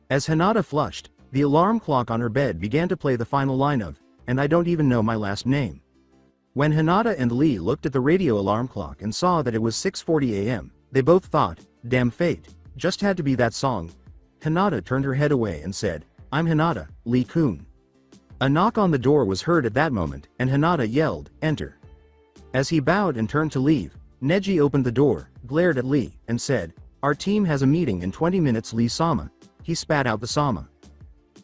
As Hinata flushed, the alarm clock on her bed began to play the final line of, "And I don't even know my last name." When Hinata and Lee looked at the radio alarm clock and saw that it was 6:40 a.m., they both thought, "Damn fate, just had to be that song." Hinata turned her head away and said, "I'm Hinata, Lee-kun." A knock on the door was heard at that moment, and Hinata yelled, "Enter." As he bowed and turned to leave, Neji opened the door, glared at Lee, and said, "Our team has a meeting in 20 minutes, Lee-sama." He spat out the sama.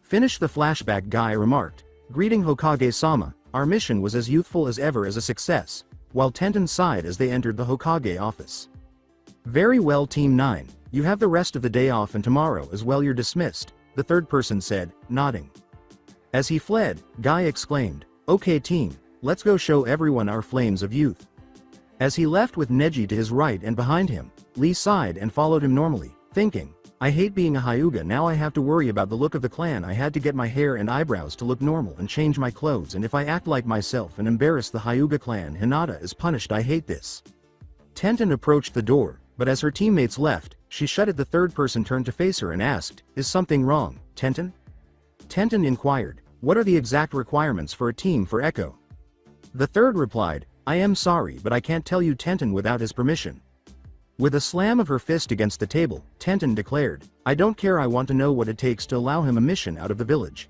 "Finish the flashback," Guy remarked. "Greeting Hokage-sama, our mission was as youthful as ever as a success," while Tenten sighed as they entered the Hokage office. "Very well, Team 9, you have the rest of the day off and tomorrow as well you're dismissed," the third person said, nodding. As he fled, Guy exclaimed, "Okay team, let's go show everyone our flames of youth." As he left with Neji to his right and behind him, Lee sighed and followed him normally, thinking, "I hate being a Hyuga. Now I have to worry about the look of the clan. I had to get my hair and eyebrows to look normal and change my clothes, and if I act like myself and embarrass the Hyuga clan, Hinata is punished. I hate this." Tenten approached the door, but as her teammates left, she shut it. The third person turned to face her and asked, "Is something wrong, Tenten?" Tenten inquired, "What are the exact requirements for a team for Echo?" The third replied, "I am sorry, but I can't tell you Tenten without his permission." With a slam of her fist against the table, Tenten declared, "I don't care. I want to know what it takes to allow him a mission out of the village."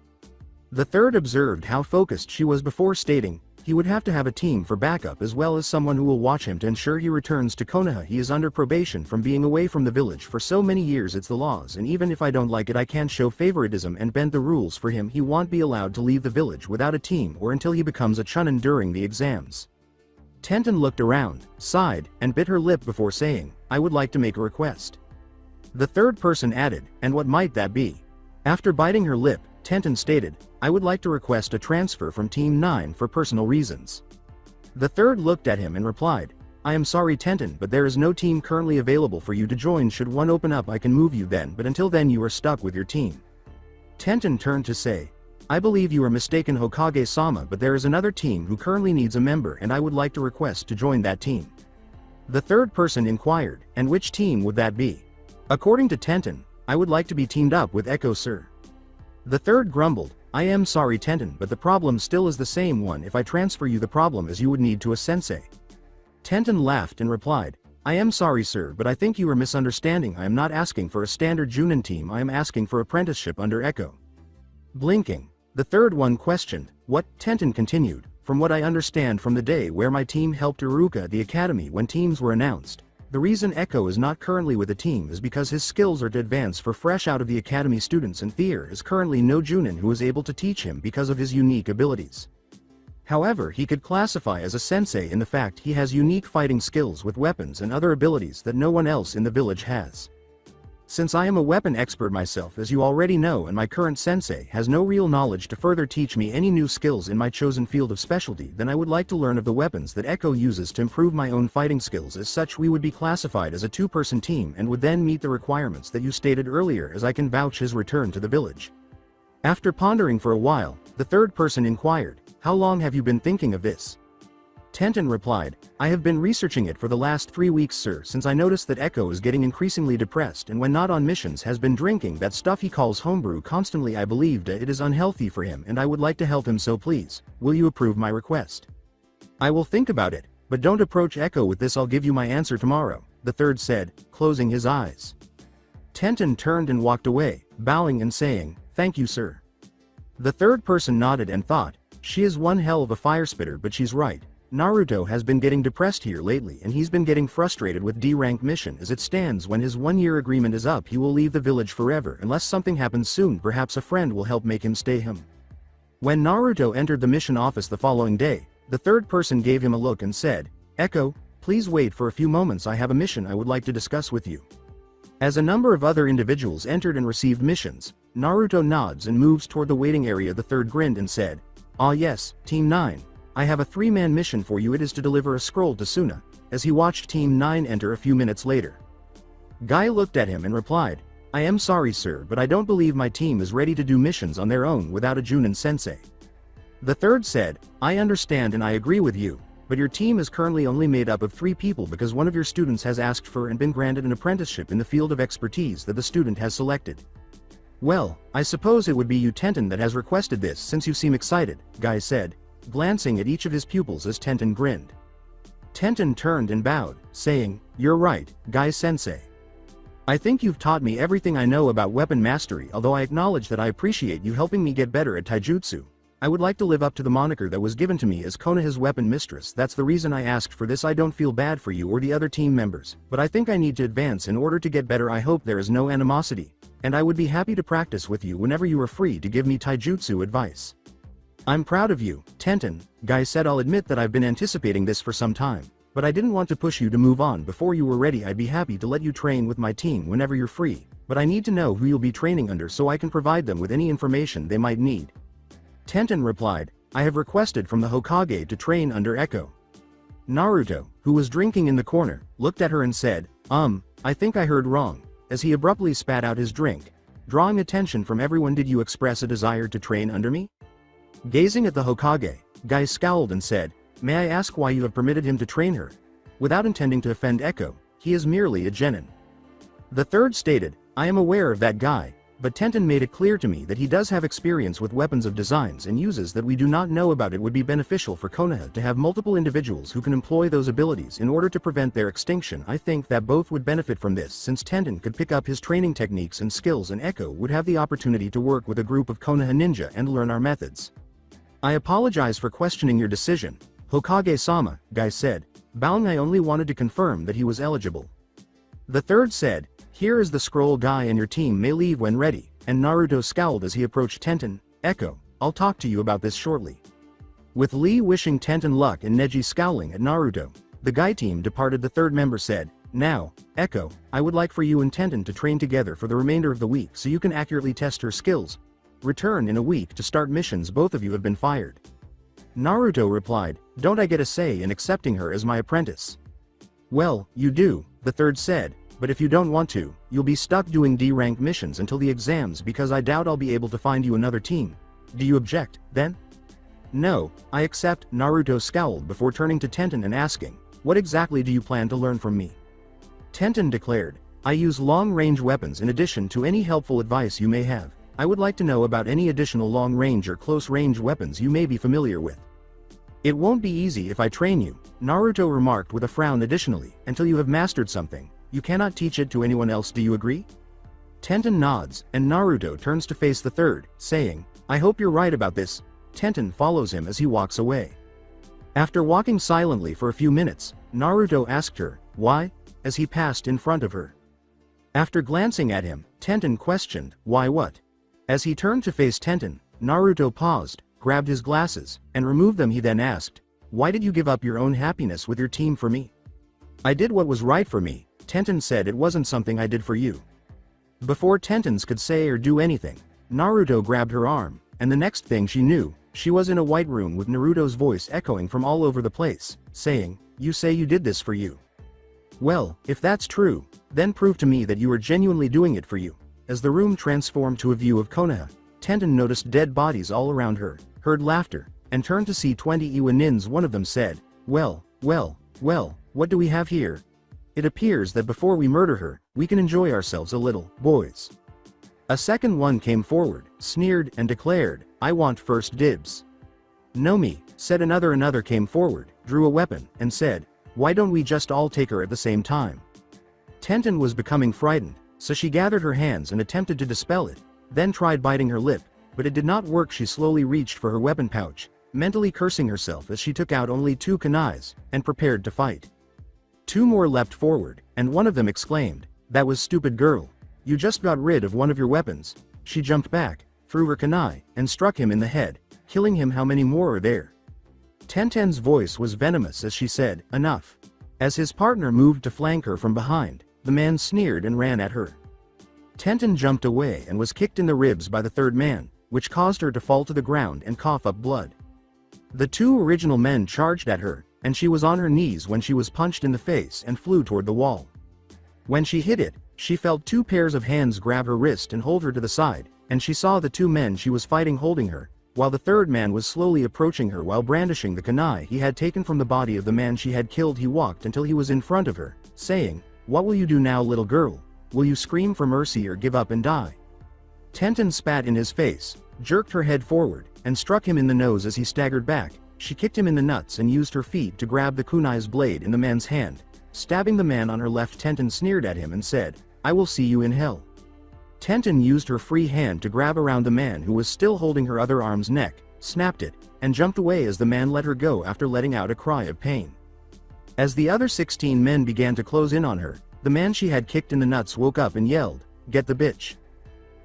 The third observed how focused she was before stating, he would have to have a team for backup as well as someone who will watch him to ensure he returns to Konoha. He is under probation from being away from the village for so many years. It's the laws, and even if I don't like it I can't show favoritism and bend the rules for him. He won't be allowed to leave the village without a team or until he becomes a chunin during the exams. Tenten looked around, sighed, and bit her lip before saying, "I would like to make a request." The third person added, "And what might that be?" After biting her lip, Tenten stated, "I would like to request a transfer from Team 9 for personal reasons." The third looked at him and replied, "I am sorry Tenten, but there is no team currently available for you to join. Should one open up I can move you then, but until then you are stuck with your team." Tenten turned to say, "I believe you are mistaken Hokage-sama, but there is another team who currently needs a member and I would like to request to join that team." The third person inquired, "And which team would that be?" According to Tenten, "I would like to be teamed up with Echo sir." The third grumbled, "I am sorry Tenten, but the problem still is the same one. If I transfer you the problem is you would need to a sensei." Tenten laughed and replied, "I am sorry sir, but I think you are misunderstanding. I am not asking for a standard Junin team. I am asking for apprenticeship under Echo." Blinking, the third one questioned, "What?" Tenten continued, "From what I understand from the day where my team helped Iruka at the academy when teams were announced, The reason Echo is not currently with the team is because his skills are to advance for fresh out of the academy students and there is currently no Junin who is able to teach him because of his unique abilities. However, he could classify as a sensei in the fact he has unique fighting skills with weapons and other abilities that no one else in the village has. Since I am a weapon expert myself, as you already know, and my current sensei has no real knowledge to further teach me any new skills in my chosen field of specialty, then I would like to learn of the weapons that Echo uses to improve my own fighting skills. As such, we would be classified as a two-person team and would then meet the requirements that you stated earlier, as I can vouch his return to the village. After pondering for a while, the third person inquired, "How long have you been thinking of this?" Tenten replied, "I have been researching it for the last 3 weeks, sir, since I noticed that Echo is getting increasingly depressed and when not on missions has been drinking that stuff he calls homebrew constantly. I believed it is unhealthy for him and I would like to help him, so please, will you approve my request?" "I will think about it, but don't approach Echo with this. I'll give you my answer tomorrow," the third said, closing his eyes. Tenten turned and walked away, bowing and saying, "Thank you, sir." The third person nodded and thought, "She is one hell of a fire spitter, but she's right. Naruto has been getting depressed here lately and he's been getting frustrated with D-rank mission. As it stands, when his 1-year agreement is up he will leave the village forever unless something happens soon. Perhaps a friend will help make him stay home." When Naruto entered the mission office the following day, the third person gave him a look and said, "Echo, please wait for a few moments. I have a mission I would like to discuss with you." As a number of other individuals entered and received missions, Naruto nods and moves toward the waiting area. The third grinned and said, "Ah yes, Team 9. I have a 3-man mission for you. It is to deliver a scroll to Suna," as he watched Team 9 enter a few minutes later. Guy looked at him and replied, "I am sorry, sir, but I don't believe my team is ready to do missions on their own without a Junin sensei." The third said, "I understand and I agree with you, but your team is currently only made up of 3 people because one of your students has asked for and been granted an apprenticeship in the field of expertise that the student has selected." "Well, I suppose it would be you, Tenten, that has requested this since you seem excited," Guy said, glancing at each of his pupils as Tenten grinned. Tenten turned and bowed, saying, "You're right, Guy-sensei. I think you've taught me everything I know about weapon mastery. Although I acknowledge that I appreciate you helping me get better at taijutsu, I would like to live up to the moniker that was given to me as Konoha's weapon mistress. That's the reason I asked for this. I don't feel bad for you or the other team members, but I think I need to advance in order to get better. I hope there is no animosity, and I would be happy to practice with you whenever you are free to give me taijutsu advice." "I'm proud of you, Tenten," Guy said. "I'll admit that I've been anticipating this for some time, but I didn't want to push you to move on before you were ready. I'd be happy to let you train with my team whenever you're free, but I need to know who you'll be training under so I can provide them with any information they might need." Tenten replied, "I have requested from the Hokage to train under Echo." Naruto, who was drinking in the corner, looked at her and said, I think I heard wrong," as he abruptly spat out his drink, drawing attention from everyone. "Did you express a desire to train under me?" Gazing at the Hokage, Guy scowled and said, "May I ask why you have permitted him to train her?" Without intending to offend Echo, "He is merely a genin." The third stated, "I am aware of that, Guy, but Tenten made it clear to me that he does have experience with weapons of designs and uses that we do not know about. It would be beneficial for Konoha to have multiple individuals who can employ those abilities in order to prevent their extinction. I think that both would benefit from this, since Tenten could pick up his training techniques and skills and Echo would have the opportunity to work with a group of Konoha ninja and learn our methods." "I apologize for questioning your decision, Hokage-sama," Guy said, bowing. "I only wanted to confirm that he was eligible." The third said, "Here is the scroll. Guy and your team may leave when ready," and Naruto scowled as he approached Tenten. "Echo, I'll talk to you about this shortly." With Lee wishing Tenten luck and Neji scowling at Naruto, the Guy team departed. The third member said, "Now, Echo, I would like for you and Tenten to train together for the remainder of the week so you can accurately test her skills. Return in a week to start missions. Both of you have been fired." Naruto replied, "Don't I get a say in accepting her as my apprentice?" "Well, you do," the third said, "but if you don't want to, you'll be stuck doing D-rank missions until the exams because I doubt I'll be able to find you another team. Do you object, then?" "No, I accept," Naruto scowled before turning to Tenten and asking, "What exactly do you plan to learn from me?" Tenten declared, "I use long-range weapons in addition to any helpful advice you may have. I would like to know about any additional long-range or close-range weapons you may be familiar with." "It won't be easy if I train you," Naruto remarked with a frown. "Additionally, until you have mastered something, you cannot teach it to anyone else. Do you agree?" Tenten nods, and Naruto turns to face the third, saying, "I hope you're right about this." Tenten follows him as he walks away. After walking silently for a few minutes, Naruto asked her, "Why?" as he passed in front of her. After glancing at him, Tenten questioned, "Why what?" As he turned to face Tenten, Naruto paused, grabbed his glasses, and removed them. He then asked, "Why did you give up your own happiness with your team for me?" "I did what was right for me," Tenten said. "It wasn't something I did for you." Before Tentens could say or do anything, Naruto grabbed her arm, and the next thing she knew, she was in a white room with Naruto's voice echoing from all over the place, saying, "You say you did this for you. Well, if that's true, then prove to me that you are genuinely doing it for you." As the room transformed to a view of Konoha, Tenten noticed dead bodies all around her, heard laughter, and turned to see 20 Iwanins. One of them said, well, what do we have here? It appears that before we murder her, we can enjoy ourselves a little, boys. A second one came forward, sneered, and declared, "I want first dibs." "No me," said another. Another came forward, drew a weapon, and said, "Why don't we just all take her at the same time?" Tenten was becoming frightened, so she gathered her hands and attempted to dispel it, then tried biting her lip, but it did not work. She slowly reached for her weapon pouch, mentally cursing herself as she took out only 2 kunais, and prepared to fight. 2 more leapt forward, and one of them exclaimed, "That was stupid, girl. You just got rid of one of your weapons." She jumped back, threw her kunai, and struck him in the head, killing him. "How many more are there?" Tenten's voice was venomous as she said, "Enough." As his partner moved to flank her from behind, the man sneered and ran at her. Tenten jumped away and was kicked in the ribs by the third man, which caused her to fall to the ground and cough up blood. The 2 original men charged at her, and she was on her knees when she was punched in the face and flew toward the wall. When she hit it, she felt 2 pairs of hands grab her wrist and hold her to the side, and she saw the 2 men she was fighting holding her, while the third man was slowly approaching her while brandishing the kunai he had taken from the body of the man she had killed. He walked until he was in front of her, saying, "What will you do now, little girl? Will you scream for mercy or give up and die?" Tenten spat in his face, jerked her head forward, and struck him in the nose. As he staggered back, she kicked him in the nuts and used her feet to grab the kunai's blade in the man's hand, stabbing the man on her left. Tenten sneered at him and said, "I will see you in hell." Tenten used her free hand to grab around the man who was still holding her other arm's neck, snapped it, and jumped away as the man let her go after letting out a cry of pain. As the other 16 men began to close in on her, the man she had kicked in the nuts woke up and yelled, "Get the bitch."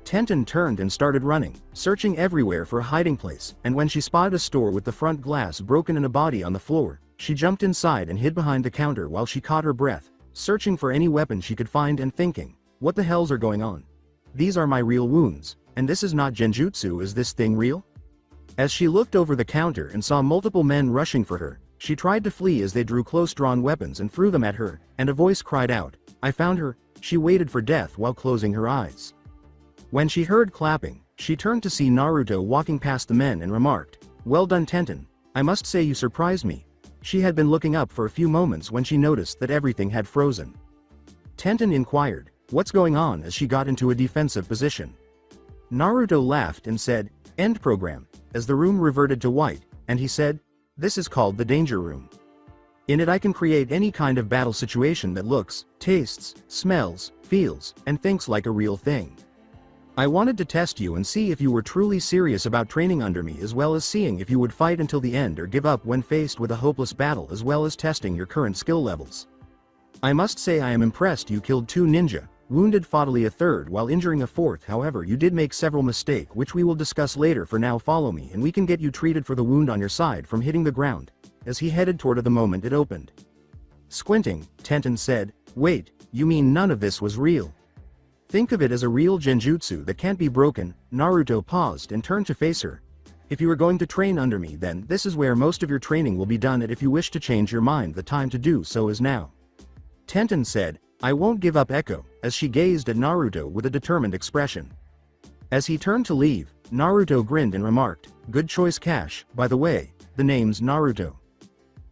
Tenten turned and started running, searching everywhere for a hiding place, and when she spotted a store with the front glass broken and a body on the floor, she jumped inside and hid behind the counter while she caught her breath, searching for any weapon she could find and thinking, "What the hells are going on? These are my real wounds, and this is not genjutsu. Is this thing real?" As she looked over the counter and saw multiple men rushing for her, she tried to flee as they drew close-drawn weapons and threw them at her, and a voice cried out, "I found her." She waited for death while closing her eyes. When she heard clapping, she turned to see Naruto walking past the men and remarked, "Well done, Tenten. I must say you surprised me." She had been looking up for a few moments when she noticed that everything had frozen. Tenten inquired, "What's going on?" as she got into a defensive position. Naruto laughed and said, "End program," as the room reverted to white, and he said, "This is called the danger room. In it I can create any kind of battle situation that looks, tastes, smells, feels, and thinks like a real thing. I wanted to test you and see if you were truly serious about training under me, as well as seeing if you would fight until the end or give up when faced with a hopeless battle, as well as testing your current skill levels. I must say I am impressed. You killed 2 ninja, wounded fatally a third while injuring a fourth. However, you did make several mistakes which we will discuss later. For now follow me and we can get you treated for the wound on your side from hitting the ground," as he headed toward the moment it opened. Squinting, Tenten said, "Wait, you mean none of this was real? Think of it as a real genjutsu that can't be broken." Naruto paused and turned to face her. "If you are going to train under me, then this is where most of your training will be done, and if you wish to change your mind, the time to do so is now." Tenten said, "I won't give up, Echo," as she gazed at Naruto with a determined expression. As he turned to leave, Naruto grinned and remarked, "Good choice, Cash. By the way, the name's Naruto."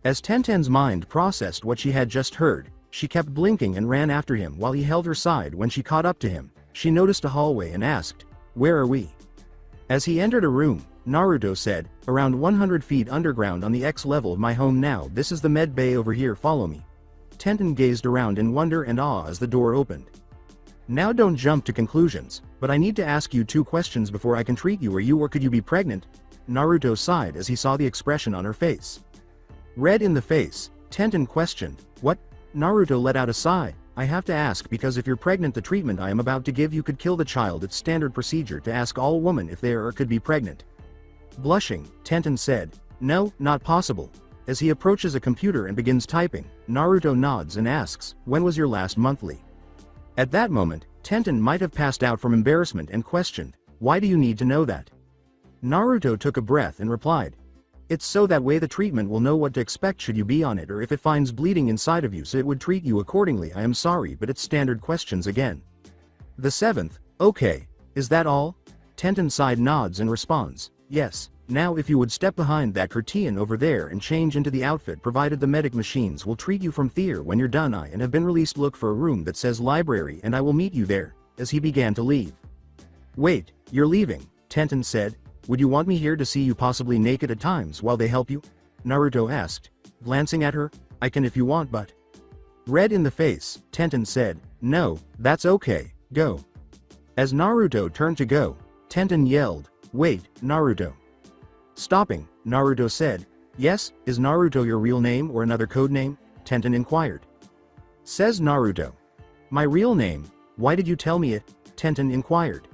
As Tenten's mind processed what she had just heard, she kept blinking and ran after him while he held her side. When she caught up to him, she noticed a hallway and asked, "Where are we?" As he entered a room, Naruto said, "Around 100 feet underground on the X level of my home now. This is the med bay over here, follow me." Tenten gazed around in wonder and awe as the door opened. "Now don't jump to conclusions, but I need to ask you 2 questions before I can treat you. Are you or could you be pregnant?" Naruto sighed as he saw the expression on her face. Red in the face, Tenten questioned, "What?" Naruto let out a sigh. I have to ask because if you're pregnant, the treatment I am about to give you could kill the child. It's standard procedure to ask all women if they are or could be pregnant. Blushing, Tenten said, no, not possible. As he approaches a computer and begins typing, Naruto nods and asks, when was your last monthly? At that moment, Tenten might have passed out from embarrassment and questioned, why do you need to know that? Naruto took a breath and replied, it's so that way the treatment will know what to expect should you be on it or if it finds bleeding inside of you so it would treat you accordingly. I am sorry but it's standard questions again. The 7th, okay, is that all? Tenten side nods and responds, yes, now if you would step behind that curtain over there and change into the outfit provided the medic machines will treat you from there when you're done. I and have been released. Look for a room that says library and I will meet you there, as he began to leave. Wait, you're leaving, Tenten said. Would you want me here to see you possibly naked at times while they help you? Naruto asked, glancing at her. I can if you want but. Red in the face, Tenten said, no, that's okay, go. As Naruto turned to go, Tenten yelled, wait, Naruto. Stopping, Naruto said, yes, is Naruto your real name or another code name? Tenten inquired. Says Naruto. My real name, why did you tell me it? Tenten inquired.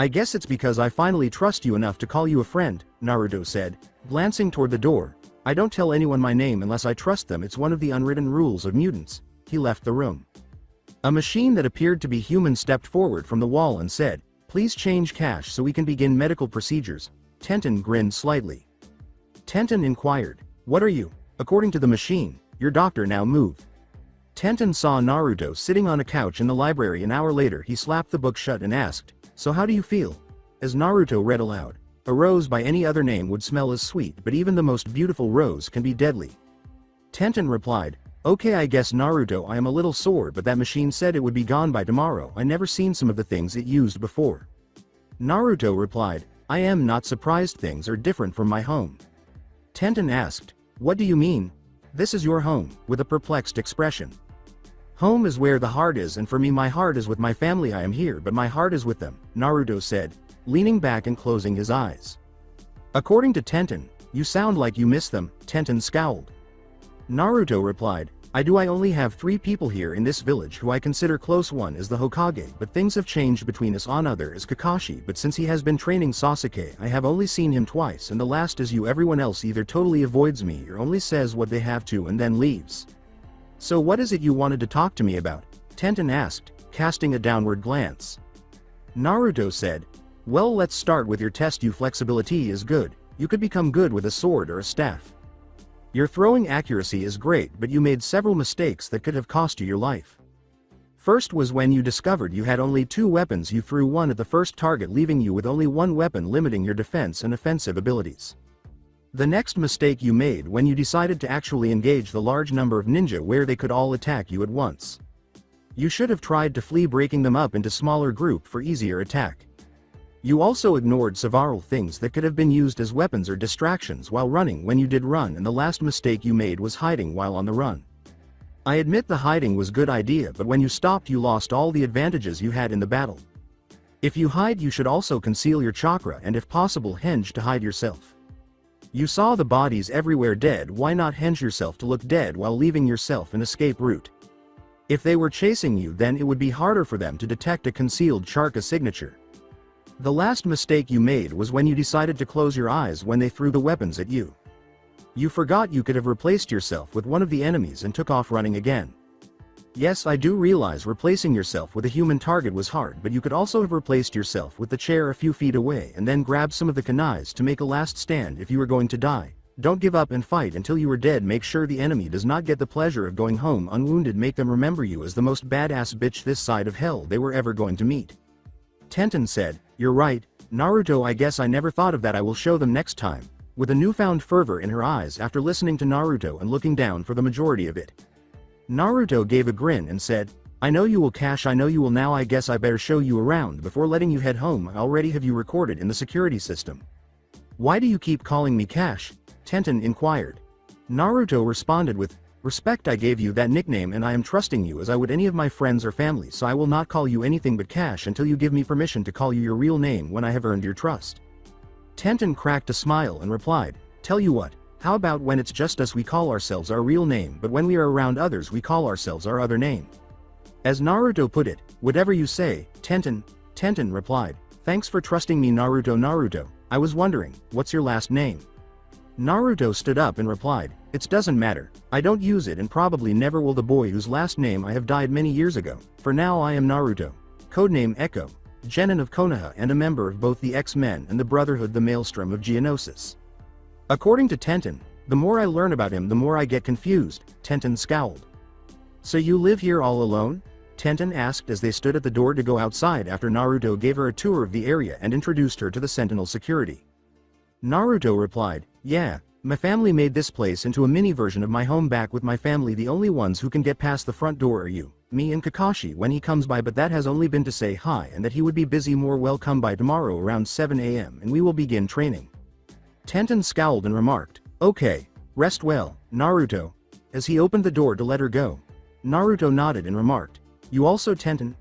I guess it's because I finally trust you enough to call you a friend, Naruto said, glancing toward the door. I don't tell anyone my name unless I trust them. It's one of the unwritten rules of mutants. He left the room. A machine that appeared to be human stepped forward from the wall and said, please change cash so we can begin medical procedures. Tenten grinned slightly. Tenten inquired, what are you? According to the machine, your doctor. Now move. Tenten saw Naruto sitting on a couch in the library. An hour later he slapped the book shut and asked, so how do you feel? As Naruto read aloud, a rose by any other name would smell as sweet but even the most beautiful rose can be deadly. Tenten replied, okay I guess Naruto I am a little sore but that machine said it would be gone by tomorrow. I never seen some of the things it used before. Naruto replied, I am not surprised. Things are different from my home. Tenten asked, what do you mean? This is your home, with a perplexed expression. Home is where the heart is and for me my heart is with my family. I am here but my heart is with them, Naruto said, leaning back and closing his eyes. According to Tenten, you sound like you miss them. Tenten scowled. Naruto replied, I do. I only have 3 people here in this village who I consider close. One is the Hokage but things have changed between us. Another is Kakashi but since he has been training Sasuke I have only seen him twice and the last is you. Everyone else either totally avoids me or only says what they have to and then leaves. So what is it you wanted to talk to me about? Tenten asked, casting a downward glance. Naruto said, well let's start with your test. Your flexibility is good, you could become good with a sword or a staff. Your throwing accuracy is great but you made several mistakes that could have cost you your life. First was when you discovered you had only 2 weapons. You threw one at the first target leaving you with only 1 weapon, limiting your defense and offensive abilities. The next mistake you made when you decided to actually engage the large number of ninja where they could all attack you at once. You should have tried to flee, breaking them up into smaller group for easier attack. You also ignored several things that could have been used as weapons or distractions while running when you did run, and the last mistake you made was hiding while on the run. I admit the hiding was good idea but when you stopped you lost all the advantages you had in the battle. If you hide you should also conceal your chakra and if possible henge to hide yourself. You saw the bodies everywhere dead, why not henge yourself to look dead while leaving yourself an escape route? If they were chasing you then it would be harder for them to detect a concealed chakra signature. The last mistake you made was when you decided to close your eyes when they threw the weapons at you. You forgot you could have replaced yourself with one of the enemies and took off running again. Yes, I do realize replacing yourself with a human target was hard but you could also have replaced yourself with the chair a few feet away and then grab some of the kunais to make a last stand if you were going to die. Don't give up and fight until you are dead. Make sure the enemy does not get the pleasure of going home unwounded. Make them remember you as the most badass bitch this side of hell they were ever going to meet. Tenten said, you're right, Naruto. I guess I never thought of that. I will show them next time, with a newfound fervor in her eyes after listening to Naruto and looking down for the majority of it. Naruto gave a grin and said, I know you will, Cash, I know you will. Now I guess I better show you around before letting you head home. I already have you recorded in the security system. Why do you keep calling me Cash? Tenten inquired. Naruto responded with, respect. I gave you that nickname and I am trusting you as I would any of my friends or family, so I will not call you anything but Cash until you give me permission to call you your real name when I have earned your trust. Tenten cracked a smile and replied, tell you what, How about when it's just us we call ourselves our real name, but when we are around others we call ourselves our other name? As Naruto put it, whatever you say, Tenten. Tenten replied, thanks for trusting me Naruto. I was wondering, what's your last name? Naruto stood up and replied, it doesn't matter, I don't use it and probably never will. The boy whose last name I have died many years ago. For now I am Naruto. Codename Echo. Genin of Konoha and a member of both the X-Men and the Brotherhood the Maelstrom of Geonosis. According to Tenten, the more I learn about him the more I get confused. Tenten scowled. So you live here all alone? Tenten asked as they stood at the door to go outside after Naruto gave her a tour of the area and introduced her to the Sentinel security. Naruto replied, yeah, my family made this place into a mini version of my home. Back with my family, the only ones who can get past the front door are you, me and Kakashi when he comes by, but that has only been to say hi and that he would be busy more. Well, come by tomorrow around 7 a.m. and we will begin training. Tenten scowled and remarked, okay, rest well, Naruto, as he opened the door to let her go. Naruto nodded and remarked, you also Tenten?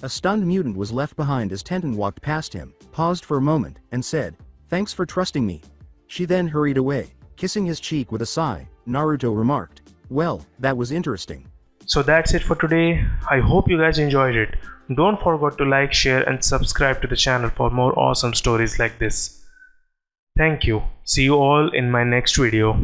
A stunned mutant was left behind as Tenten walked past him, paused for a moment, and said, thanks for trusting me. She then hurried away, kissing his cheek with a sigh. Naruto remarked, well, that was interesting. So that's it for today. I hope you guys enjoyed it. Don't forget to like, share and subscribe to the channel for more awesome stories like this. Thank you. See you all in my next video.